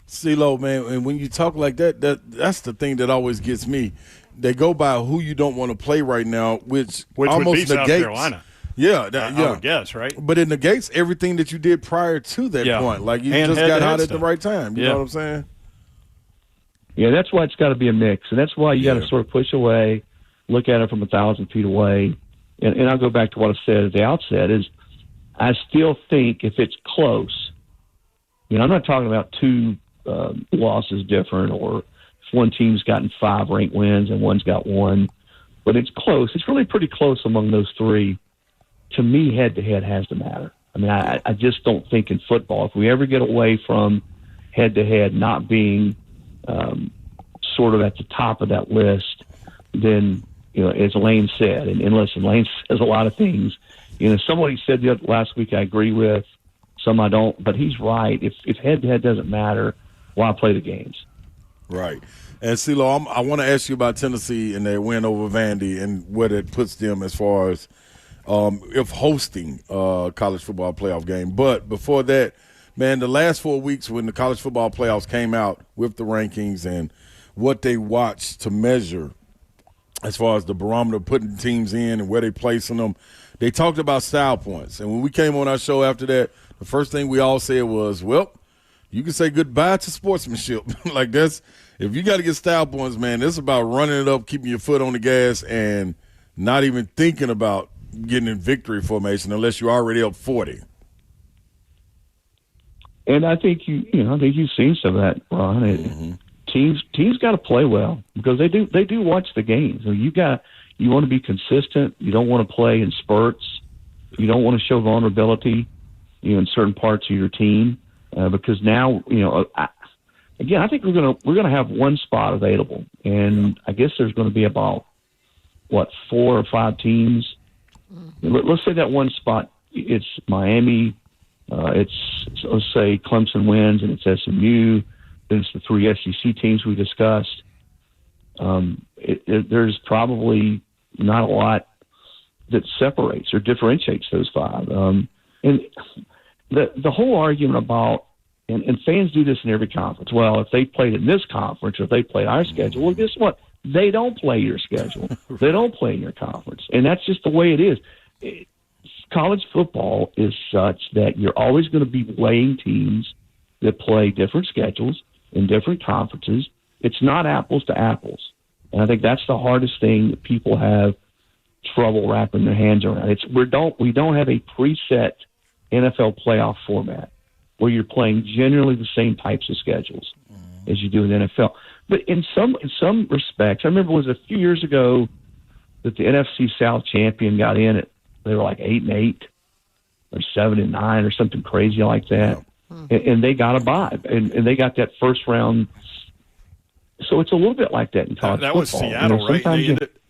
CeeLo, man, and when you talk like that's the thing that always gets me. They go by who you don't want to play right now, which almost would be negates South Carolina. Yeah, I would guess, right? But it negates everything that you did prior to that point. Like you just got hot at the right time. You know what I'm saying? Yeah, that's why it's got to be a mix, and that's why you got to sort of push away, look at it from 1,000 feet away, and I'll go back to what I said at the outset: is I still think if it's close, I'm not talking about 2 losses different, or if one team's gotten 5 ranked wins and one's got 1, but it's close. It's really pretty close among those 3. To me, head-to-head has to matter. I mean, I just don't think in football, if we ever get away from head-to-head not being sort of at the top of that list, then, as Lane said, and listen, Lane says a lot of things. Somebody said last week I agree with, some I don't, but he's right. If head-to-head doesn't matter, why play the games? Right. And CeeLo, I want to ask you about Tennessee and their win over Vandy and what it puts them as far as if hosting a college football playoff game. But before that, man, the last 4 weeks when the college football playoffs came out with the rankings and what they watched to measure as far as the barometer putting teams in and where they placing them, they talked about style points. And when we came on our show after that, the first thing we all said was, well, you can say goodbye to sportsmanship. Like that's – if you got to get style points, man, it's about running it up, keeping your foot on the gas, and not even thinking about getting in victory formation unless you're already up 40. And I think I think you've seen some of that, Ron. Mm-hmm. Teams got to play well because they do watch the games. So you want to be consistent. You don't want to play in spurts. You don't want to show vulnerability, in certain parts of your team because now I think we're gonna have one spot available, and I guess there's going to be about 4 or 5 teams. Let's say that one spot, it's Miami. Let's say Clemson wins, and it's SMU. Then it's the 3 SEC teams we discussed. There's probably not a lot that separates or differentiates those 5. And the whole argument about, and fans do this in every conference. Well, if they played in this conference or if they played our schedule, well, guess what? They don't play your schedule. They don't play in your conference. And that's just the way it is. College football is such that you're always going to be weighing teams that play different schedules in different conferences. It's not apples to apples. And I think that's the hardest thing that people have trouble wrapping their hands around. We don't have a preset NFL playoff format where you're playing generally the same types of schedules as you do in the NFL. But in some respects, I remember it was a few years ago that the NFC South champion got in it. They were like 8-8 or 7-9 or something crazy like that, and they got a bye, and they got that first round So it's a little bit like that in college That was football. Seattle, right?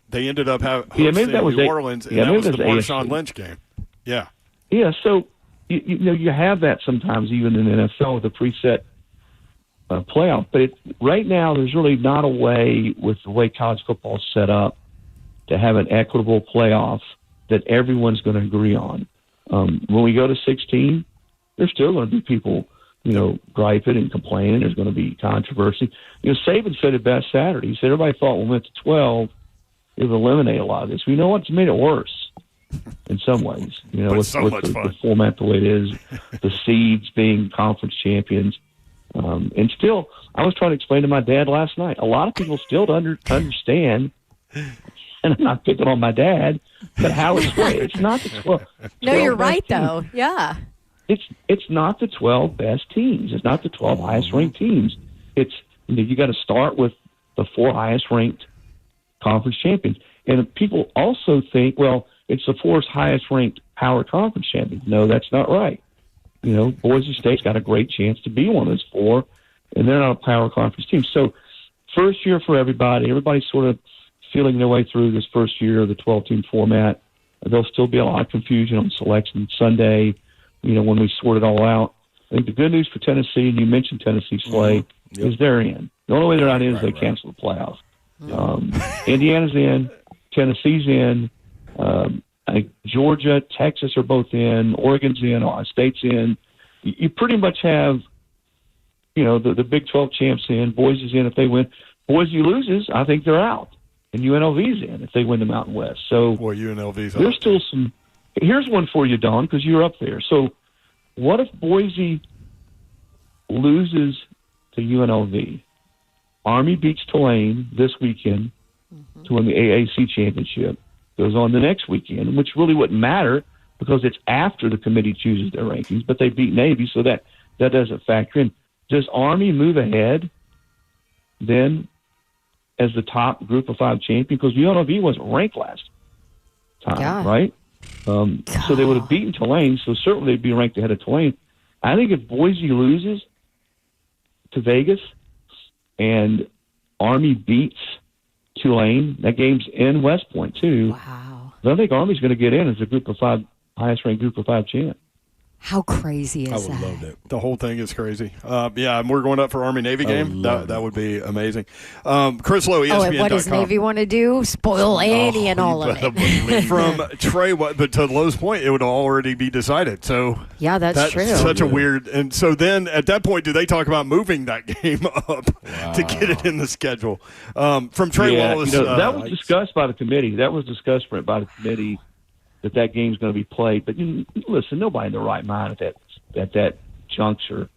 They ended up hosting maybe that was New Orleans, and that was the Marshawn Lynch game. Yeah. Yeah, so you have that sometimes even in the NFL with a preset playoff. But right now there's really not a way with the way college football is set up to have an equitable playoff that everyone's going to agree on. When we go to 16, there's still going to be people, griping and complaining. There's going to be controversy. Saban said it best Saturday. He said everybody thought when we went to 12, it would eliminate a lot of this. We know what's made it worse in some ways. With the format the way it is, the seeds being conference champions. And still, I was trying to explain to my dad last night, a lot of people still don't understand, and I'm not picking on my dad, but how it's played. It's not the 12. No, you're right, though. Yeah. It's not the 12 best teams. It's not the 12 highest ranked teams. It's you got to start with the 4 highest ranked conference champions. And people also think, well, it's the 4 highest ranked power conference champions. No, that's not right. Boise State's got a great chance to be one of those 4, and they're not a power conference team. So first year for everybody. Everybody's sort of feeling their way through this first year of the 12-team format. There'll still be a lot of confusion on Selection Sunday, when we sort it all out. I think the good news for Tennessee, and you mentioned Tennessee, Slay, is they're in. The only way they're not in is they cancel the playoffs. Indiana's in. Tennessee's in. I think Georgia, Texas are both in. Oregon's in. Ohio State's in. You pretty much have, the Big 12 champs in. Boise's in if they win. Boise loses, I think they're out. And UNLV's in if they win the Mountain West. So UNLV's there's still some. Here's one for you, Don, because you're up there. So what if Boise loses to UNLV? Army beats Tulane this weekend to win the AAC championship. Goes on the next weekend, which really wouldn't matter because it's after the committee chooses their rankings, but they beat Navy, so that doesn't factor in. Does Army move ahead then as the top Group of 5 champion? Because UNLV wasn't ranked last time, right? So they would have beaten Tulane, so certainly they'd be ranked ahead of Tulane. I think if Boise loses to Vegas and Army beats Tulane, that game's in West Point too. Wow. I think Army's going to get in as a Group of 5, highest ranked Group of 5 champ. How crazy is that? I would love that. The whole thing is crazy. And we're going up for Army-Navy game. That would be amazing. Chris Lowe, ESPN.com. And what does Navy want to do? Spoil Annie and all of it. From Trey, but to Lowe's point, it would already be decided. So yeah, that's true. Such a weird. And so then at that point, do they talk about moving that game up to get it in the schedule? From Trey Wallace. That was discussed by the committee. That was discussed by the committee. That game's going to be played. But listen, nobody in their right mind at that juncture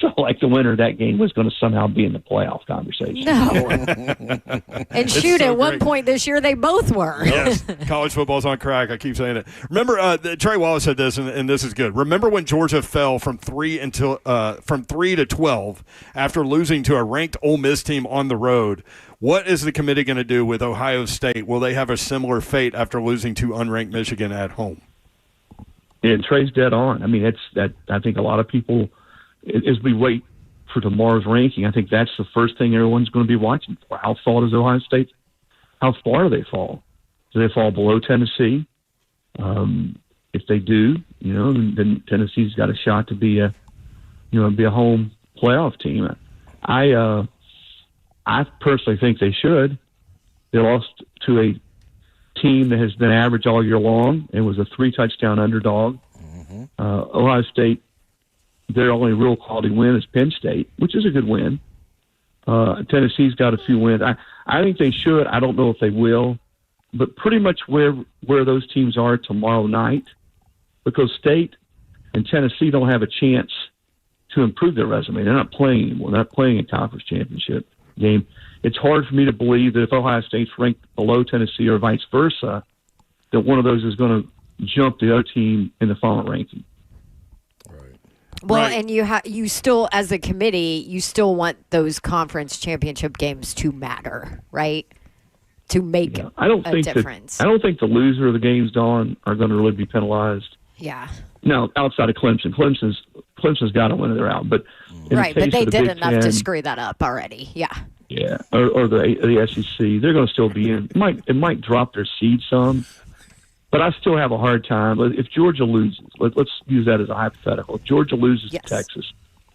felt like the winner of that game was going to somehow be in the playoff conversation. No. And shoot, at one point this year, they both were. Yes, college football's on crack. I keep saying it. Remember, Trey Wallace said this, and this is good. Remember when Georgia fell from 3 to 12 after losing to a ranked Ole Miss team on the road? What is the committee going to do with Ohio State? Will they have a similar fate after losing to unranked Michigan at home? Yeah, Trey's dead on. I mean, I think a lot of people, as we wait for tomorrow's ranking, I think that's the first thing everyone's going to be watching for. How far does Ohio State? How far do they fall? Do they fall below Tennessee? If they do, then Tennessee's got a shot to be a home playoff team. I personally think they should. They lost to a team that has been average all year long and was a 3-touchdown underdog. Ohio State, their only real quality win is Penn State, which is a good win. Tennessee's got a few wins. I think they should. I don't know if they will, but pretty much where those teams are tomorrow night, because State and Tennessee don't have a chance to improve their resume. They're not playing anymore. They're not playing a conference championship game. It's hard for me to believe that if Ohio State's ranked below Tennessee or vice versa, that one of those is going to jump the other team in the final ranking. Well, and you still, as a committee, you still want those conference championship games to matter, right? To make a difference. I don't think the loser of the games, Dawn, are going to really be penalized. Yeah. No, outside of Clemson. Clemson's got to win it, they're out. But right, but they did enough to screw that up already. Yeah. Yeah, or the SEC. They're going to still be in. It might drop their seed some, but I still have a hard time. If Georgia loses, let's use that as a hypothetical. If Georgia loses to Texas,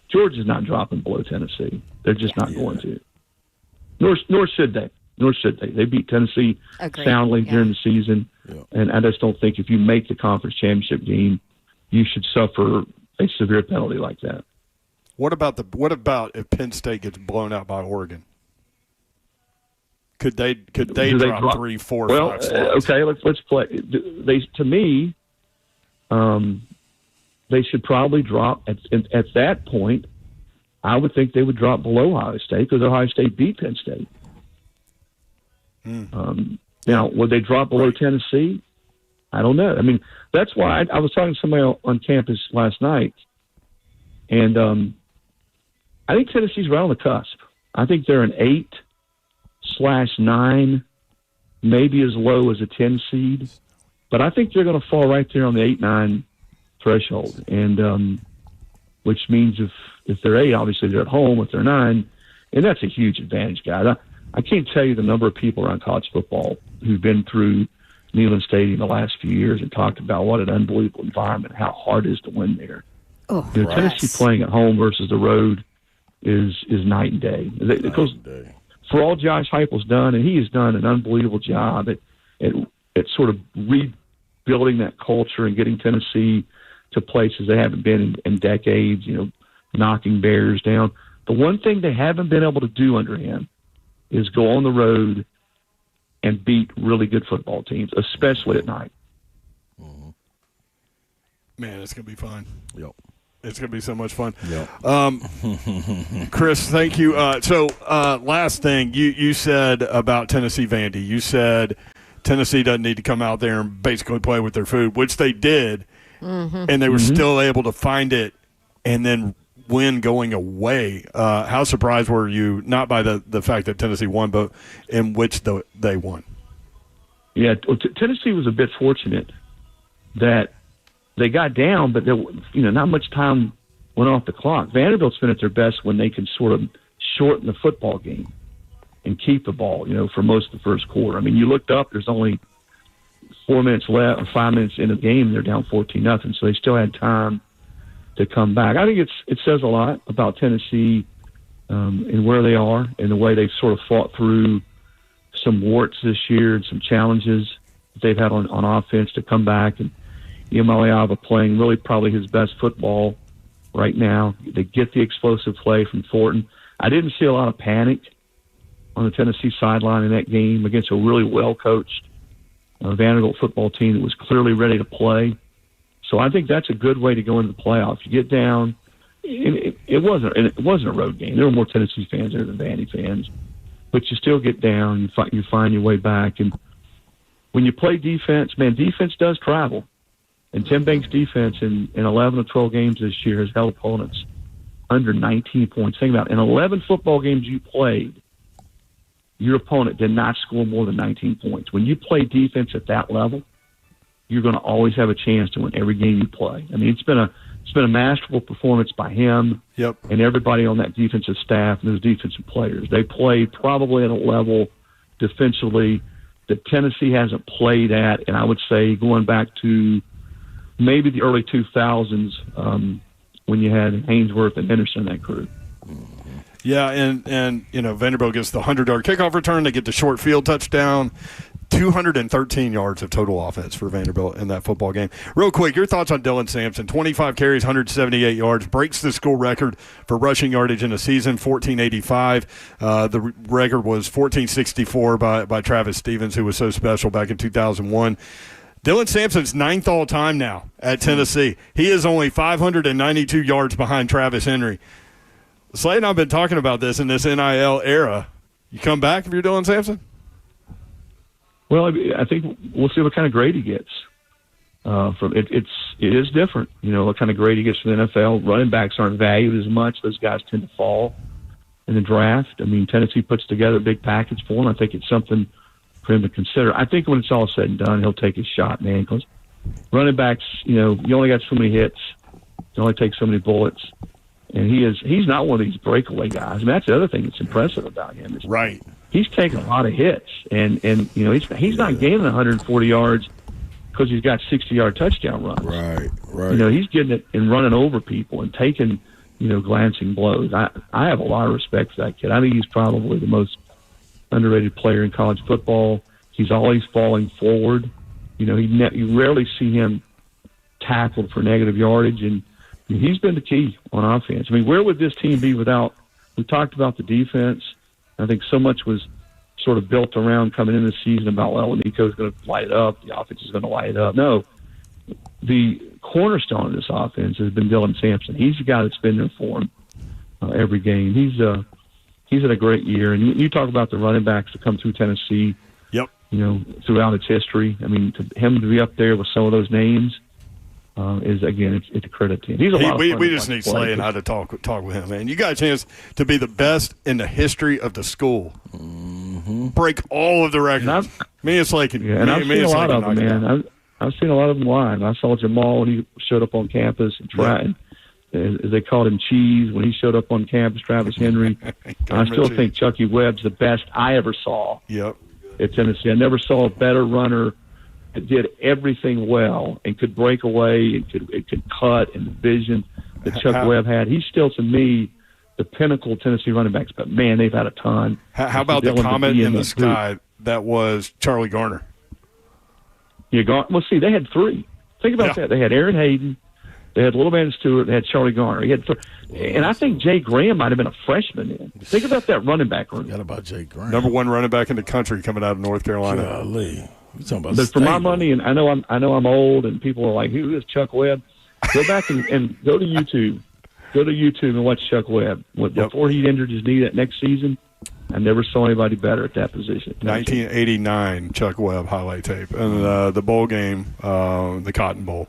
Georgia's not dropping below Tennessee. They're just not going to. Nor should they. They beat Tennessee soundly during the season, and I just don't think if you make the conference championship game, you should suffer a severe penalty like that. What about if Penn State gets blown out by Oregon? Could they drop 3, 4, 5 slots? Okay, let's play. To me, they should probably drop at that point. I would think they would drop below Ohio State because Ohio State beat Penn State. Now, would they drop below Tennessee? I don't know. I mean, that's why I was talking to somebody on campus last night, and I think Tennessee's right on the cusp. I think they're an 8/9, maybe as low as a 10 seed, but I think they're going to fall right there on the 8-9 threshold, and which means if they're 8, obviously they're at home. If they're 9, and that's a huge advantage, guys. I can't tell you the number of people around college football who've been through Neyland Stadium the last few years and talked about what an unbelievable environment, how hard it is to win there. Tennessee playing at home versus the road is night and day. Because for all Josh Heupel's done, and he has done an unbelievable job at sort of rebuilding that culture and getting Tennessee to places they haven't been in decades, knocking barriers down. The one thing they haven't been able to do under him is go on the road and beat really good football teams, especially at night. Man, it's going to be fun. Yep. It's going to be so much fun. Yep. Chris, thank you. So last thing, you said about Tennessee Vandy. You said Tennessee doesn't need to come out there and basically play with their food, which they did, and they were still able to find it and then win going away. How surprised were you, not by the fact that Tennessee won, but in which they won? Yeah, Tennessee was a bit fortunate that they got down, but not much time went off the clock. Vanderbilt's been at their best when they can sort of shorten the football game and keep the ball, for most of the first quarter. I mean, you looked up, there's only 4 minutes left, or 5 minutes in the game, they're down 14-0, so they still had time to come back. I think it says a lot about Tennessee and where they are and the way they've sort of fought through some warts this year and some challenges that they've had on offense to come back. And Iamaleava playing really probably his best football right now. They get the explosive play from Thornton. I didn't see a lot of panic on the Tennessee sideline in that game against a really well-coached Vanderbilt football team that was clearly ready to play. So I think that's a good way to go into the playoffs. You get down. It wasn't a road game. There were more Tennessee fans there than Vandy fans, but you still get down. You find your way back, and when you play defense, man, defense does travel. And Tim Banks' defense in 11 or 12 games this year has held opponents under 19 points. Think about it. In 11 football games you played, your opponent did not score more than 19 points. When you play defense at that level, you're going to always have a chance to win every game you play. I mean, it's been a masterful performance by him and everybody on that defensive staff and those defensive players. They play probably at a level defensively that Tennessee hasn't played at, and I would say going back to maybe the early 2000s when you had Haynesworth and Henderson, that crew. Yeah, and Vanderbilt gets the 100-yard kickoff return. They get the short field touchdown. 213 yards of total offense for Vanderbilt in that football game. Real quick, your thoughts on Dylan Sampson. 25 carries, 178 yards, breaks the school record for rushing yardage in a season, 1485. The record was 1464 by Travis Stevens, who was so special back in 2001. Dylan Sampson's 9th all-time now at Tennessee. He is only 592 yards behind Travis Henry. Slade and I have been talking about this in this NIL era. You come back if you're Dylan Sampson? Well, I think we'll see what kind of grade he gets. It is different, what kind of grade he gets from the NFL. Running backs aren't valued as much; those guys tend to fall in the draft. I mean, Tennessee puts together a big package for him. I think it's something for him to consider. I think when it's all said and done, he'll take his shot, man. Because running backs, you only got so many hits, you only take so many bullets, And he's not one of these breakaway guys. I mean, that's the other thing that's impressive about him. Is Right. He's taking a lot of hits, and you know he's not gaining 140 yards because he's got 60-yard touchdown runs. Right. You know, he's getting it and running over people and taking, you know, glancing blows. I have a lot of respect for that kid. I think he's probably the most underrated player in college football. He's always falling forward. You know, you rarely see him tackled for negative yardage, and he's been the key on offense. I mean, where would this team be without? We talked about the defense. I think so much was sort of built around coming into the season about, well, Nico's going to light it up, the offense is going to light it up. No, the cornerstone of this offense has been Dylan Sampson. He's the guy that's been there for him every game. He's had a great year. And you talk about the running backs that come through Tennessee. Yep. You know, throughout its history. I mean, him to be up there with some of those names is, again, it's a credit to him. He's a lot of fun we to just need play. Slay and I to talk with him, man. You got a chance to be the best in the history of the school. Mm-hmm. Break all of the records. Me and Slay can. Yeah, and I've seen a lot of them, man. I've seen a lot of them live. I saw Jamal when he showed up on campus and tried. As they called him Cheese when he showed up on campus, Travis Henry. I still think Chucky Webb's the best I ever saw at Tennessee. I never saw a better runner that did everything well and could break away and could cut and the vision that Chuck Webb had. He's still, to me, the pinnacle of Tennessee running backs. But, man, they've had a ton. How about the comment in the sky that was Charlie Garner? Well, see, they had three. Think about that. They had Aaron Hayden. They had Little Man Stewart. They had Charlie Garner. And I think Jay Graham might have been a freshman then. Think about that running back room. Forgot about Jay Graham. Number one running back in the country coming out of North Carolina. Golly. You're talking about but for my money, and I know I'm old, and people are like, "Who is Chuck Webb?" Go back and go to YouTube. Go to YouTube and watch Chuck Webb. Before he injured his knee that next season, I never saw anybody better at that position. 1989 Chuck Webb highlight tape, and the bowl game, the Cotton Bowl.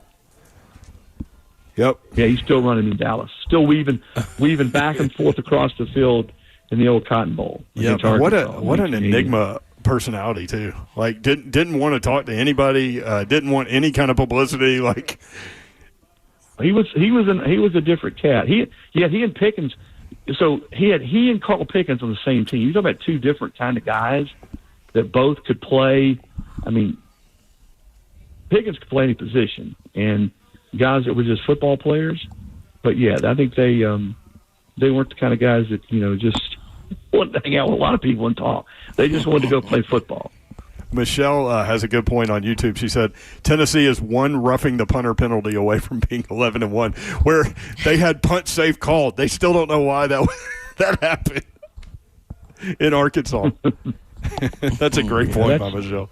Yep. Yeah, he's still running in Dallas, still weaving back and forth across the field in the old Cotton Bowl. Yeah, what an enigma personality too. Like didn't want to talk to anybody, didn't want any kind of publicity. Like he was a different cat. He and Pickens. So he and Carl Pickens on the same team. You talk about two different kind of guys that both could play. I mean, Pickens could play any position, and guys that were just football players. But yeah, I think they weren't the kind of guys that just wanted to hang out with a lot of people and talk. They just wanted to go play football. Michelle has a good point on YouTube. She said Tennessee is one roughing the punter penalty away from being 11-1, where they had punt safe called. They still don't know why that happened in Arkansas. That's a great point by Michelle.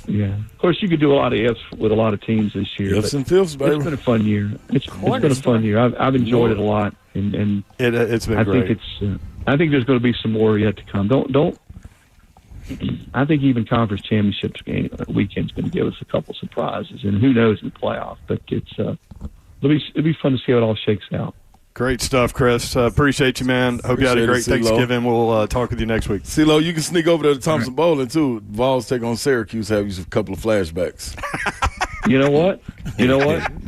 Yeah. Of course, you could do a lot of ifs with a lot of teams this year. Ifs and fifths, baby. It's been a fun year. It's been a fun year. I've enjoyed it a lot, and it's been great. I think there's going to be some more yet to come. Don't. I think even conference championships weekend's going to give us a couple surprises, and who knows in the playoff. But it'll be fun to see how it all shakes out. Great stuff, Chris. Appreciate you, man. Hope you had a great Thanksgiving. We'll talk with you next week. CeeLo, you can sneak over to the Thompson Bowling, too. Vols take on Syracuse, have you a couple of flashbacks. You know what?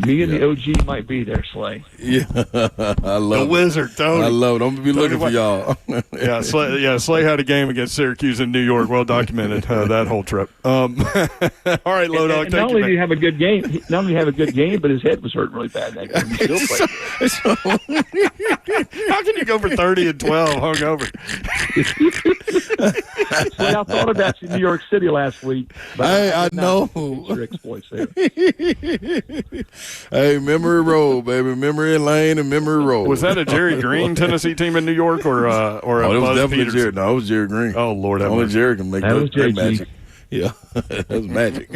Me and the OG might be there, Slay. Yeah, I love the Wizard, Tony. I love it. I'm going to be looking for y'all. Slay had a game against Syracuse in New York. Well documented, that whole trip. All right, Low Dog, thank you. Not only did he have a good game, but his head was hurting really bad that game. He still played. How can you go for 30 and 12 hungover? Well, I thought about you in New York City last week. I know. Your exploits there. Hey, memory road, baby. Memory lane and memory road. Was that a Jerry Green Tennessee team in New York or a it was Buzz definitely Peters? Jerry. No, it was Jerry Green. Oh, Lord. Only Jerry can make that magic. Yeah, that was magic.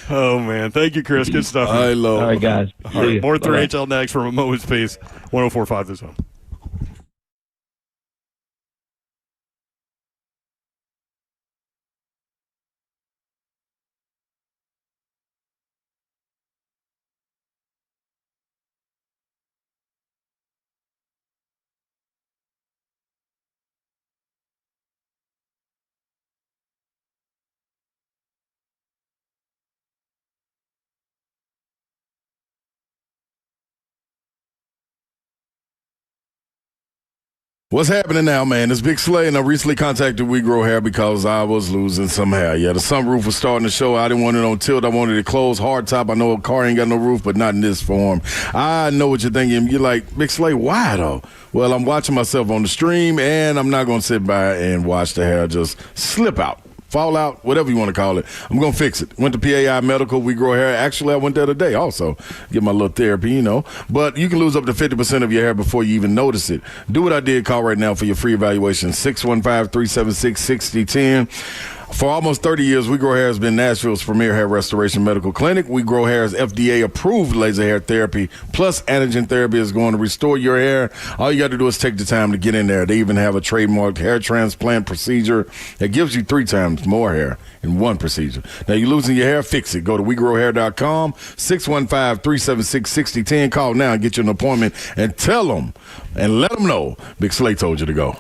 Oh, man. Thank you, Chris. Good stuff. All right, guys. All right, more 3HL next from a moment's peace. 104.5 The Zone. What's happening now, man? It's Big Slay, and I recently contacted We Grow Hair because I was losing some hair. Yeah, the sunroof was starting to show. I didn't want it on tilt. I wanted it closed, hard top. I know a car ain't got no roof, but not in this form. I know what you're thinking. You're like, Big Slay, why though? Well, I'm watching myself on the stream, and I'm not going to sit by and watch the hair just slip out. Fall out, whatever you want to call it. I'm going to fix it. Went to PAI Medical, We Grow Hair. Actually, I went there today also. Get my little therapy, you know. But you can lose up to 50% of your hair before you even notice it. Do what I did. Call right now for your free evaluation, 615-376-6010. For almost 30 years, We Grow Hair has been Nashville's premier hair restoration medical clinic. We Grow Hair's FDA-approved laser hair therapy plus antigen therapy is going to restore your hair. All you got to do is take the time to get in there. They even have a trademarked hair transplant procedure that gives you 3 times more hair in one procedure. Now, you're losing your hair? Fix it. Go to WeGrowHair.com, 615-376-6010. Call now and get you an appointment and tell them and let them know Big Slay told you to go.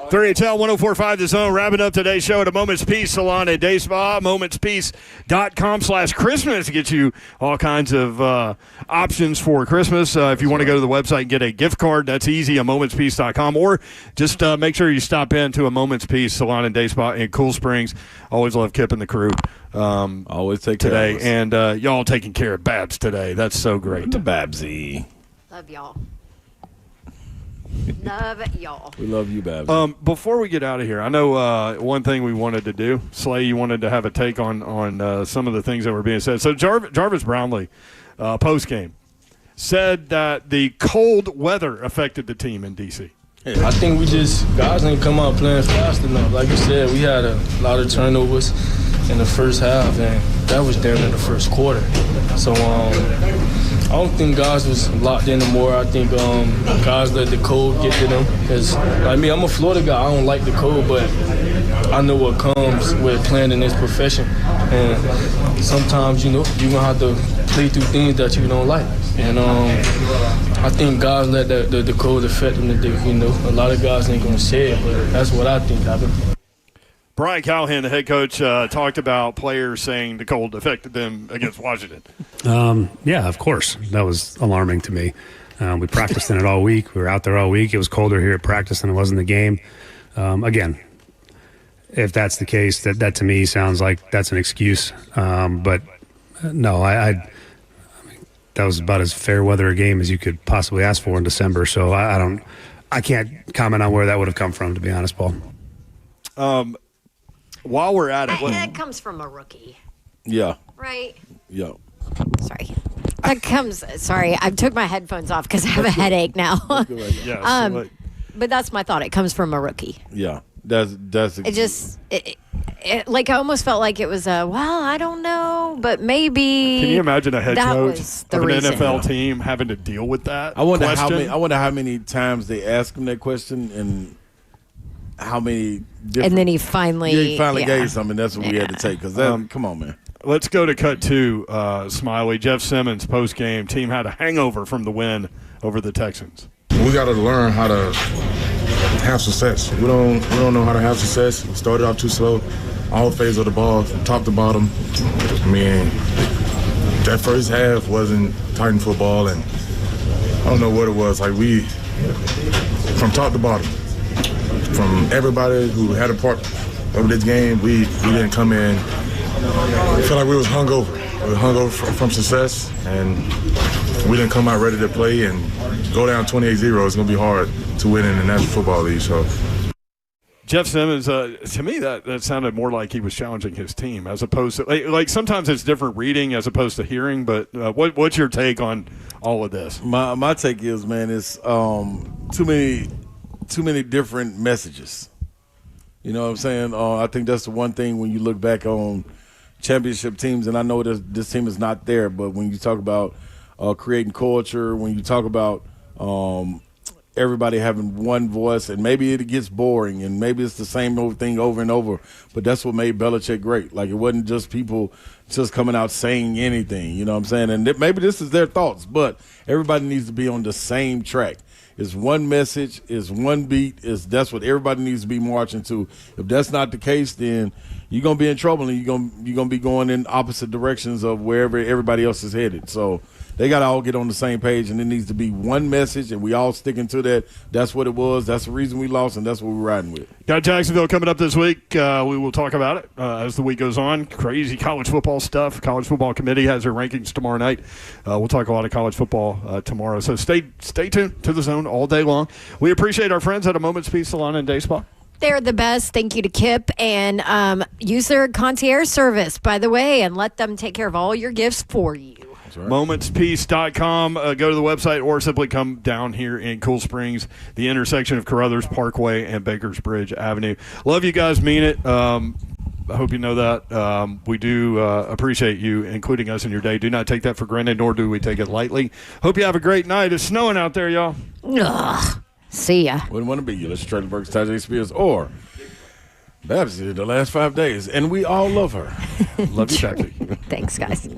3HL 104.5 The Zone, wrapping up today's show at a Moment's Peace Salon and Day Spa. momentspeace.com/Christmas to get you all kinds of options for Christmas. If you want to go to the website and get a gift card, that's easy at momentspeace.com, or just make sure you stop into a Moment's Peace Salon and Day Spa in Cool Springs. Always love Kip and the crew. Always take today, care of us. And y'all taking care of Babs today. That's so great. The Babsy. Love y'all. Love y'all. We love you, Babs. Before we get out of here, I know one thing we wanted to do. Slay, you wanted to have a take on some of the things that were being said. So Jarvis Brownlee, post-game, said that the cold weather affected the team in D.C. I think guys ain't come out playing fast enough. Like you said, we had a lot of turnovers in the first half, and that was during the first quarter. So I don't think guys was locked in anymore. I think guys let the cold get to them. Because, like me, I'm a Florida guy. I don't like the cold, but I know what comes with playing in this profession. And sometimes, you're going to have to play through things that you don't like. And I think guys let the cold affect them today. A lot of guys ain't going to say it, but that's what I think happened. Brian Callahan, the head coach, talked about players saying the cold affected them against Washington. Yeah, of course. That was alarming to me. We practiced in it all week. We were out there all week. It was colder here at practice than it was in the game. Again, if that's the case, that to me sounds like that's an excuse. But no, I that was about as fair weather a game as you could possibly ask for in December. So I can't comment on where that would have come from, to be honest, Paul. While we're at it, That comes from a rookie. Yeah. Right? Yeah. Sorry. Sorry, I took my headphones off because I have a headache now. yes, but that's my thought. It comes from a rookie. Yeah. That's It just, like, I almost felt like it was I don't know, but maybe. Can you imagine a head coach of an reason. NFL team having to deal with that? I wonder question? how many times they ask him that question and how many different. And then he finally gave something. That's what we had to take. Because come on, man. Let's go to cut two, Smiley. Jeff Simmons, post-game, team had a hangover from the win over the Texans. We got to learn how to have success. We don't know how to have success. We started off too slow. All phase of the ball, from top to bottom. I mean, that first half wasn't Titan football, and I don't know what it was. Like, we, from top to bottom, from everybody who had a part of this game, we didn't come in. I feel like we was hungover. We were hungover from success, and we didn't come out ready to play and go down 28-0. It's going to be hard to win in the National Football League. So, Jeff Simmons, to me, that sounded more like he was challenging his team as opposed to like sometimes it's different reading as opposed to hearing. But what's your take on all of this? My take is, man, it's too many different messages. You know what I'm saying? I think that's the one thing when you look back on championship teams, and I know that this team is not there, but when you talk about creating culture, when you talk about everybody having one voice, and maybe it gets boring, and maybe it's the same old thing over and over, but that's what made Belichick great. Like, it wasn't just people just coming out saying anything, you know what I'm saying? And maybe this is their thoughts, but everybody needs to be on the same track. It's one message, it's one beat, that's what everybody needs to be marching to. If that's not the case, then you're going to be in trouble, and you're gonna be going in opposite directions of wherever everybody else is headed. So they got to all get on the same page, and it needs to be one message, and we all sticking to that. That's what it was. That's the reason we lost, and that's what we're riding with. Got Jacksonville coming up this week. We will talk about it as the week goes on. Crazy college football stuff. College Football Committee has their rankings tomorrow night. We'll talk a lot of college football tomorrow. So stay tuned to the Zone all day long. We appreciate our friends at A Moment's Peace Salon and Day Spa. They're the best. Thank you to Kip. And use their concierge service, by the way, and let them take care of all your gifts for you. Right. Momentspeace.com. Go to the website or simply come down here in Cool Springs, the intersection of Carruthers Parkway and Bakers Bridge Avenue. Love you guys. Mean it. I hope you know that. We do appreciate you including us in your day. Do not take that for granted, nor do we take it lightly. Hope you have a great night. It's snowing out there, y'all. Ugh. See ya. Wouldn't want to be you. Let's try to Burks, Tajay Spears, or Babsy the last 5 days. And we all love her. Love you, Becky. Thanks, guys.